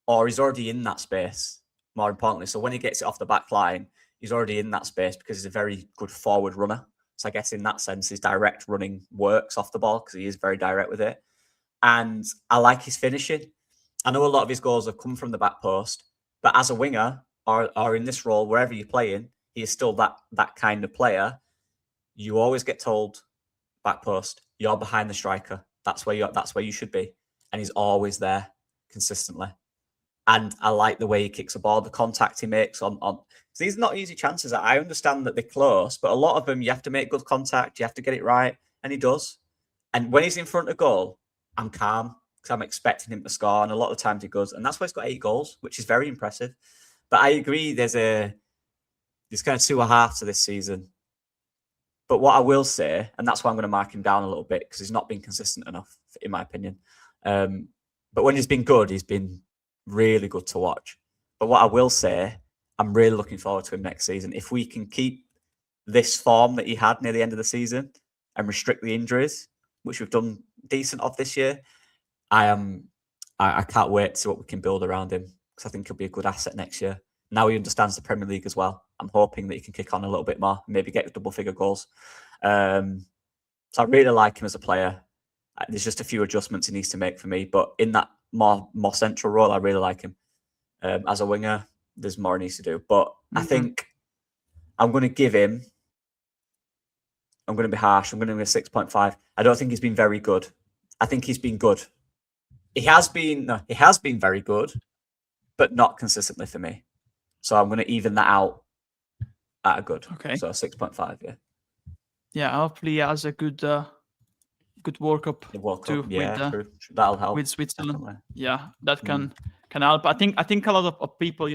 Or he's already in that space, more importantly. So when he gets it off the back line, he's already in that space because he's a very good forward runner. So I guess in that sense, his direct running works off the ball because he is very direct with it. And I like his finishing. I know a lot of his goals have come from the back post, but as a winger, or in this role, wherever you're playing, he is still that kind of player. You always get told, back post, you're behind the striker. That's where you should be, and he's always there consistently. And I like the way he kicks a ball, the contact he makes on. So these are not easy chances. I understand that they're close, but a lot of them you have to make good contact. You have to get it right, and he does. And when he's in front of goal, I'm calm because I'm expecting him to score, and a lot of times he goes, and that's why he's got 8 goals, which is very impressive. But I agree, there's kind of 2.5 to this season. But what I will say, and that's why I'm going to mark him down a little bit because he's not been consistent enough, in my opinion. But when he's been good, he's been really good to watch. But what I will say, I'm really looking forward to him next season. If we can keep this form that he had near the end of the season and restrict the injuries, which we've done decent of this year, I can't wait to see what we can build around him because I think he'll be a good asset next year. Now he understands the Premier League as well. I'm hoping that he can kick on a little bit more, maybe get double-figure goals. So I really like him as a player. There's just a few adjustments he needs to make for me, but in that more central role, I really like him. As a winger, there's more he needs to do. But I think I'm going to give him, I'm going to be harsh, I'm going to give him a 6.5. I don't think he's been very good. I think he's been good. He has been very good, but not consistently for me. So I'm going to even that out at a good. Okay. So 6.5, yeah. Yeah, hopefully he has a good World Cup too. Yeah, that'll help with Switzerland. Definitely. Yeah, that can help. I think a lot of people,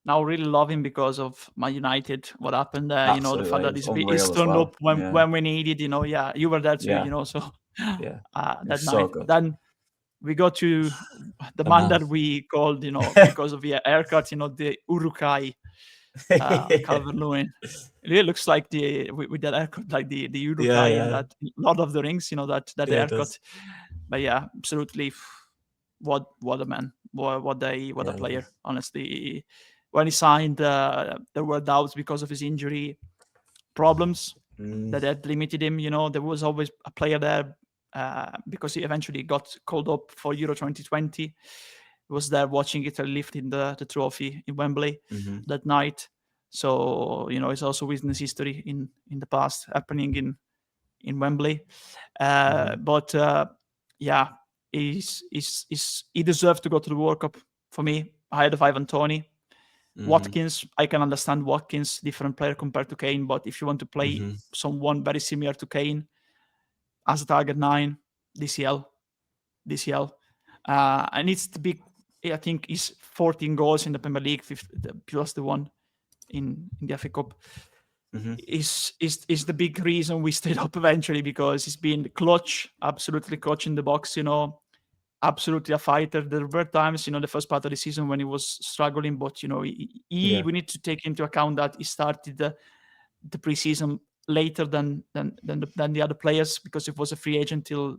now really love him because of Man United. What happened there? Absolutely. The fact that he's turned up when we needed. Yeah, you were there too. So yeah, that so night. good. Then we got to the man that we called, because of the haircut, the Urukai. Calvert-Lewin. It really looks like with that haircut, like the Urukai in that Lord of the Rings, that haircut. But yeah, absolutely, what a man, what a player. Honestly, when he signed, there were doubts because of his injury problems that had limited him. There was always a player there because he eventually got called up for Euro 2020. He was there watching Italy lifting the trophy in Wembley that night. So it's also witnessed history in the past happening in Wembley. But yeah, he deserved to go to the World Cup for me. Ahead of Ivan Toney. Watkins, I can understand Watkins, different player compared to Kane, but if you want to play someone very similar to Kane as a target 9, DCL. And it's the big, I think, is 14 goals in the Premier League, plus the one in the FA Cup. Is the big reason we stayed up eventually, because he's been clutch, absolutely clutch in the box, absolutely a fighter. There were times, the first part of the season when he was struggling, but we need to take into account that he started the preseason later than the other players, because it was a free agent till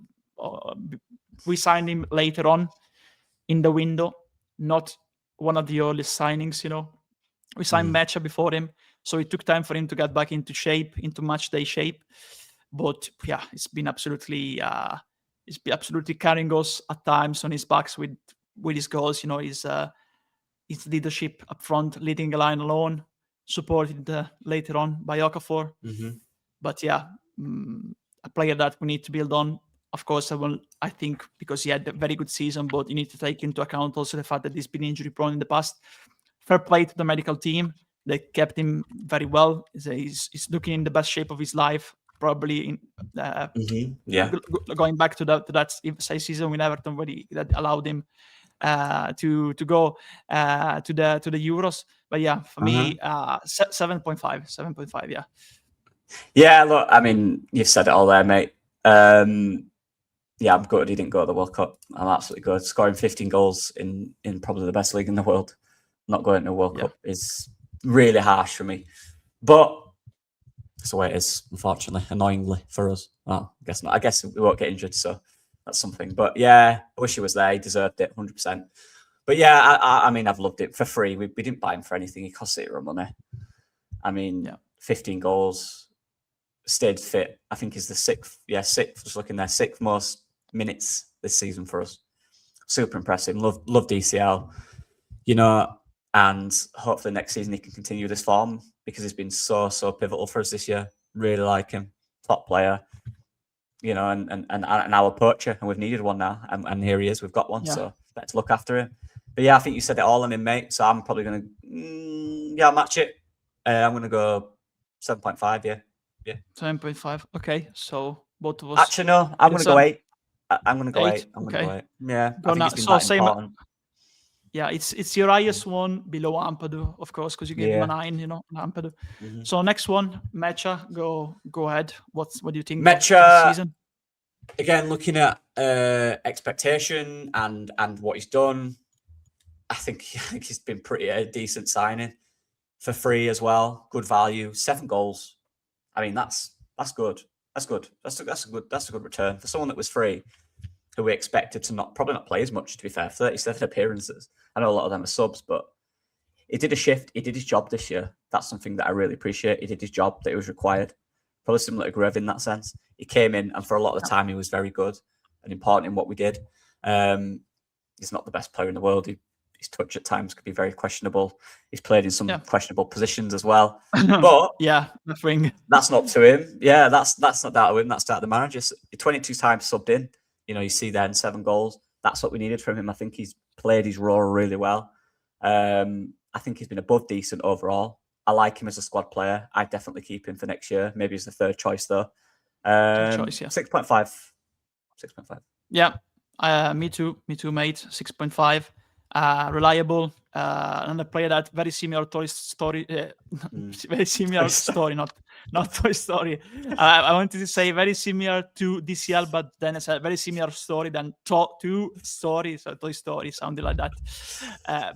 we signed him later on in the window, not one of the earliest signings. We signed Matcha before him, so it took time for him to get back into match day shape. But yeah, it's been absolutely carrying us at times on his backs with his goals. His leadership up front, leading the line alone, supported later on by Okafor. But yeah, a player that we need to build on. Of course, I think because he had a very good season, but you need to take into account also the fact that he's been injury prone in the past. Fair play to the medical team. They kept him very well. He's looking in the best shape of his life, probably going back to that season with Everton, where that allowed him to go to the Euros. But yeah, for me, 7.5. Yeah, look, I mean, you've said it all there, mate. Yeah, I'm gutted he didn't go to the World Cup. I'm absolutely good. Scoring 15 goals in probably the best league in the world, not going to a World Cup is really harsh for me. But that's the way it is, unfortunately, annoyingly for us. Well, I guess not. I guess we won't get injured, so that's something. But yeah, I wish he was there. He deserved it, 100%. But yeah, I mean, I've loved it for free. We didn't buy him for anything. He cost zero money. I mean, 15 goals, stayed fit. I think he's the sixth. Just looking there, 6th most minutes this season for us. Super impressive. Love DCL. and hopefully next season he can continue this form because he's been so pivotal for us this year. Really like him, top player, and our poacher, and we've needed one now, and here he is. We've got one, so better to look after him. But yeah, I think you said it all on him, mate. So I'm probably gonna I'll match it. I'm gonna go 7.5. Yeah. 7.5. Okay, so both of us. Actually, no, I'm gonna go 8. I'm gonna go 8. I'm gonna go 8. Yeah, I think it's been that important. Yeah, it's your highest one below Ampadu, of course, because you gave him a 9, Ampadu. So next one, Mecha, go ahead. What do you think Mecha, of this season? Again, looking at expectation and what he's done, I think he's been pretty a decent signing for free as well. Good value, 7 goals. I mean, that's good. That's good. That's a good return for someone that was free, who we expected to probably not play as much. To be fair, 37 appearances. I know a lot of them are subs, but he did a shift. He did his job this year. That's something that I really appreciate. He did his job that it was required. Probably similar to Grev in that sense. He came in, and for a lot of the time, he was very good and important in what we did. He's not the best player in the world. His touch at times could be very questionable. He's played in some questionable positions as well. But nothing. That's not to him. Yeah, that's not down to him. That's down to the manager. 22 times subbed in. You see then 7 goals. That's what we needed from him. I think he's played his role really well. I think he's been above decent overall. I like him as a squad player. I'd definitely keep him for next year. Maybe as the third choice though. 6.5. 6.5. Yeah. Me too, mate. 6.5. Reliable. Another player that very similar Toy Story. Very similar story, not Toy Story. I wanted to say very similar to DCL, but then it's a very similar story than two stories. So Toy Story sounded like that.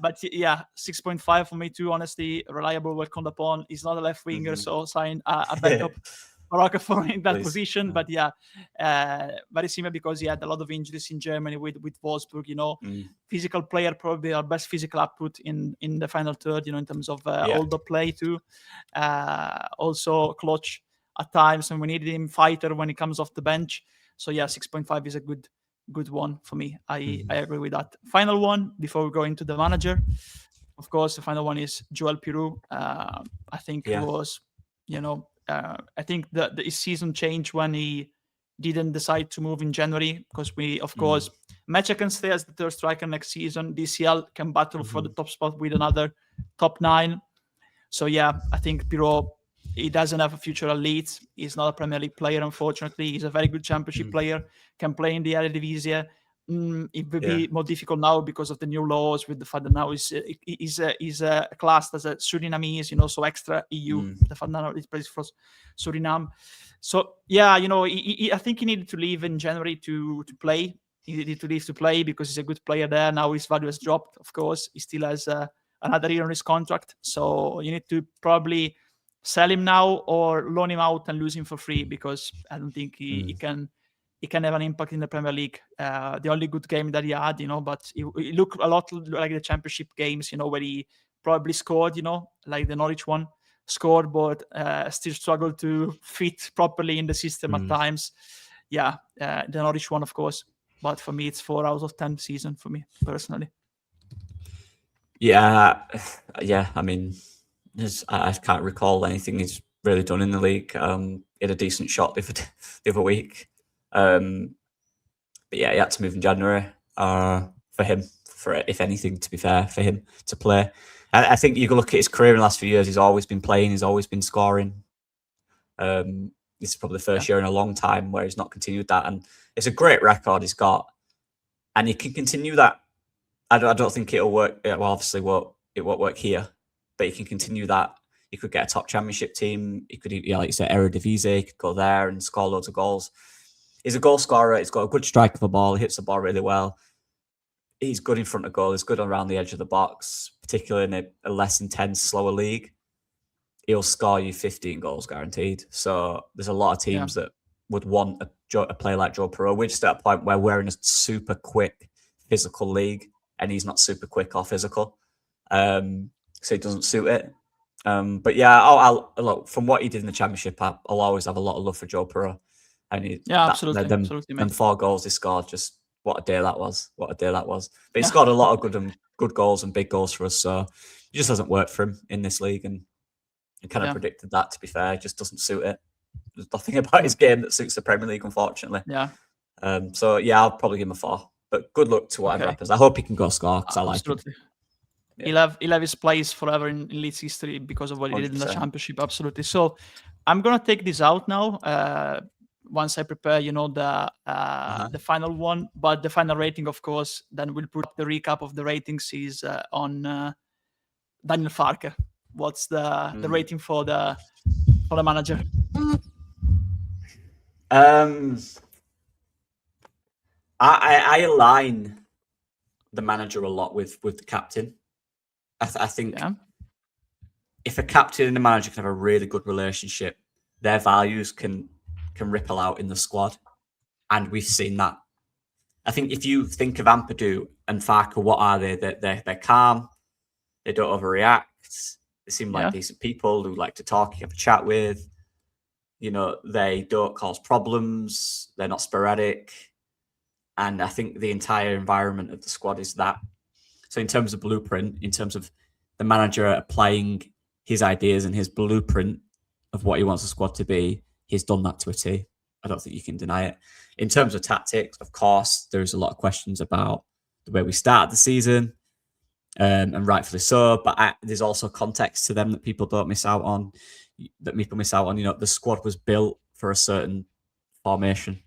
But yeah, 6.5 for me too. Honestly, reliable, well called upon. He's not a left winger, so sign a backup. For in that position, but very similar because he had a lot of injuries in Germany with Wolfsburg. Physical player, probably our best physical output in the final third. In terms of all the play too. Also clutch at times, and we needed him. Fighter when he comes off the bench. So 6.5 is a good one for me. I agree with that. Final one before we go into the manager. Of course, the final one is Joel Pirou. I think he was, I think the season changed when he didn't decide to move in January because of course, Mecha can stay as the third striker next season. DCL can battle for the top spot with another top 9. So I think Pirou, he doesn't have a future at Leeds. He's not a Premier League player, unfortunately. He's a very good Championship player, can play in the Eredivisie. It will be more difficult now because of the new laws with the fact that now he's classed as a Surinamese, so extra EU. The fact that now he plays for Suriname. So I think he needed to leave in January to play. He needed to leave to play because he's a good player there. Now his value has dropped, of course. He still has another year on his contract. So you need to probably sell him now or loan him out and lose him for free because I don't think he can have an impact in the Premier League. The only good game that he had, but he looked a lot like the Championship games, where he probably scored, like the Norwich one, scored, but still struggled to fit properly in the system at times. The Norwich one, of course. But for me, it's 4 out of 10 season for me, personally. Yeah. I mean, I can't recall anything he's really done in the league. He had a decent shot the other week. But he had to move in January for him, if anything, to be fair, for him to play. I think you can look at his career in the last few years. He's always been playing. He's always been scoring. This is probably the first year in a long time where he's not continued that, and it's a great record he's got, and he can continue that. I don't think it'll work. Well, obviously, it won't work here, but he can continue that. He could get a top Championship team. He could, like you said, Eredivisie. He could go there and score loads of goals. He's a goal scorer. He's got a good strike of the ball. He hits the ball really well. He's good in front of goal. He's good around the edge of the box, particularly in a less intense, slower league. He'll score you 15 goals guaranteed. So there's a lot of teams that would want a player like Joe Pirou. We're just at a point where we're in a super quick, physical league, and he's not super quick or physical. So it doesn't suit it. But I'll look, from what he did in the Championship, I'll always have a lot of love for Joe Pirou. And absolutely. Them 4 goals he scored just what a day that was. What a day that was. But he scored a lot of good goals and big goals for us. So it just hasn't worked for him in this league. And I kind of predicted that, to be fair. It just doesn't suit it. There's nothing about his game that suits the Premier League, unfortunately. Yeah. So, yeah, I'll probably give him a 4. But good luck to whatever happens. I hope he can go score because I like him. Yeah. He'll have his place forever in Leeds history because of what he did in the Championship. Absolutely. So I'm going to take this out now. Once I prepare, the final one, but the final rating, of course, then we'll put up the recap of the ratings is on Daniel Farke. What's the rating for the manager? I align the manager a lot with the captain. I think if a captain and a manager can have a really good relationship, their values can ripple out in the squad. And we've seen that. I think if you think of Ampadu and Farke, what are they? They're calm. They don't overreact. They seem like decent people who like to talk, you have a chat with. They don't cause problems. They're not sporadic. And I think the entire environment of the squad is that. So in terms of blueprint, in terms of the manager applying his ideas and his blueprint of what he wants the squad to be, he's done that to a T. I don't think you can deny it. In terms of tactics, of course, there's a lot of questions about the way we started the season, and rightfully so. But there's also context to them that people miss out on. The squad was built for a certain formation.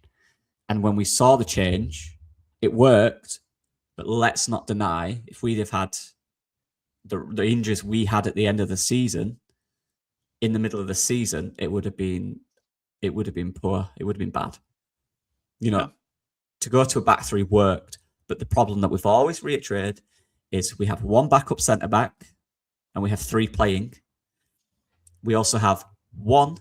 And when we saw the change, it worked. But let's not deny, if we'd have had the injuries we had at the end of the season, in the middle of the season, it would have been poor. It would have been bad. To go to a back three worked. But the problem that we've always reiterated is we have one backup centre back and we have 3 playing. We also have one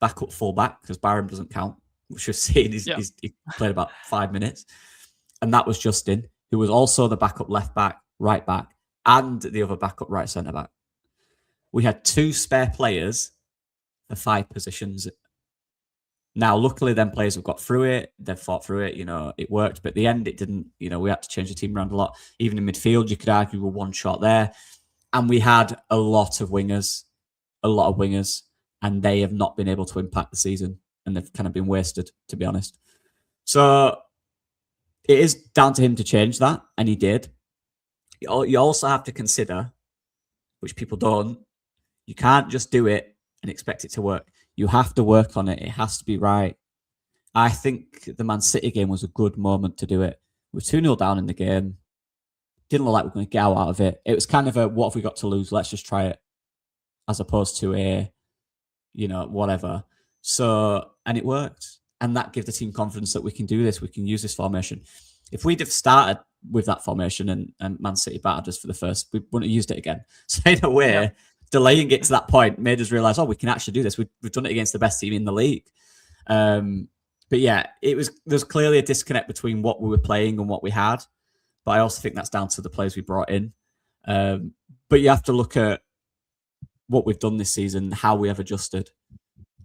backup full back because Byram doesn't count, which we've seen he played about 5 minutes. And that was Justin, who was also the backup left back, right back, and the other backup right centre back. We had 2 spare players for 5 positions. Now, luckily, them players have got through it. They've fought through it. It worked. But at the end, it didn't. We had to change the team around a lot. Even in midfield, you could argue we're one shot there. And we had a lot of wingers, and they have not been able to impact the season. And they've kind of been wasted, to be honest. So it is down to him to change that. And he did. You also have to consider, which people don't, you can't just do it and expect it to work. You have to work on it. It has to be right. I think the Man City game was a good moment to do it. We're 2-0 down in the game. Didn't look like we were going to get out of it. It was kind of a, what have we got to lose? Let's just try it. As opposed to a, whatever. So, and it worked. And that gave the team confidence that we can do this. We can use this formation. If we'd have started with that formation and Man City battered us for the first, we wouldn't have used it again. So in a way, delaying it to that point made us realise, we can actually do this. We've done it against the best team in the league. But yeah, there's clearly a disconnect between what we were playing and what we had. But I also think that's down to the players we brought in. But you have to look at what we've done this season, how we have adjusted.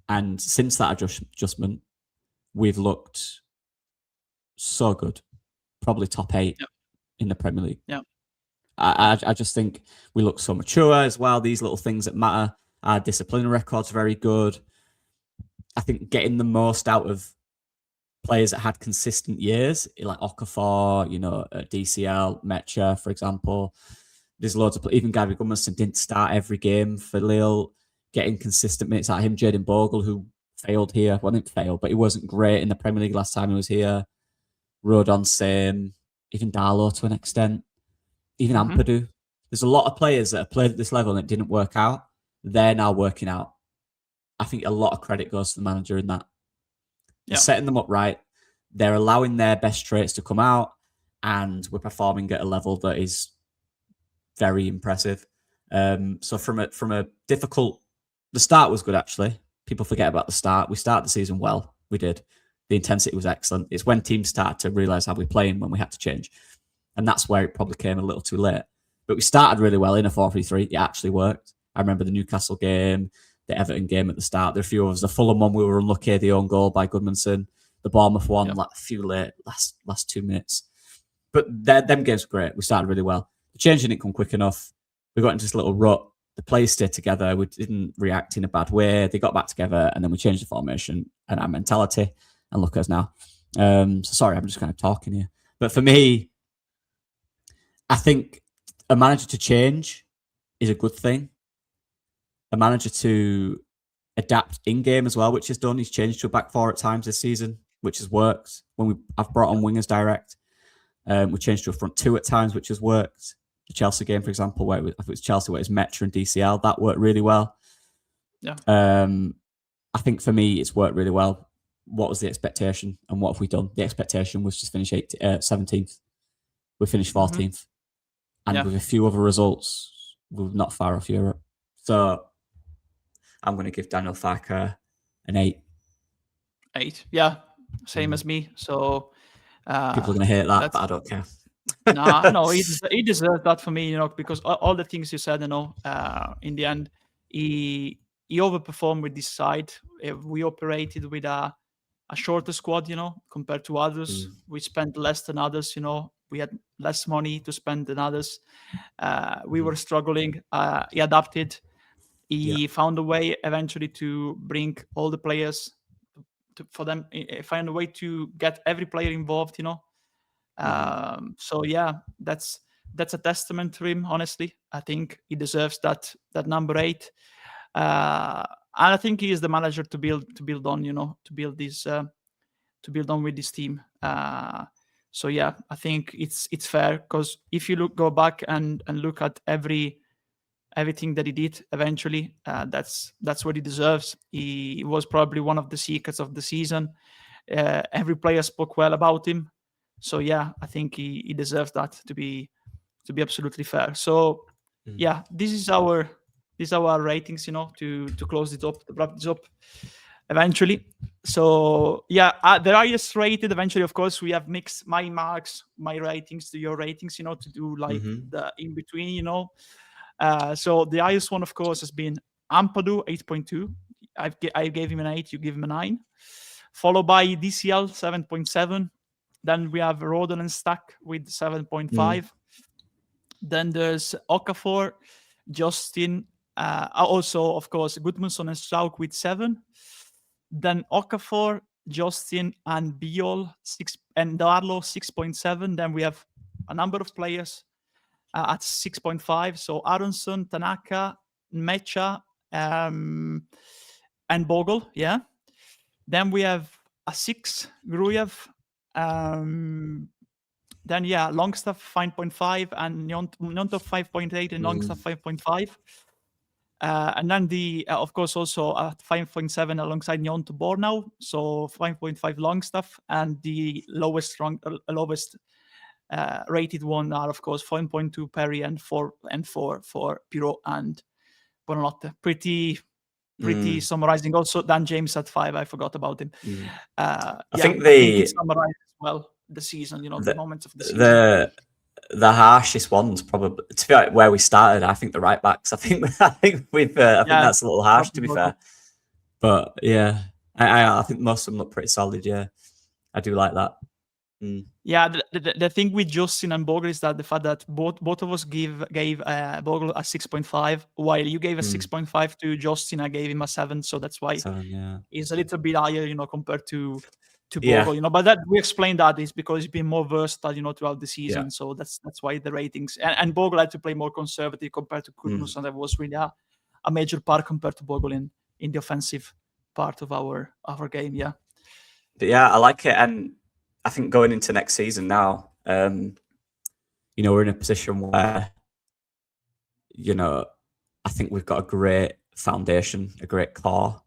And since that adjustment, we've looked so good. Probably top 8 in the Premier League. Yeah. I just think we look so mature as well. These little things that matter. Our disciplinary record's very good. I think getting the most out of players that had consistent years, like Okafor, DCL, Mecha, for example. There's loads of even Gary Gudmundsson didn't start every game for Lille, getting consistent minutes out of him. Jayden Bogle, who failed here. Well, didn't fail, but he wasn't great in the Premier League last time he was here. Rodon, same. Even Darlow to an extent. Even Ampadu. There's a lot of players that have played at this level and it didn't work out. They're now working out. I think a lot of credit goes to the manager in that. They're setting them up right. They're allowing their best traits to come out, and we're performing at a level that is very impressive. So from a difficult, the start was good actually. People forget about the start. We started the season well. We did. The intensity was excellent. It's when teams started to realise how we're playing when we had to change. And that's where it probably came a little too late. But we started really well in a 4-3-3. It actually worked. I remember the Newcastle game, the Everton game at the start. There were a few of us. The Fulham one, we were unlucky, the own goal by Gudmundsson. The Bournemouth one, like a few late, last 2 minutes. But them games were great. We started really well. The change didn't come quick enough. We got into this little rut. The players stayed together. We didn't react in a bad way. They got back together, and then we changed the formation and our mentality. And look at us now. So sorry, I'm just kind of talking here. But for me, I think a manager to change is a good thing. A manager to adapt in-game as well, which he's done. He's changed to a back four at times this season, which has worked. I've brought on wingers direct. We changed to a front two at times, which has worked. The Chelsea game, for example, where it was Chelsea, where it was Metra and DCL, that worked really well. Yeah. I think for me, it's worked really well. What was the expectation, and what have we done? The expectation was to finish 17th. We finished 14th, and with a few other results, we're not far off Europe. So I'm going to give Daniel Farke an 8. 8, yeah, same as me. So people are going to hate that, but I don't care. No, he deserves that for me, because all the things you said, in the end, he overperformed with this side. We operated with a shorter squad, compared to others. We spent less than others, we had less money to spend than others. We were struggling. He adapted. He found a way eventually to bring all the players find a way to get every player involved, So yeah, that's a testament to him. Honestly, I think he deserves that number 8, and I think he is the manager to build on. To build on with this team. So yeah, I think it's fair, because if you go back and look at everything that he did eventually, that's what he deserves. He was probably one of the secrets of the season. Every player spoke well about him. So yeah, I think he deserves that, to be absolutely fair. So yeah, this is our ratings, to close it up, to wrap this up eventually. So yeah, the highest rated, eventually, of course, we have mixed my marks, my ratings to your ratings, to do like the in between, So the highest one, of course, has been Ampadu, 8.2. I gave him an 8, you give him a 9. Followed by DCL, 7.7. Then we have Roden and Stack with 7.5. Then there's Okafor, Justin, also, of course, Gudmundsson and Strauk with 7. Then Okafor, Justin, and Biol, 6, and Darlow, 6.7. Then we have a number of players at 6.5. So Aronson, Tanaka, Mecha, and Bogle, yeah. Then we have a 6, Grujev. Then yeah, Longstaff 5.5 and Nyontov 5.8 and Longstaff 5.5. And then of course, also at 5.7 alongside Nyont Bornau, so 5.5 Longstaff, and the lowest rated one are, of course, 5.2 Perry and 4 for Pirot and Bonanotte. Pretty summarizing. Also, Dan James at 5. I forgot about him. I think it summarizes well the season. The moments of the season. The harshest ones, probably, to be like where we started. I think the right backs. I think we've. I think that's a little harsh, to be fair. But yeah, I think most of them look pretty solid. Yeah, I do like that. Yeah, the thing with Justin and Bogle is that the fact that both of us gave Bogle a 6.5, while you gave a 6.5 to Justin, I gave him a 7. So that's why he's a little bit higher, compared to Bogle, But that we explained that is because he's been more versatile, throughout the season. So that's why the ratings and Bogle had to play more conservative compared to Gudmundsson. That was really a major part compared to Bogle in the offensive part of our game. Yeah. But yeah, I like it, and I think going into next season now, we're in a position where, I think we've got a great foundation, a great core.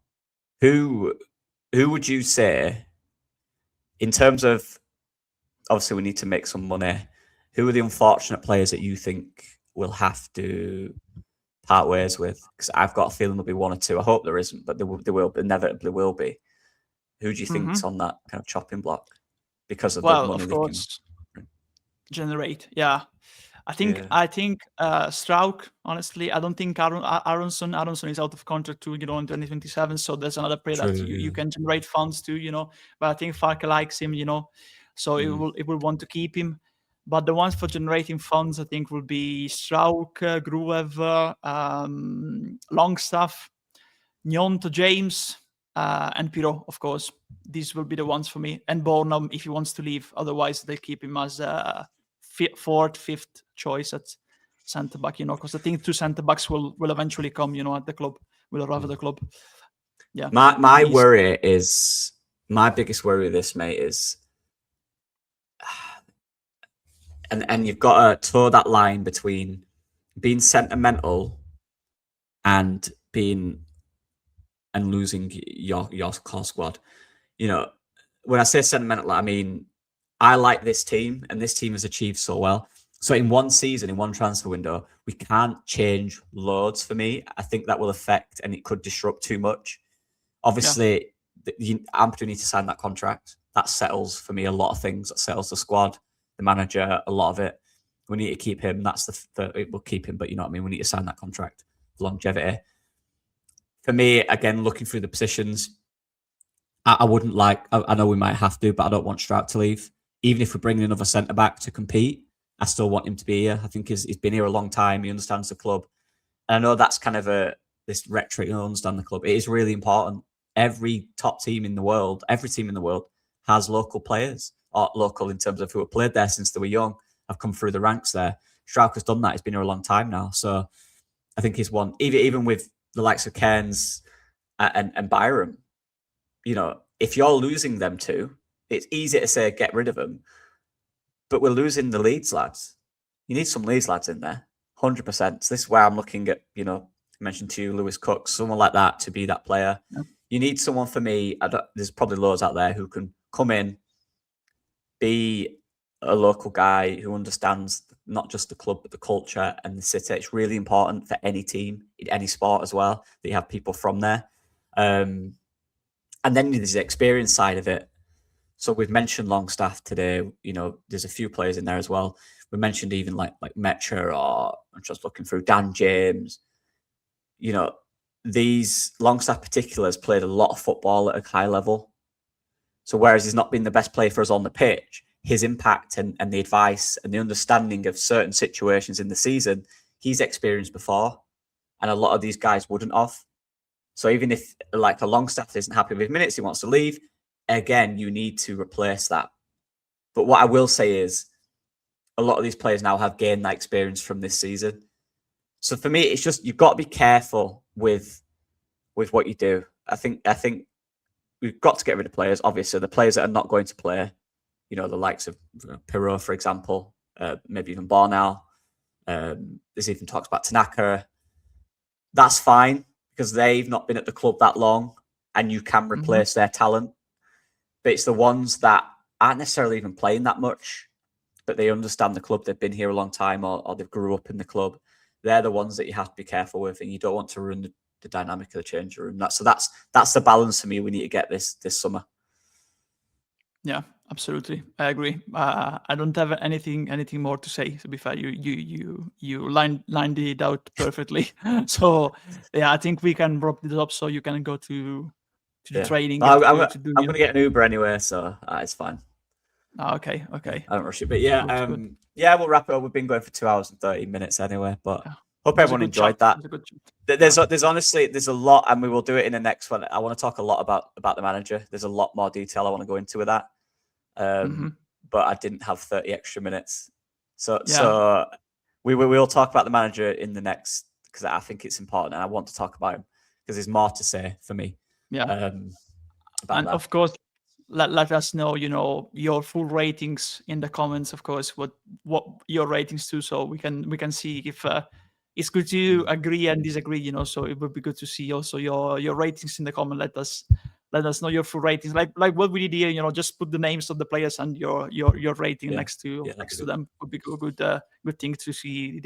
Who would you say, in terms of, obviously we need to make some money, who are the unfortunate players that you think we'll have to part ways with? Because I've got a feeling there'll be one or two. I hope there isn't, but there inevitably will be. Who do you think's on that kind of chopping block? Because of the money of course, generate. Yeah, I think Strauk, honestly, I don't think Aronson is out of contract to, in 2027. So there's another player that you can generate funds to, but I think Farke likes him, so it will want to keep him. But the ones for generating funds, I think, will be Strauk, Gruev, Longstaff, Nyonto James, and Piro, of course. These will be the ones for me. And Bornham, if he wants to leave. Otherwise, they'll keep him as fourth, fifth choice at centre back, because I think 2 centre backs will eventually come, at the club, will arrive at the club. Yeah. My worry is, my biggest worry with this, mate, is, and you've got to toe that line between being sentimental and losing your core squad. When I say sentimental, I mean, I like this team, and this team has achieved so well. So in one season, in one transfer window, we can't change loads for me. I think that will affect, and it could disrupt too much. Obviously, Ampadu need to sign that contract. That settles for me a lot of things. That settles the squad, the manager, a lot of it. We need to keep him. It will keep him, but you know what I mean? We need to sign that contract, longevity. For me, again, looking through the positions, I wouldn't like, I know we might have to, but I don't want Strout to leave. Even if we bring in another centre-back to compete, I still want him to be here. I think he's been here a long time. He understands the club. And I know that's kind of this rhetoric, understand the club. It is really important. Every top team in the world, every team in the world has local players, or local in terms of who have played there since they were young, have come through the ranks there. Strauch has done that. He's been here a long time now. So I think he's one, even with the likes of Cairns and Byram, if you're losing them two, it's easy to say get rid of them, but we're losing the Leeds lads. You need some Leeds lads in there, 100%. So this is where I'm looking at, I mentioned to you, Lewis Cook, someone like that to be that player. Yeah. You need someone, for me, there's probably loads out there who can come in, be a local guy who understands not just the club, but the culture and the city. It's really important for any team, in any sport as well, that you have people from there. And then there's the experience side of it. So we've mentioned Longstaff today. There's a few players in there as well. We mentioned even like Metcher, or I'm just looking through Dan James. These Longstaff particulars played a lot of football at a high level. So whereas he's not been the best player for us on the pitch, his impact and the advice and the understanding of certain situations in the season, he's experienced before. And a lot of these guys wouldn't have. So even if like a Longstaff isn't happy with his minutes, he wants to leave, again, you need to replace that. But what I will say is a lot of these players now have gained that experience from this season. So for me, it's just, you've got to be careful with what you do. I think we've got to get rid of players. Obviously, the players that are not going to play, the likes of Pirot, for example, maybe even Bornau. There's even talks about Tanaka. That's fine, because they've not been at the club that long and you can replace their talent. But it's the ones that aren't necessarily even playing that much, but they understand the club. They've been here a long time, or they've grew up in the club. They're the ones that you have to be careful with, and you don't want to ruin the dynamic of the change room. So that's the balance for me we need to get this summer. Yeah, absolutely. I agree. I don't have anything more to say. To be fair, you lined it out perfectly. So yeah, I think we can wrap this up so you can go to the training. I'm going to get an Uber anyway, so it's fine. Okay. I don't rush it, but yeah, we'll wrap it up. We've been going for 2 hours and 30 minutes anyway, but hope everyone enjoyed that. There's honestly a lot, and we will do it in the next one. I want to talk a lot about the manager. There's a lot more detail I want to go into with that. But I didn't have 30 extra minutes. So we will talk about the manager in the next, because I think it's important and I want to talk about him because there's more to say for me. And that. Of course, let us know, your full ratings in the comments, of course, what your ratings too, so we can see if it's good to agree and disagree, so it would be good to see also your ratings in the comment. Let us know your full ratings, like what we did here, just put the names of the players and your rating next to them. Would be a good thing to see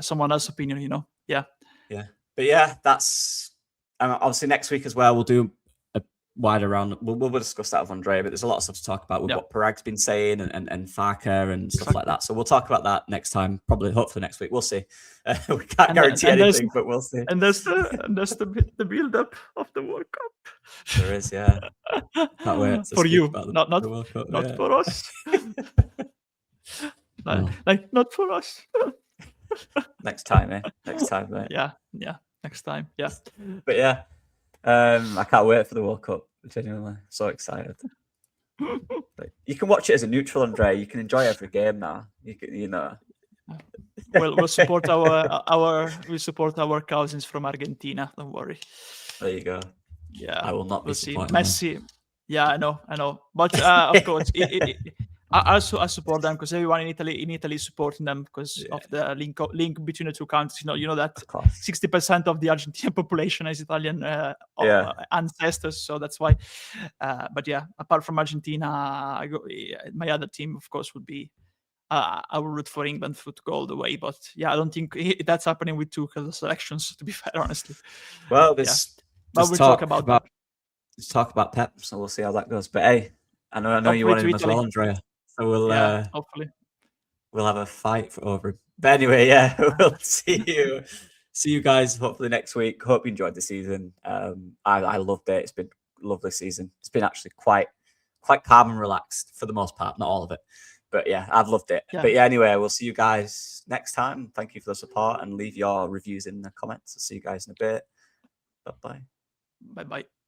someone else's opinion, But yeah, that's obviously next week as well. We'll do wider round. We'll discuss that with Andrea, but there's a lot of stuff to talk about with what Parag's been saying and Farker and stuff like that. So we'll talk about that next time, probably, hopefully next week. We'll see. We can't guarantee anything, but we'll see. And there's the build-up of the World Cup. There is, yeah. Can't wait for you, not the World Cup, for us. Like not for us. Next time, eh? Next time, mate. Yeah, next time, yeah. But yeah, I can't wait for the World Cup. Genuinely, so excited. Like, you can watch it as a neutral, Andre. You can enjoy every game now. You know. We'll support our cousins from Argentina. Don't worry. There you go. Yeah, I will not be supporting Messi. Them. Yeah, I know. But of course, I support them because everyone in Italy is supporting them because of the link between the two countries. You know that 60% of the Argentine population is Italian ancestors, so that's why. But yeah, apart from Argentina, my other team, of course, would be. I would root for England to go all the way, but yeah, I don't think that's happening with Tuchel selections. To be fair, honestly. Well, but we'll talk about that. Let's talk about Pep, so we'll see how that goes. But hey, I know you want him as well, Andrea. So we'll hopefully we'll have a fight over him. But anyway, yeah, we'll see you guys hopefully next week. Hope you enjoyed the season. I loved it. It's been a lovely season. It's been actually quite calm and relaxed for the most part, not all of it. But yeah, I've loved it. Yeah. But yeah, anyway, we'll see you guys next time. Thank you for the support and leave your reviews in the comments. I'll see you guys in a bit. Bye-bye. Bye-bye.